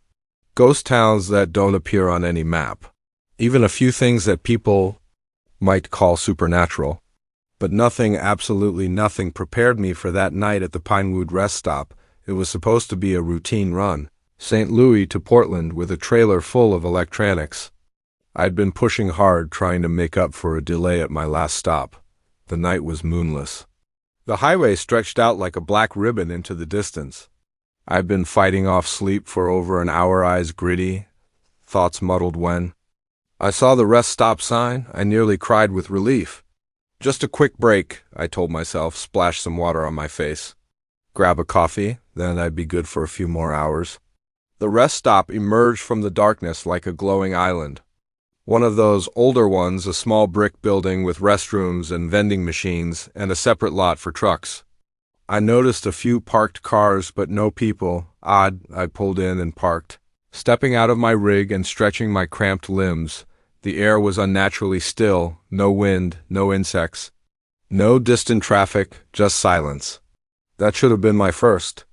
ghost towns that don't appear on any map, even a few things that people might call supernatural. But nothing, absolutely nothing, prepared me for that night at the Pinewood rest stop. It was supposed to be a routine run, St. Louis to Portland, with a trailer full of electronics. I'd been pushing hard, trying to make up for a delay at my last stop. The night was moonless. The highway stretched out like a black ribbon into the distance. I'd been fighting off sleep for over an hour, eyes gritty, thoughts muddled when I saw the rest stop sign. I nearly cried with relief. Just a quick break, I told myself, splash some water on my face. Grab a coffee, then I'd be good for a few more hours. The rest stop emerged from the darkness like a glowing island. One of those older ones, a small brick building with restrooms and vending machines and a separate lot for trucks. I noticed a few parked cars, but no people. Odd. I pulled in and parked. Stepping out of my rig and stretching my cramped limbs, the air was unnaturally still, no wind, no insects. No distant traffic, just silence. That should have been my first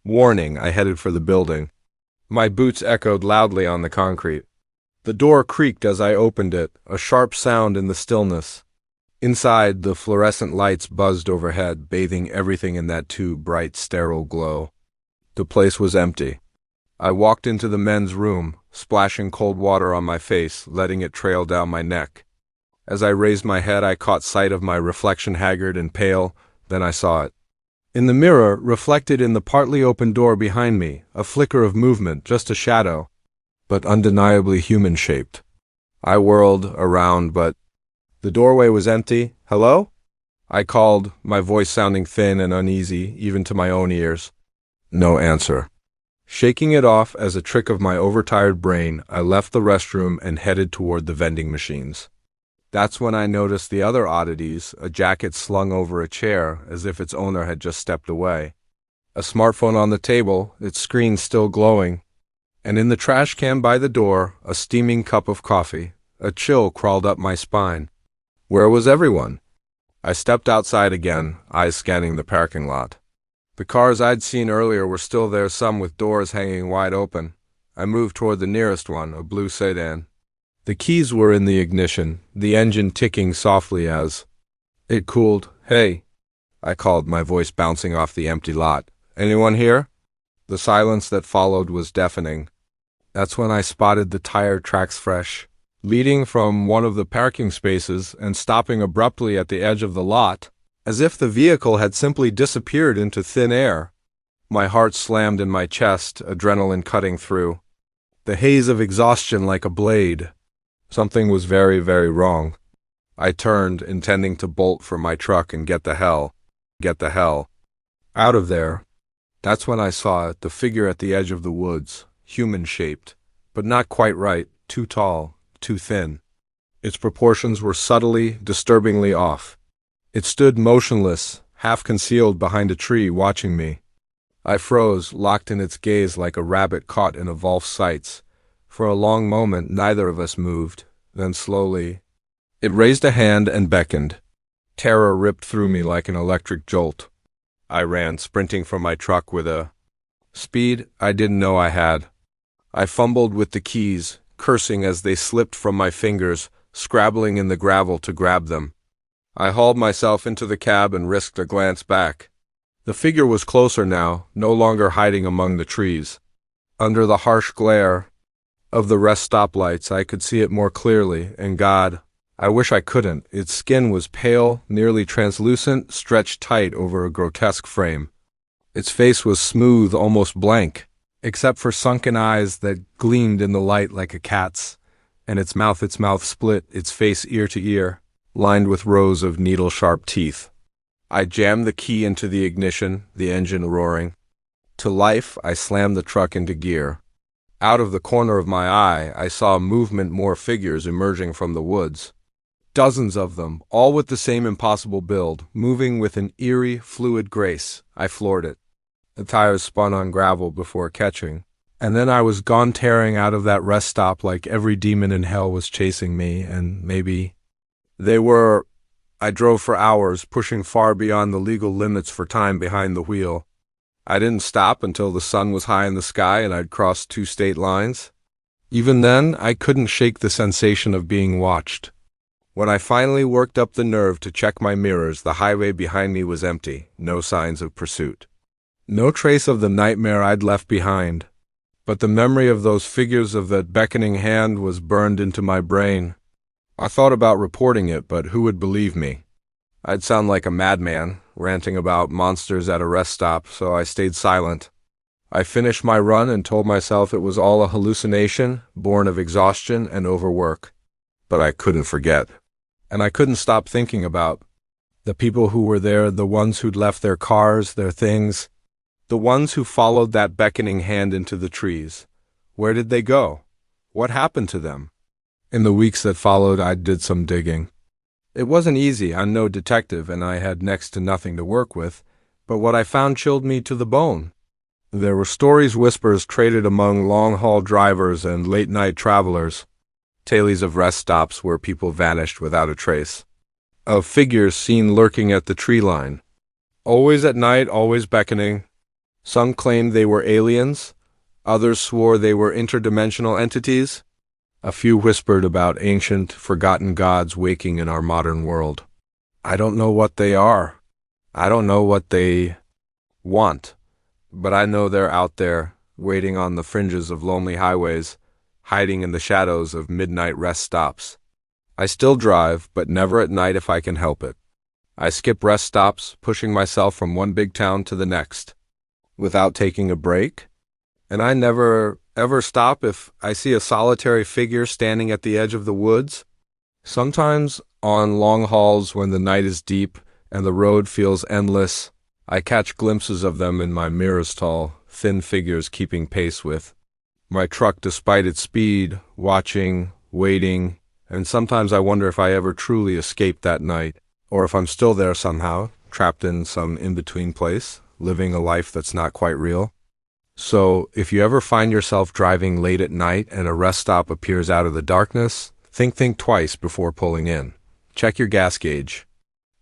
warning. I headed for the building. My boots echoed loudly on the concrete. The door creaked as I opened it, a sharp sound in the stillness. Inside, the fluorescent lights buzzed overhead, bathing everything in that too bright, sterile glow. The place was empty. I walked into the men's room, splashing cold water on my face, letting it trail down my neck. As I raised my head, I caught sight of my reflection, haggard and pale. Then I saw it. In the mirror, reflected in the partly open door behind me, a flicker of movement, just a shadow, but undeniably human-shaped. I whirled around, but the doorway was empty. "Hello?" I called, my voice sounding thin and uneasy, even to my own ears. No answer. Shaking it off as a trick of my overtired brain, I left the restroom and headed toward the vending machines. That's when I noticed the other oddities, a jacket slung over a chair as if its owner had just stepped away, a smartphone on the table, its screen still glowing, and in the trash can by the door, a steaming cup of coffee. A chill crawled up my spine. Where was everyone? I stepped outside again, eyes scanning the parking lot. The cars I'd seen earlier were still there, some with doors hanging wide open. I moved toward the nearest one, a blue sedan. The keys were in the ignition, the engine ticking softly as it cooled. "Hey," I called, my voice bouncing off the empty lot. "Anyone here?" The silence that followed was deafening. That's when I spotted the tire tracks fresh, leading from one of the parking spaces and stopping abruptly at the edge of the lot, as if the vehicle had simply disappeared into thin air. My heart slammed in my chest, adrenaline cutting through. The haze of exhaustion like a blade. Something was very, very wrong. I turned, intending to bolt for my truck and get the hell out of there. That's when I saw it, the figure at the edge of the woods, human-shaped, but not quite right, too tall, too thin. Its proportions were subtly, disturbingly off. It stood motionless, half concealed behind a tree, watching me. I froze, locked in its gaze like a rabbit caught in a wolf's sights. For a long moment, neither of us moved. Then slowly, it raised a hand and beckoned. Terror ripped through me like an electric jolt. I ran, sprinting from my truck with a speed I didn't know I had. I fumbled with the keys, cursing as they slipped from my fingers, scrabbling in the gravel to grab them. I hauled myself into the cab and risked a glance back. The figure was closer now, no longer hiding among the trees. Under the harsh glare of the rest stoplights, I could see it more clearly, and God, I wish I couldn't. Its skin was pale, nearly translucent, stretched tight over a grotesque frame. Its face was smooth, almost blank, except for sunken eyes that gleamed in the light like a cat's, and its mouth split, its face ear to ear, lined with rows of needle-sharp teeth. I jammed the key into the ignition, the engine roaring. To life, I slammed the truck into gear. Out of the corner of my eye, I saw movement, more figures emerging from the woods. Dozens of them, all with the same impossible build, moving with an eerie, fluid grace. I floored it. The tires spun on gravel before catching, and then I was gone, tearing out of that rest stop like every demon in hell was chasing me, and maybe they were. I drove for hours, pushing far beyond the legal limits for time behind the wheel. I didn't stop until the sun was high in the sky and I'd crossed 2 state lines. Even then, I couldn't shake the sensation of being watched. When I finally worked up the nerve to check my mirrors, the highway behind me was empty, no signs of pursuit. No trace of the nightmare I'd left behind. But the memory of those figures, of that beckoning hand, was burned into my brain. I thought about reporting it, but who would believe me? I'd sound like a madman, ranting about monsters at a rest stop, so I stayed silent. I finished my run and told myself it was all a hallucination, born of exhaustion and overwork. But I couldn't forget. And I couldn't stop thinking about the people who were there, the ones who'd left their cars, their things, the ones who followed that beckoning hand into the trees. Where did they go? What happened to them? In the weeks that followed, I did some digging. It wasn't easy. I'm no detective, and I had next to nothing to work with, but what I found chilled me to the bone. There were stories, whispers traded among long-haul drivers and late-night travelers, tales of rest stops where people vanished without a trace, of figures seen lurking at the tree line, always at night, always beckoning. Some claimed they were aliens, others swore they were interdimensional entities. A few whispered about ancient, forgotten gods waking in our modern world. I don't know what they are. I don't know what they want. But I know they're out there, waiting on the fringes of lonely highways, hiding in the shadows of midnight rest stops. I still drive, but never at night if I can help it. I skip rest stops, pushing myself from one big town to the next, without taking a break. And I never ever stop if I see a solitary figure standing at the edge of the woods. Sometimes on long hauls when the night is deep and the road feels endless, I catch glimpses of them in my mirror's tall, thin figures keeping pace with my truck despite its speed, watching, waiting, and sometimes I wonder if I ever truly escaped that night, or if I'm still there somehow, trapped in some in-between place, living a life that's not quite real. So, if you ever find yourself driving late at night and a rest stop appears out of the darkness, think twice before pulling in. Check your gas gauge,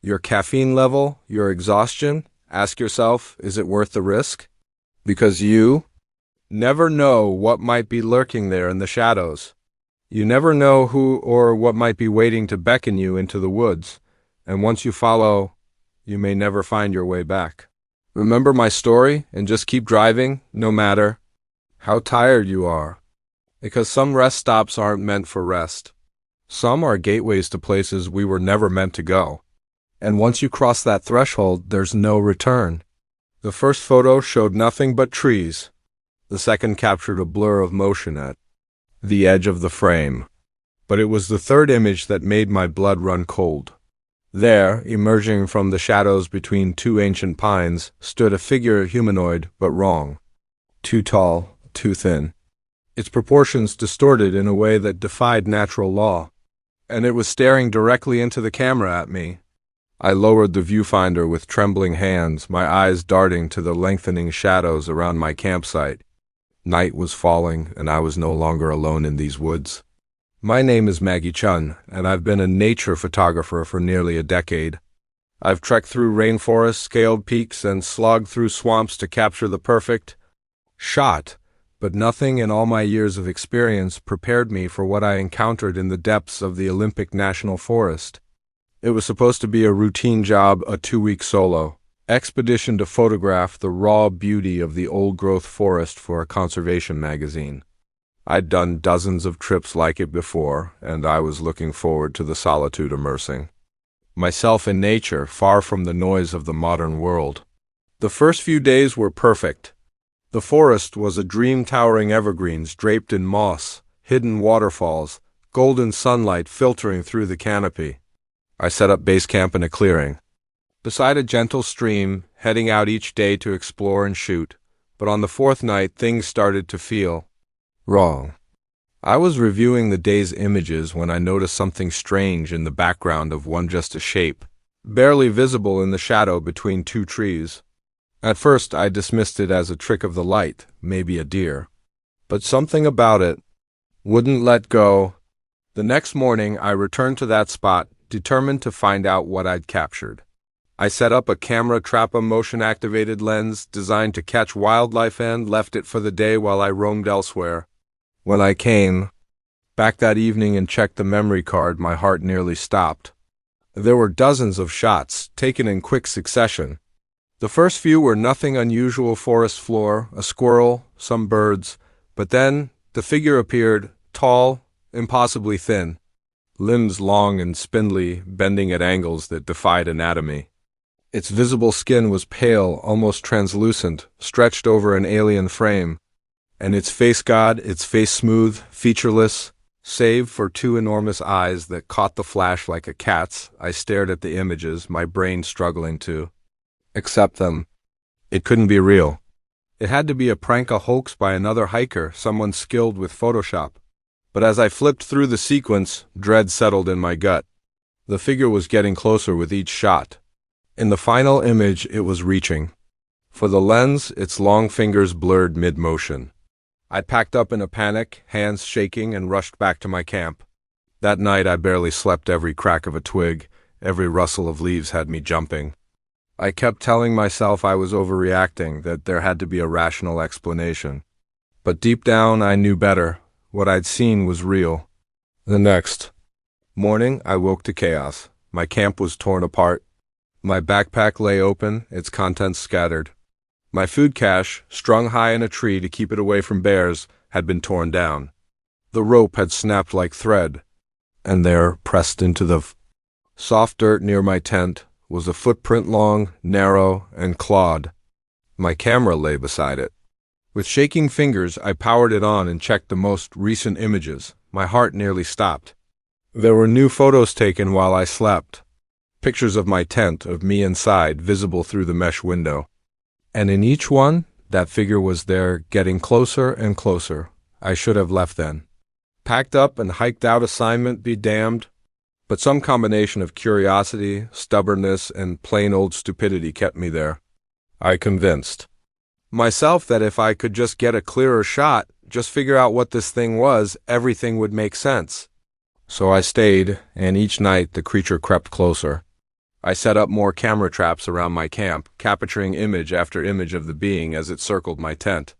your caffeine level, your exhaustion. Ask yourself, is it worth the risk? Because you never know what might be lurking there in the shadows. You never know who or what might be waiting to beckon you into the woods, and once you follow, you may never find your way back. Remember my story and just keep driving, no matter how tired you are, because some rest stops aren't meant for rest. Some are gateways to places we were never meant to go. And once you cross that threshold, there's no return. The first photo showed nothing but trees. The second captured a blur of motion at the edge of the frame. But it was the third image that made my blood run cold. There, emerging from the shadows between two ancient pines, stood a figure humanoid, but wrong. Too tall, too thin. Its proportions distorted in a way that defied natural law. And it was staring directly into the camera at me. I lowered the viewfinder with trembling hands, my eyes darting to the lengthening shadows around my campsite. Night was falling, and I was no longer alone in these woods. My name is Maggie Chun, and I've been a nature photographer for nearly a decade. I've trekked through rainforests, scaled peaks, and slogged through swamps to capture the perfect shot, but nothing in all my years of experience prepared me for what I encountered in the depths of the Olympic National Forest. It was supposed to be a routine job, a 2-week solo expedition to photograph the raw beauty of the old-growth forest for a conservation magazine. I'd done dozens of trips like it before, and I was looking forward to the solitude immersing myself in nature, far from the noise of the modern world. The first few days were perfect. The forest was a dream, towering evergreens draped in moss, hidden waterfalls, golden sunlight filtering through the canopy. I set up base camp in a clearing, beside a gentle stream, heading out each day to explore and shoot. But on the fourth night, things started to feel wrong. I was reviewing the day's images when I noticed something strange in the background of one, just a shape, barely visible in the shadow between two trees. At first, I dismissed it as a trick of the light, maybe a deer. But something about it wouldn't let go. The next morning, I returned to that spot, determined to find out what I'd captured. I set up a camera trap, a motion-activated lens designed to catch wildlife, and left it for the day while I roamed elsewhere. When I came back that evening and checked the memory card, my heart nearly stopped. There were dozens of shots, taken in quick succession. The first few were nothing unusual: forest floor, a squirrel, some birds, but then the figure appeared, tall, impossibly thin, limbs long and spindly, bending at angles that defied anatomy. Its visible skin was pale, almost translucent, stretched over an alien frame, and its face smooth, featureless, save for two enormous eyes that caught the flash like a cat's. I stared at the images, my brain struggling to accept them. It couldn't be real. It had to be a prank, a hoax by another hiker, someone skilled with Photoshop. But as I flipped through the sequence, dread settled in my gut. The figure was getting closer with each shot. In the final image, it was reaching for the lens, its long fingers blurred mid-motion. I packed up in a panic, hands shaking, and rushed back to my camp. That night, I barely slept. Every crack of a twig, every rustle of leaves had me jumping. I kept telling myself I was overreacting, that there had to be a rational explanation. But deep down, I knew better. What I'd seen was real. The next morning, I woke to chaos. My camp was torn apart. My backpack lay open, its contents scattered. My food cache, strung high in a tree to keep it away from bears, had been torn down. The rope had snapped like thread, and there, pressed into the soft dirt near my tent, was a footprint, long, narrow, and clawed. My camera lay beside it. With shaking fingers, I powered it on and checked the most recent images. My heart nearly stopped. There were new photos taken while I slept. Pictures of my tent, of me inside, visible through the mesh window. And in each one, that figure was there, getting closer and closer. I should have left then. Packed up and hiked out, assignment be damned. But some combination of curiosity, stubbornness, and plain old stupidity kept me there. I convinced myself that if I could just get a clearer shot, just figure out what this thing was, everything would make sense. So I stayed, and each night the creature crept closer. I set up more camera traps around my camp, capturing image after image of the being as it circled my tent.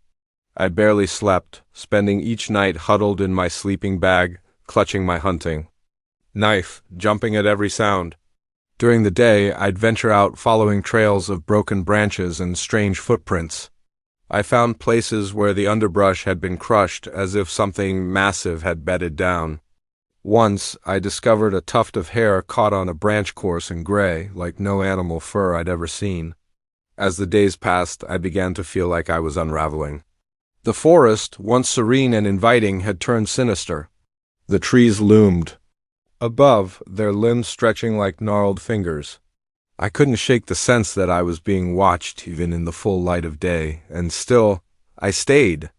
I barely slept, spending each night huddled in my sleeping bag, clutching my hunting knife, jumping at every sound. During the day, I'd venture out following trails of broken branches and strange footprints. I found places where the underbrush had been crushed as if something massive had bedded down. Once, I discovered a tuft of hair caught on a branch coarse and gray, like no animal fur I'd ever seen. As the days passed, I began to feel like I was unraveling. The forest, once serene and inviting, had turned sinister. The trees loomed above, their limbs stretching like gnarled fingers. I couldn't shake the sense that I was being watched even in the full light of day, and still, I stayed.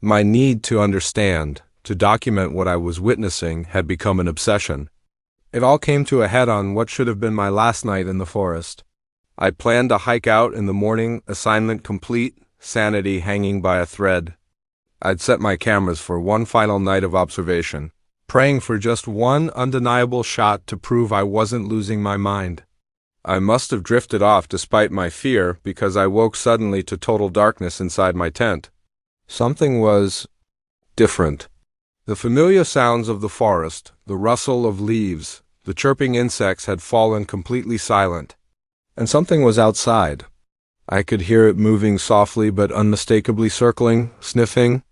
My need to understand, to document what I was witnessing, had become an obsession. It all came to a head on what should have been my last night in the forest. I planned to hike out in the morning, assignment complete, sanity hanging by a thread. I'd set my cameras for one final night of observation, praying for just one undeniable shot to prove I wasn't losing my mind. I must have drifted off despite my fear because I woke suddenly to total darkness inside my tent. Something was different. The familiar sounds of the forest, the rustle of leaves, the chirping insects had fallen completely silent. And something was outside. I could hear it moving softly but unmistakably, circling, sniffing.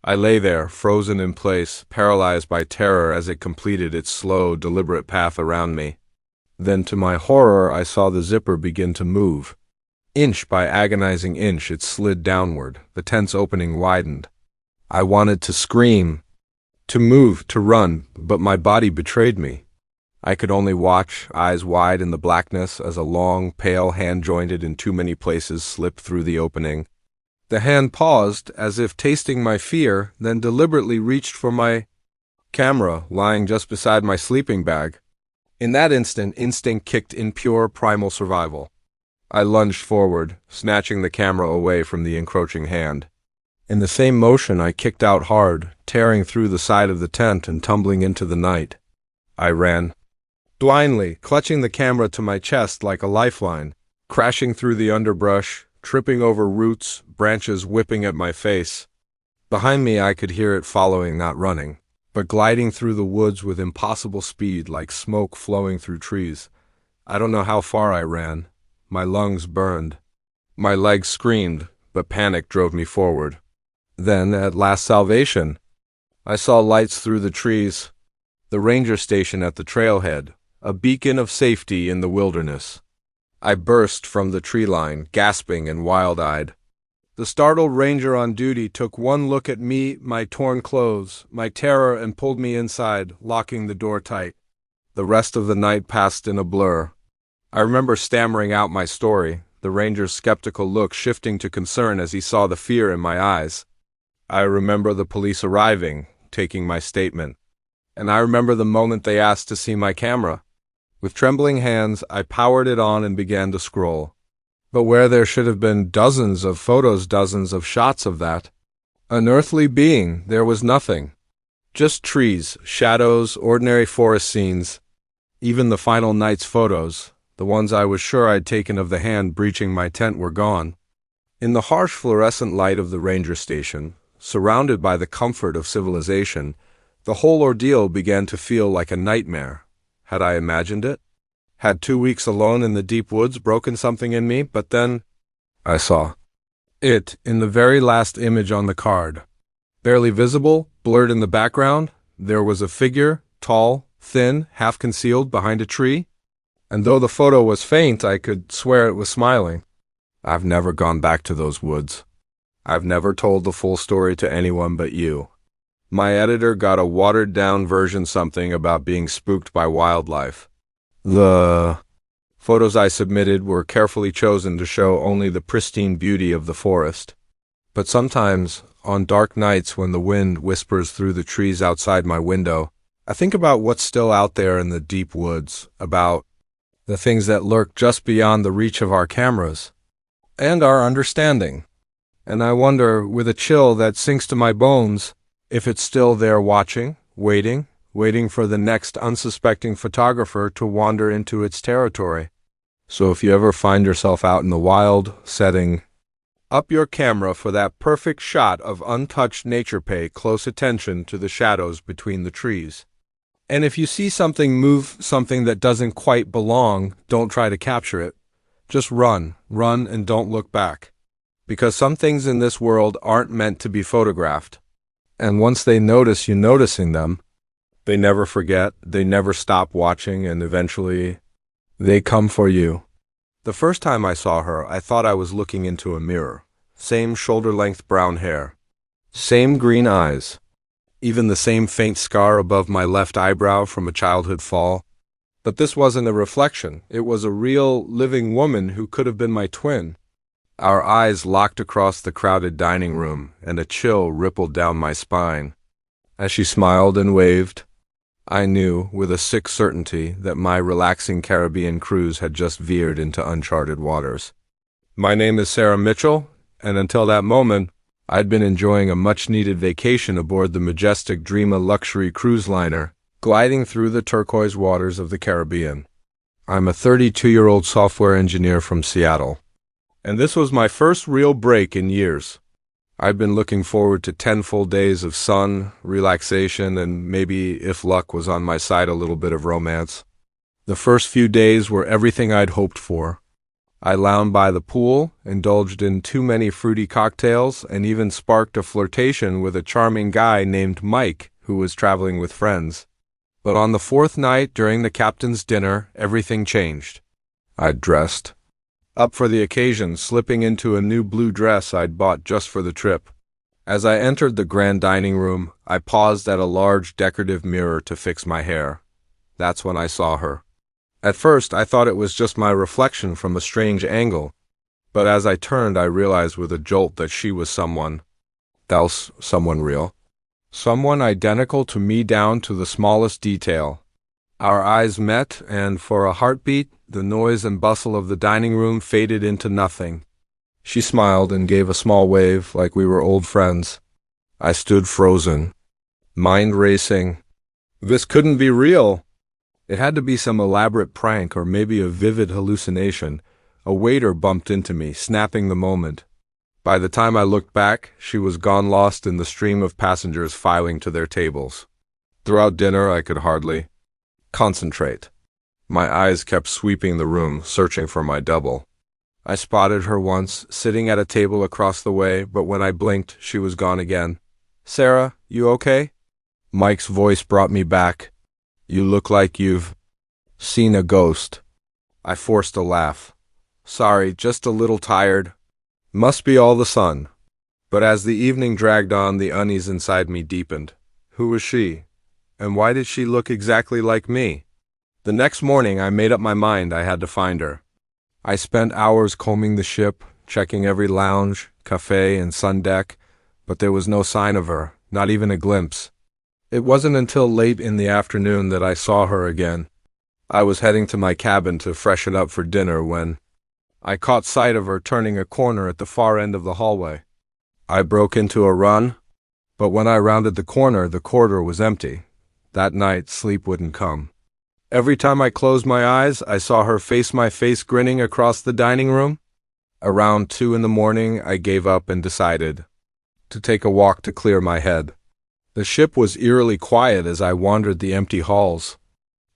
I lay there, frozen in place, paralyzed by terror as it completed its slow, deliberate path around me. Then, to my horror, I saw the zipper begin to move. Inch by agonizing inch, it slid downward. The tent's opening widened. I wanted to scream, to move, to run, but my body betrayed me. I could only watch, eyes wide in the blackness, as a long, pale hand jointed in too many places slipped through the opening. The hand paused, as if tasting my fear, then deliberately reached for my camera, lying just beside my sleeping bag. In that instant, instinct kicked in, pure, primal survival. I lunged forward, snatching the camera away from the encroaching hand. In the same motion, I kicked out hard, tearing through the side of the tent and tumbling into the night. I ran, blindly, clutching the camera to my chest like a lifeline, crashing through the underbrush, tripping over roots, branches whipping at my face. Behind me, I could hear it following, not running, but gliding through the woods with impossible speed, like smoke flowing through trees. I don't know how far I ran. My lungs burned. My legs screamed, but panic drove me forward. Then, at last, salvation. I saw lights through the trees. The ranger station at the trailhead, a beacon of safety in the wilderness. I burst from the tree line, gasping and wild-eyed. The startled ranger on duty took one look at me, my torn clothes, my terror, and pulled me inside, locking the door tight. The rest of the night passed in a blur. I remember stammering out my story, the ranger's skeptical look shifting to concern as he saw the fear in my eyes. I remember the police arriving, taking my statement. And I remember the moment they asked to see my camera. With trembling hands, I powered it on and began to scroll. But where there should have been dozens of photos, dozens of shots of that unearthly being, there was nothing. Just trees, shadows, ordinary forest scenes. Even the final night's photos, the ones I was sure I'd taken of the hand breaching my tent, were gone. In the harsh fluorescent light of the ranger station, surrounded by the comfort of civilization, the whole ordeal began to feel like a nightmare. Had I imagined it? Had 2 weeks alone in the deep woods broken something in me? But then I saw it in the very last image on the card. Barely visible, blurred in the background, there was a figure, tall, thin, half concealed behind a tree. And though the photo was faint, I could swear it was smiling. I've never gone back to those woods. I've never told the full story to anyone but you. My editor got a watered-down version, something about being spooked by wildlife. The photos I submitted were carefully chosen to show only the pristine beauty of the forest. But sometimes, on dark nights when the wind whispers through the trees outside my window, I think about what's still out there in the deep woods, about the things that lurk just beyond the reach of our cameras and our understanding. And I wonder, with a chill that sinks to my bones, if it's still there watching, waiting for the next unsuspecting photographer to wander into its territory. So if you ever find yourself out in the wild, setting Up your camera for that perfect shot of untouched nature. Pay close attention to the shadows between the trees. And if you see something move, something that doesn't quite belong, don't try to capture it. Just run, and don't look back. Because some things in this world aren't meant to be photographed. And once they notice you noticing them, they never forget, they never stop watching, and eventually, they come for you. The first time I saw her, I thought I was looking into a mirror. Same shoulder-length brown hair. Same green eyes. Even the same faint scar above my left eyebrow from a childhood fall. But this wasn't a reflection. It was a real, living woman who could have been my twin. Our eyes locked across the crowded dining room, and a chill rippled down my spine. As she smiled and waved, I knew, with a sick certainty, that my relaxing Caribbean cruise had just veered into uncharted waters. My name is Sarah Mitchell, and until that moment, I'd been enjoying a much-needed vacation aboard the majestic Dreama luxury cruise liner, gliding through the turquoise waters of the Caribbean. I'm a 32-year-old software engineer from Seattle, and this was my first real break in years. I'd been looking forward to 10 full days of sun, relaxation, and maybe, if luck was on my side, a little bit of romance. The first few days were everything I'd hoped for. I lounged by the pool, indulged in too many fruity cocktails, and even sparked a flirtation with a charming guy named Mike, who was traveling with friends. But on the fourth night, during the captain's dinner, everything changed. I'd dressed up for the occasion, slipping into a new blue dress I'd bought just for the trip. As I entered the grand dining room, I paused at a large decorative mirror to fix my hair. That's when I saw her. At first, I thought it was just my reflection from a strange angle, but as I turned, I realized with a jolt that she was someone else, someone real. Someone identical to me down to the smallest detail. Our eyes met, and for a heartbeat, the noise and bustle of the dining room faded into nothing. She smiled and gave a small wave like we were old friends. I stood frozen, mind racing. This couldn't be real. It had to be some elaborate prank or maybe a vivid hallucination. A waiter bumped into me, snapping the moment. By the time I looked back, she was gone, lost in the stream of passengers filing to their tables. Throughout dinner, I could hardly concentrate. My eyes kept sweeping the room, searching for my double. I spotted her once, sitting at a table across the way, but when I blinked, she was gone again. "Sarah, you okay?" Mike's voice brought me back. "You look like you've seen a ghost." I forced a laugh. "Sorry, just a little tired. Must be all the sun." But as the evening dragged on, the unease inside me deepened. Who was she? And why did she look exactly like me? The next morning, I made up my mind I had to find her. I spent hours combing the ship, checking every lounge, cafe, and sun deck, but there was no sign of her, not even a glimpse. It wasn't until late in the afternoon that I saw her again. I was heading to my cabin to freshen up for dinner when I caught sight of her turning a corner at the far end of the hallway. I broke into a run, but when I rounded the corner, the corridor was empty. That night, sleep wouldn't come. Every time I closed my eyes, I saw her face my face grinning across the dining room. Around 2 in the morning, I gave up and decided to take a walk to clear my head. The ship was eerily quiet as I wandered the empty halls.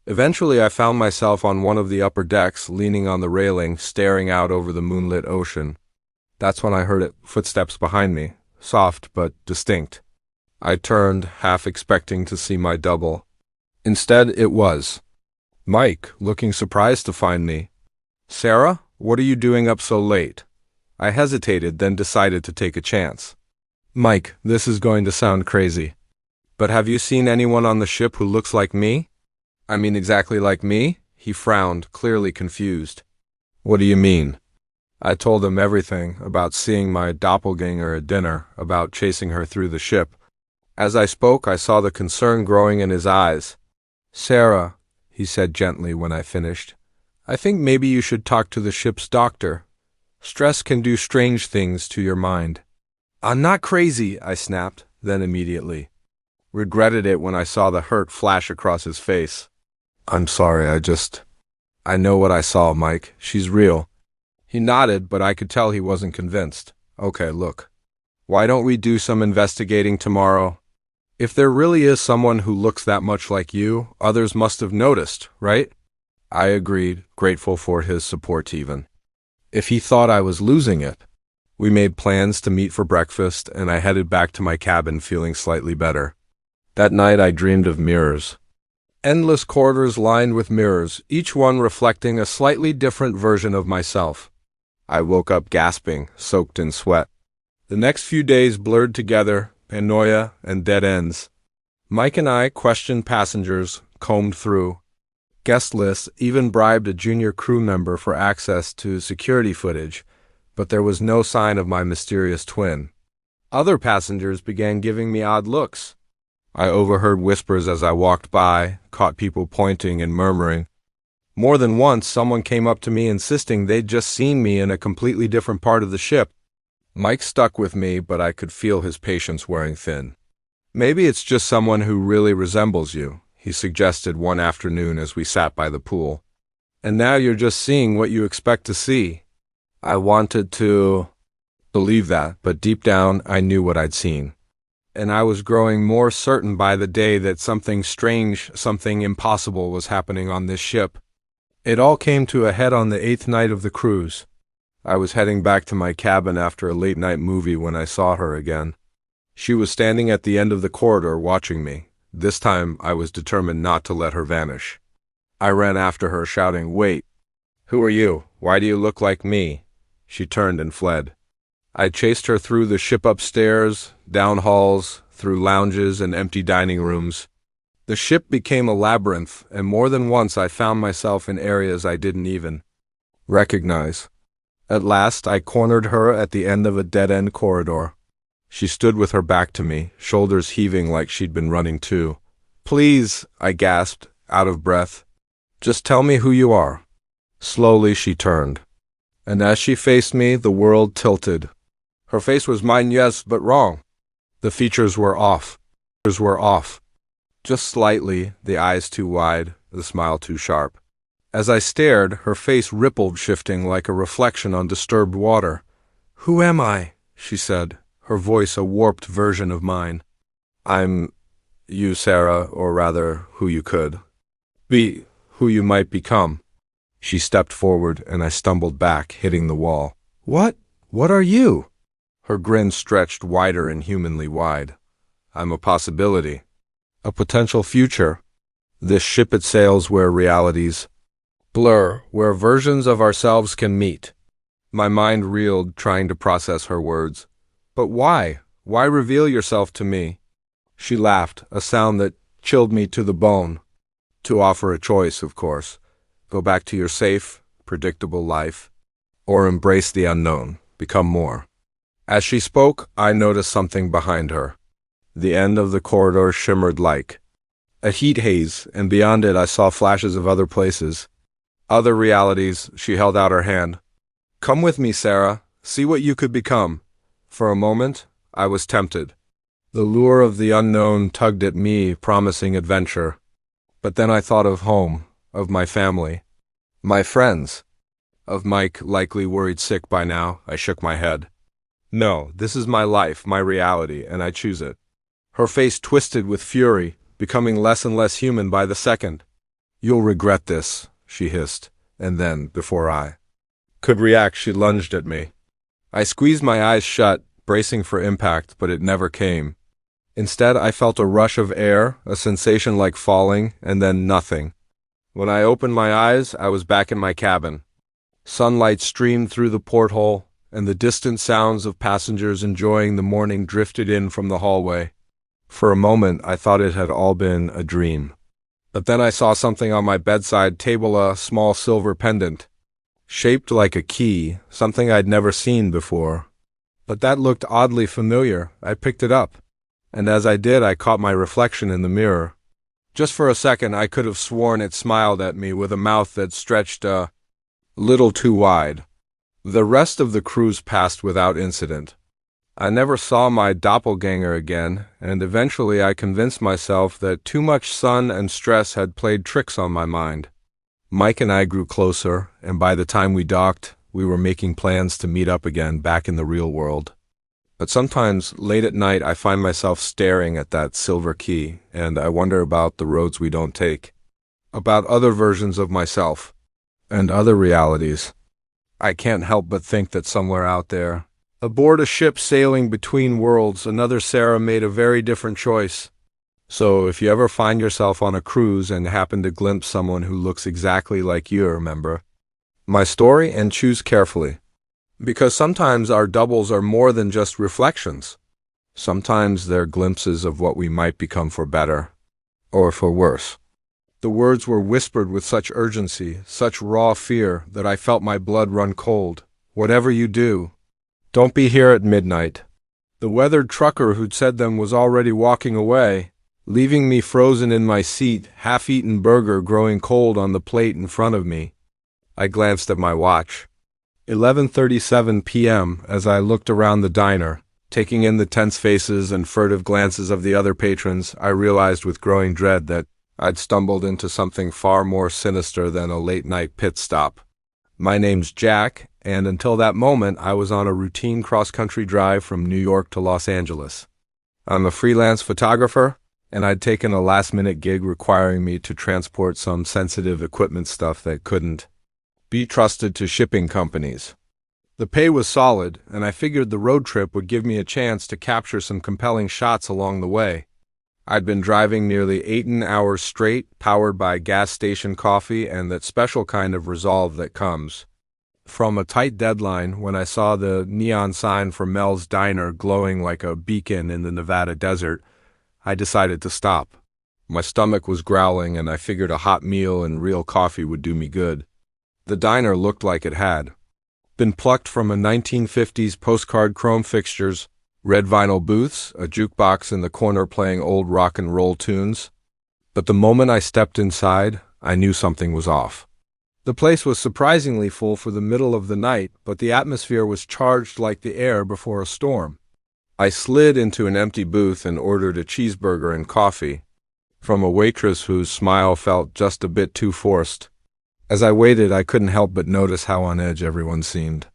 Eventually, I found myself on one of the upper decks, leaning on the railing, staring out over the moonlit ocean. That's when I heard footsteps behind me, soft but distinct. I turned, half expecting to see my double. Instead, it was Mike, looking surprised to find me. "Sarah, what are you doing up so late?" I hesitated, then decided to take a chance. "Mike, this is going to sound crazy, but have you seen anyone on the ship who looks like me?" "I mean exactly like me?" He frowned, clearly confused. "What do you mean?" I told him everything, about seeing my doppelganger at dinner, about chasing her through the ship. As I spoke, I saw the concern growing in his eyes. "Sarah," he said gently when I finished, "I think maybe you should talk to the ship's doctor. Stress can do strange things to your mind." "I'm not crazy," I snapped, then immediately regretted it when I saw the hurt flash across his face. "I'm sorry, I know what I saw, Mike. She's real." He nodded, but I could tell he wasn't convinced. Okay, look. Why don't we do some investigating tomorrow? If there really is someone who looks that much like you, others must have noticed, right? I agreed, grateful for his support even. If he thought I was losing it. We made plans to meet for breakfast, and I headed back to my cabin feeling slightly better. That night I dreamed of mirrors. Endless corridors lined with mirrors, each one reflecting a slightly different version of myself. I woke up gasping, soaked in sweat. The next few days blurred together, paranoia and dead ends. Mike and I questioned passengers, combed through guest lists, even bribed a junior crew member for access to security footage, but there was no sign of my mysterious twin. Other passengers began giving me odd looks. I overheard whispers as I walked by, caught people pointing and murmuring. More than once, someone came up to me insisting they'd just seen me in a completely different part of the ship. Mike stuck with me, but I could feel his patience wearing thin. Maybe it's just someone who really resembles you, he suggested one afternoon as we sat by the pool. And now you're just seeing what you expect to see. I wanted to believe that, but deep down I knew what I'd seen. And I was growing more certain by the day that something strange, something impossible was happening on this ship. It all came to a head on the 8th night of the cruise. I was heading back to my cabin after a late-night movie when I saw her again. She was standing at the end of the corridor watching me. This time I was determined not to let her vanish. I ran after her, shouting, "Wait! Who are you? Why do you look like me?" She turned and fled. I chased her through the ship upstairs, down halls, through lounges and empty dining rooms. The ship became a labyrinth, and more than once I found myself in areas I didn't even recognize. At last, I cornered her at the end of a dead-end corridor. She stood with her back to me, shoulders heaving like she'd been running too. "Please," I gasped, out of breath. "Just tell me who you are." Slowly she turned. And as she faced me, the world tilted. Her face was mine, yes, but wrong. The features were off. Just slightly, the eyes too wide, the smile too sharp. As I stared, her face rippled, shifting like a reflection on disturbed water. "Who am I?" she said, her voice a warped version of mine. "I'm you, Sarah, or rather, who you could be, who you might become." She stepped forward, and I stumbled back, hitting the wall. What are you?" Her grin stretched wider and humanly wide. "I'm a possibility. A potential future. This ship it sails where realities blur, where versions of ourselves can meet." My mind reeled, trying to process her words. "But why? Why reveal yourself to me?" She laughed, a sound that chilled me to the bone. To offer a choice, of course. Go back to your safe, predictable life, or embrace the unknown, become more. As she spoke, I noticed something behind her. The end of the corridor shimmered like a heat haze, and beyond it I saw flashes of other places. Other realities. She held out her hand. "Come with me, Sarah. See what you could become." For a moment, I was tempted. The lure of the unknown tugged at me, promising adventure. But then I thought of home, of my family, my friends, of Mike, likely worried sick by now. I shook my head. No, this is my life, my reality, and I choose it. Her face twisted with fury, becoming less and less human by the second. "You'll regret this," she hissed, and then, before I could react, she lunged at me. I squeezed my eyes shut, bracing for impact, but it never came. Instead, I felt a rush of air, a sensation like falling, and then nothing. When I opened my eyes, I was back in my cabin. Sunlight streamed through the porthole, and the distant sounds of passengers enjoying the morning drifted in from the hallway. For a moment, I thought it had all been a dream. But then I saw something on my bedside table, a small silver pendant, shaped like a key, something I'd never seen before. But that looked oddly familiar. I picked it up, and as I did, I caught my reflection in the mirror. Just for a second, I could have sworn it smiled at me with a mouth that stretched a little too wide. The rest of the cruise passed without incident. I never saw my doppelganger again, and eventually I convinced myself that too much sun and stress had played tricks on my mind. Mike and I grew closer, and by the time we docked, We were making plans to meet up again back in the real world. But sometimes, late at night, I find myself staring at that silver key, and I wonder about the roads we don't take, about other versions of myself, and other realities. I can't help but think that somewhere out there, aboard a ship sailing between worlds, another Sarah made a very different choice. So if you ever find yourself on a cruise and happen to glimpse someone who looks exactly like you, remember my story and choose carefully. Because sometimes our doubles are more than just reflections. Sometimes they're glimpses of what we might become for better, or for worse. The words were whispered with such urgency, such raw fear, that I felt my blood run cold. Whatever you do, don't be here at midnight. The weathered trucker who'd said them was already walking away, leaving me frozen in my seat, half-eaten burger growing cold on the plate in front of me. I glanced at my watch. 11:37 p.m. as I looked around the diner, taking in the tense faces and furtive glances of the other patrons. I realized with growing dread that I'd stumbled into something far more sinister than a late-night pit stop. My name's Jack, and until that moment, I was on a routine cross-country drive from New York to Los Angeles. I'm a freelance photographer, and I'd taken a last-minute gig requiring me to transport some sensitive equipment stuff that couldn't be trusted to shipping companies. The pay was solid, and I figured the road trip would give me a chance to capture some compelling shots along the way. I'd been driving nearly 18 hours straight, powered by gas station coffee and that special kind of resolve that comes from a tight deadline. When I saw the neon sign for Mel's Diner glowing like a beacon in the Nevada desert, I decided to stop. My stomach was growling, and I figured a hot meal and real coffee would do me good. The diner looked like it had been plucked from a 1950s postcard chrome fixtures, red vinyl booths, a jukebox in the corner playing old rock and roll tunes. But the moment I stepped inside, I knew something was off. The place was surprisingly full for the middle of the night, but the atmosphere was charged like the air before a storm. I slid into an empty booth and ordered a cheeseburger and coffee from a waitress whose smile felt just a bit too forced. As I waited, I couldn't help but notice how on edge everyone seemed.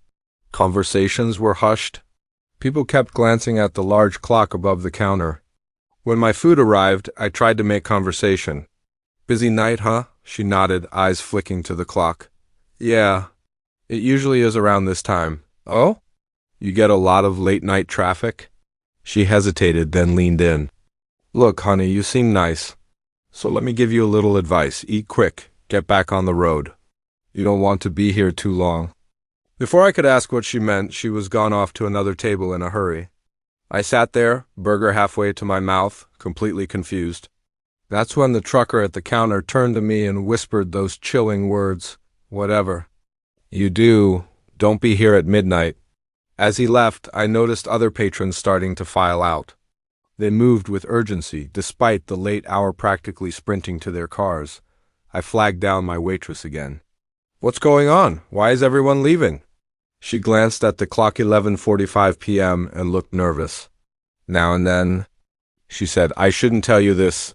Conversations were hushed. People kept glancing at the large clock above the counter. When my food arrived, I tried to make conversation. "Busy night, huh?" She nodded, eyes flicking to the clock. "Yeah, it usually is around this time." "Oh? You get a lot of late-night traffic?" She hesitated, then leaned in. "Look, honey, you seem nice. So let me give you a little advice. Eat quick. Get back on the road. You don't want to be here too long." Before I could ask what she meant, she was gone off to another table in a hurry. I sat there, burger halfway to my mouth, completely confused. That's when the trucker at the counter turned to me and whispered those chilling words, "Whatever you do, don't be here at midnight." As he left, I noticed other patrons starting to file out. They moved with urgency, despite the late hour practically sprinting to their cars. I flagged down my waitress again. "What's going on? Why is everyone leaving?" She glanced at the clock, 11:45 p.m., and looked nervous. "Now and then," she said, "I shouldn't tell you this,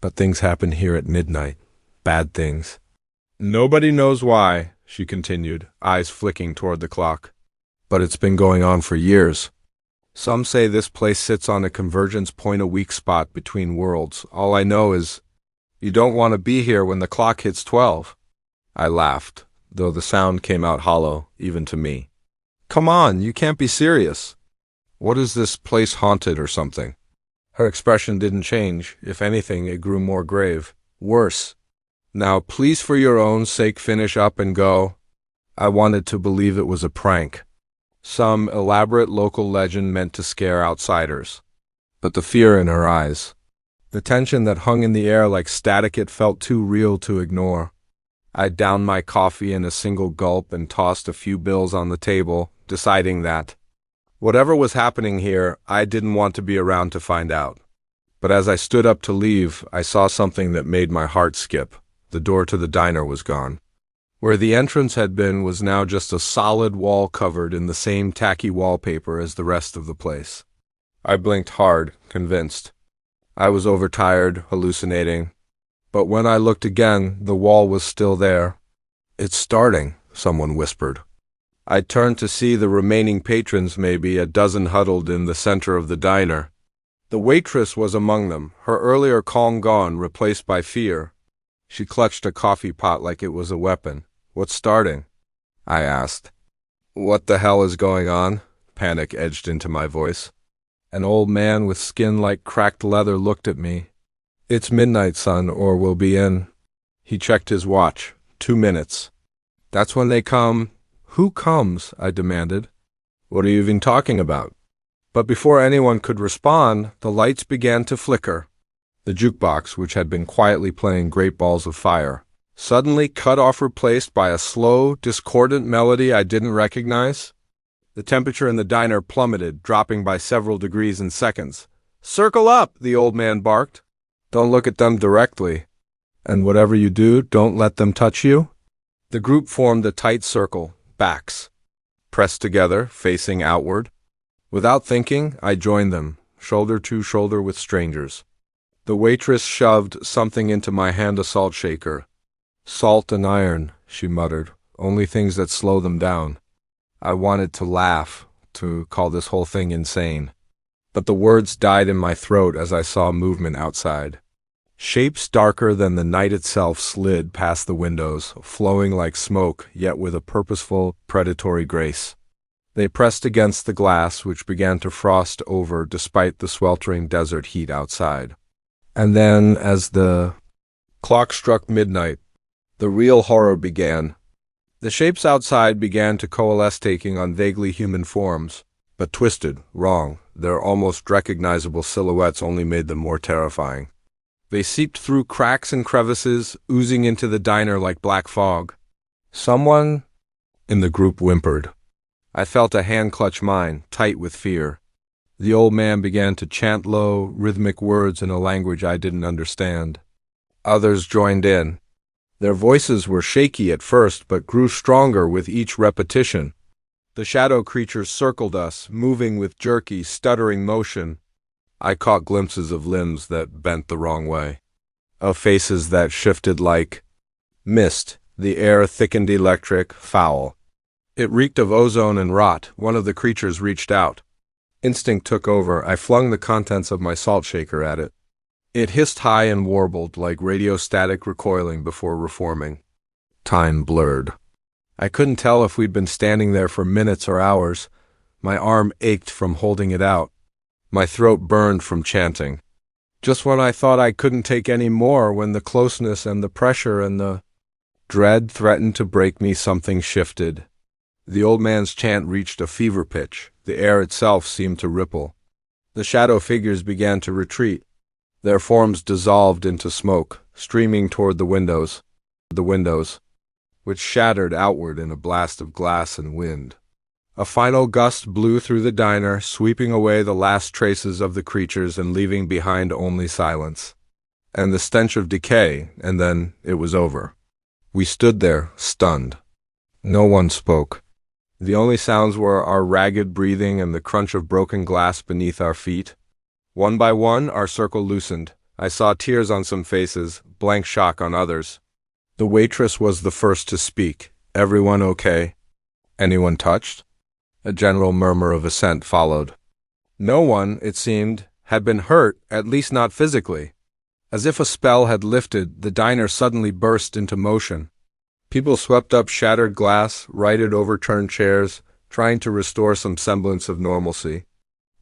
but things happen here at midnight. Bad things. Nobody knows why," she continued, eyes flicking toward the clock. "But it's been going on for years. Some say this place sits on a convergence point, a weak spot between worlds. All I know is you don't want to be here when the clock hits 12. I laughed, though the sound came out hollow, even to me. "Come on, you can't be serious. What is this place, haunted or something?" Her expression didn't change. If anything, it grew more grave. Worse. "Now, please, for your own sake, finish up and go." I wanted to believe it was a prank, some elaborate local legend meant to scare outsiders. But the fear in her eyes, the tension that hung in the air like static, it felt too real to ignore. I downed my coffee in a single gulp and tossed a few bills on the table, deciding that whatever was happening here, I didn't want to be around to find out. But as I stood up to leave, I saw something that made my heart skip. The door to the diner was gone. Where the entrance had been was now just a solid wall covered in the same tacky wallpaper as the rest of the place. I blinked hard, convinced. I was overtired, hallucinating. But when I looked again, the wall was still there. "It's starting," someone whispered. I turned to see the remaining patrons, maybe a dozen huddled in the center of the diner. The waitress was among them, her earlier calm gone, replaced by fear. She clutched a coffee pot like it was a weapon. "What's starting?" I asked. "What the hell is going on?" Panic edged into my voice. An old man with skin like cracked leather looked at me. "It's midnight, son, or we'll be in." He checked his watch. 2 minutes. "That's when they come." "Who comes?" I demanded. "What are you even talking about?" But before anyone could respond, the lights began to flicker. The jukebox, which had been quietly playing Great Balls of Fire, suddenly cut off, replaced by a slow, discordant melody I didn't recognize. The temperature in the diner plummeted, dropping by several degrees in seconds. "Circle up!" the old man barked. "Don't look at them directly. And whatever you do, don't let them touch you." The group formed a tight circle, backs pressed together, facing outward. Without thinking, I joined them, shoulder to shoulder with strangers. The waitress shoved something into my hand, a salt shaker. "Salt and iron," she muttered, "only things that slow them down." I wanted to laugh, to call this whole thing insane. But the words died in my throat as I saw movement outside. Shapes darker than the night itself slid past the windows, flowing like smoke, yet with a purposeful, predatory grace. They pressed against the glass, which began to frost over despite the sweltering desert heat outside. And then, as the clock struck midnight, the real horror began. The shapes outside began to coalesce, taking on vaguely human forms, but twisted, wrong. Their almost recognizable silhouettes only made them more terrifying. They seeped through cracks and crevices, oozing into the diner like black fog. "Someone," in the group whimpered. I felt a hand clutch mine, tight with fear. The old man began to chant low, rhythmic words in a language I didn't understand. Others joined in. Their voices were shaky at first, but grew stronger with each repetition. The shadow creatures circled us, moving with jerky, stuttering motion. I caught glimpses of limbs that bent the wrong way, of faces that shifted like mist. The air thickened, electric, foul. It reeked of ozone and rot. One of the creatures reached out. Instinct took over. I flung the contents of my salt shaker at it. It hissed high and warbled, like radio static recoiling before reforming. Time blurred. I couldn't tell if we'd been standing there for minutes or hours. My arm ached from holding it out. My throat burned from chanting. Just when I thought I couldn't take any more, when the closeness and the pressure and the dread threatened to break me, something shifted. The old man's chant reached a fever pitch. The air itself seemed to ripple. The shadow figures began to retreat. Their forms dissolved into smoke, streaming toward the windows, which shattered outward in a blast of glass and wind. A final gust blew through the diner, sweeping away the last traces of the creatures and leaving behind only silence, and the stench of decay, and then it was over. We stood there, stunned. No one spoke. The only sounds were our ragged breathing and the crunch of broken glass beneath our feet. One by one, our circle loosened. I saw tears on some faces, blank shock on others. The waitress was the first to speak. "Everyone okay? Anyone touched?" A general murmur of assent followed. No one, it seemed, had been hurt, at least not physically. As if a spell had lifted, the diner suddenly burst into motion. People swept up shattered glass, righted overturned chairs, trying to restore some semblance of normalcy.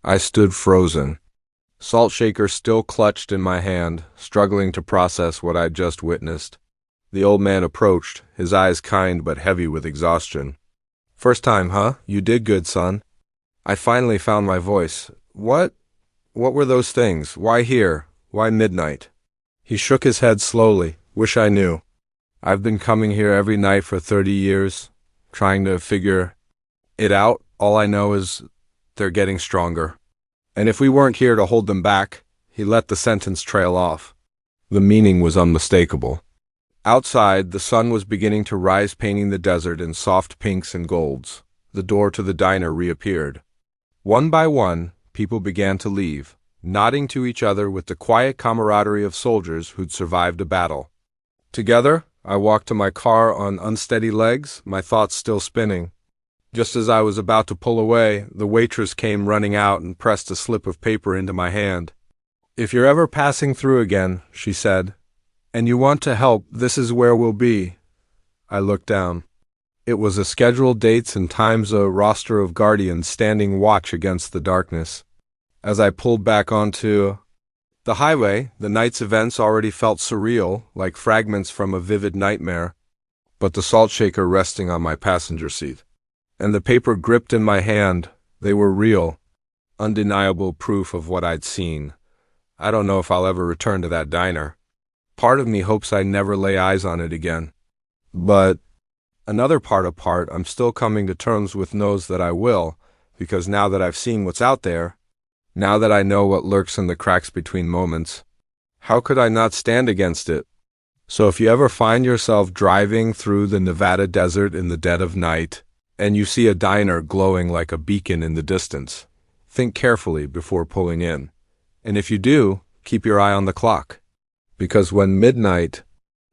I stood frozen, salt shaker still clutched in my hand, struggling to process what I'd just witnessed. The old man approached, his eyes kind but heavy with exhaustion. "First time, huh? You did good, son." I finally found my voice. What were those things? Why here? Why midnight?" He shook his head slowly. "Wish I knew. I've been coming here every night for 30 years, trying to figure it out. All I know is they're getting stronger. And if we weren't here to hold them back," he let the sentence trail off. The meaning was unmistakable. Outside, the sun was beginning to rise, painting the desert in soft pinks and golds. The door to the diner reappeared. One by one, people began to leave, nodding to each other with the quiet camaraderie of soldiers who'd survived a battle. Together, I walked to my car on unsteady legs, my thoughts still spinning. Just as I was about to pull away, the waitress came running out and pressed a slip of paper into my hand. "If you're ever passing through again," she said, "and you want to help, this is where we'll be." I looked down. It was a scheduled dates and times, a roster of guardians standing watch against the darkness. As I pulled back onto the highway, the night's events already felt surreal, like fragments from a vivid nightmare, but the salt shaker resting on my passenger seat, and the paper gripped in my hand, they were real, undeniable proof of what I'd seen. I don't know if I'll ever return to that diner. Part of me hopes I never lay eyes on it again. But another part, I'm still coming to terms with knows that I will, because now that I've seen what's out there, now that I know what lurks in the cracks between moments, how could I not stand against it? So if you ever find yourself driving through the Nevada desert in the dead of night, and you see a diner glowing like a beacon in the distance, think carefully before pulling in. And if you do, keep your eye on the clock. Because when midnight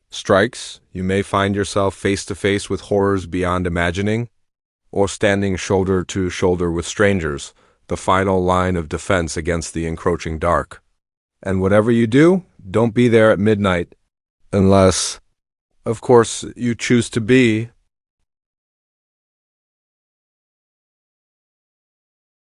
strikes, you may find yourself face to face with horrors beyond imagining, or standing shoulder to shoulder with strangers, the final line of defense against the encroaching dark. And whatever you do, don't be there at midnight, unless, of course, you choose to be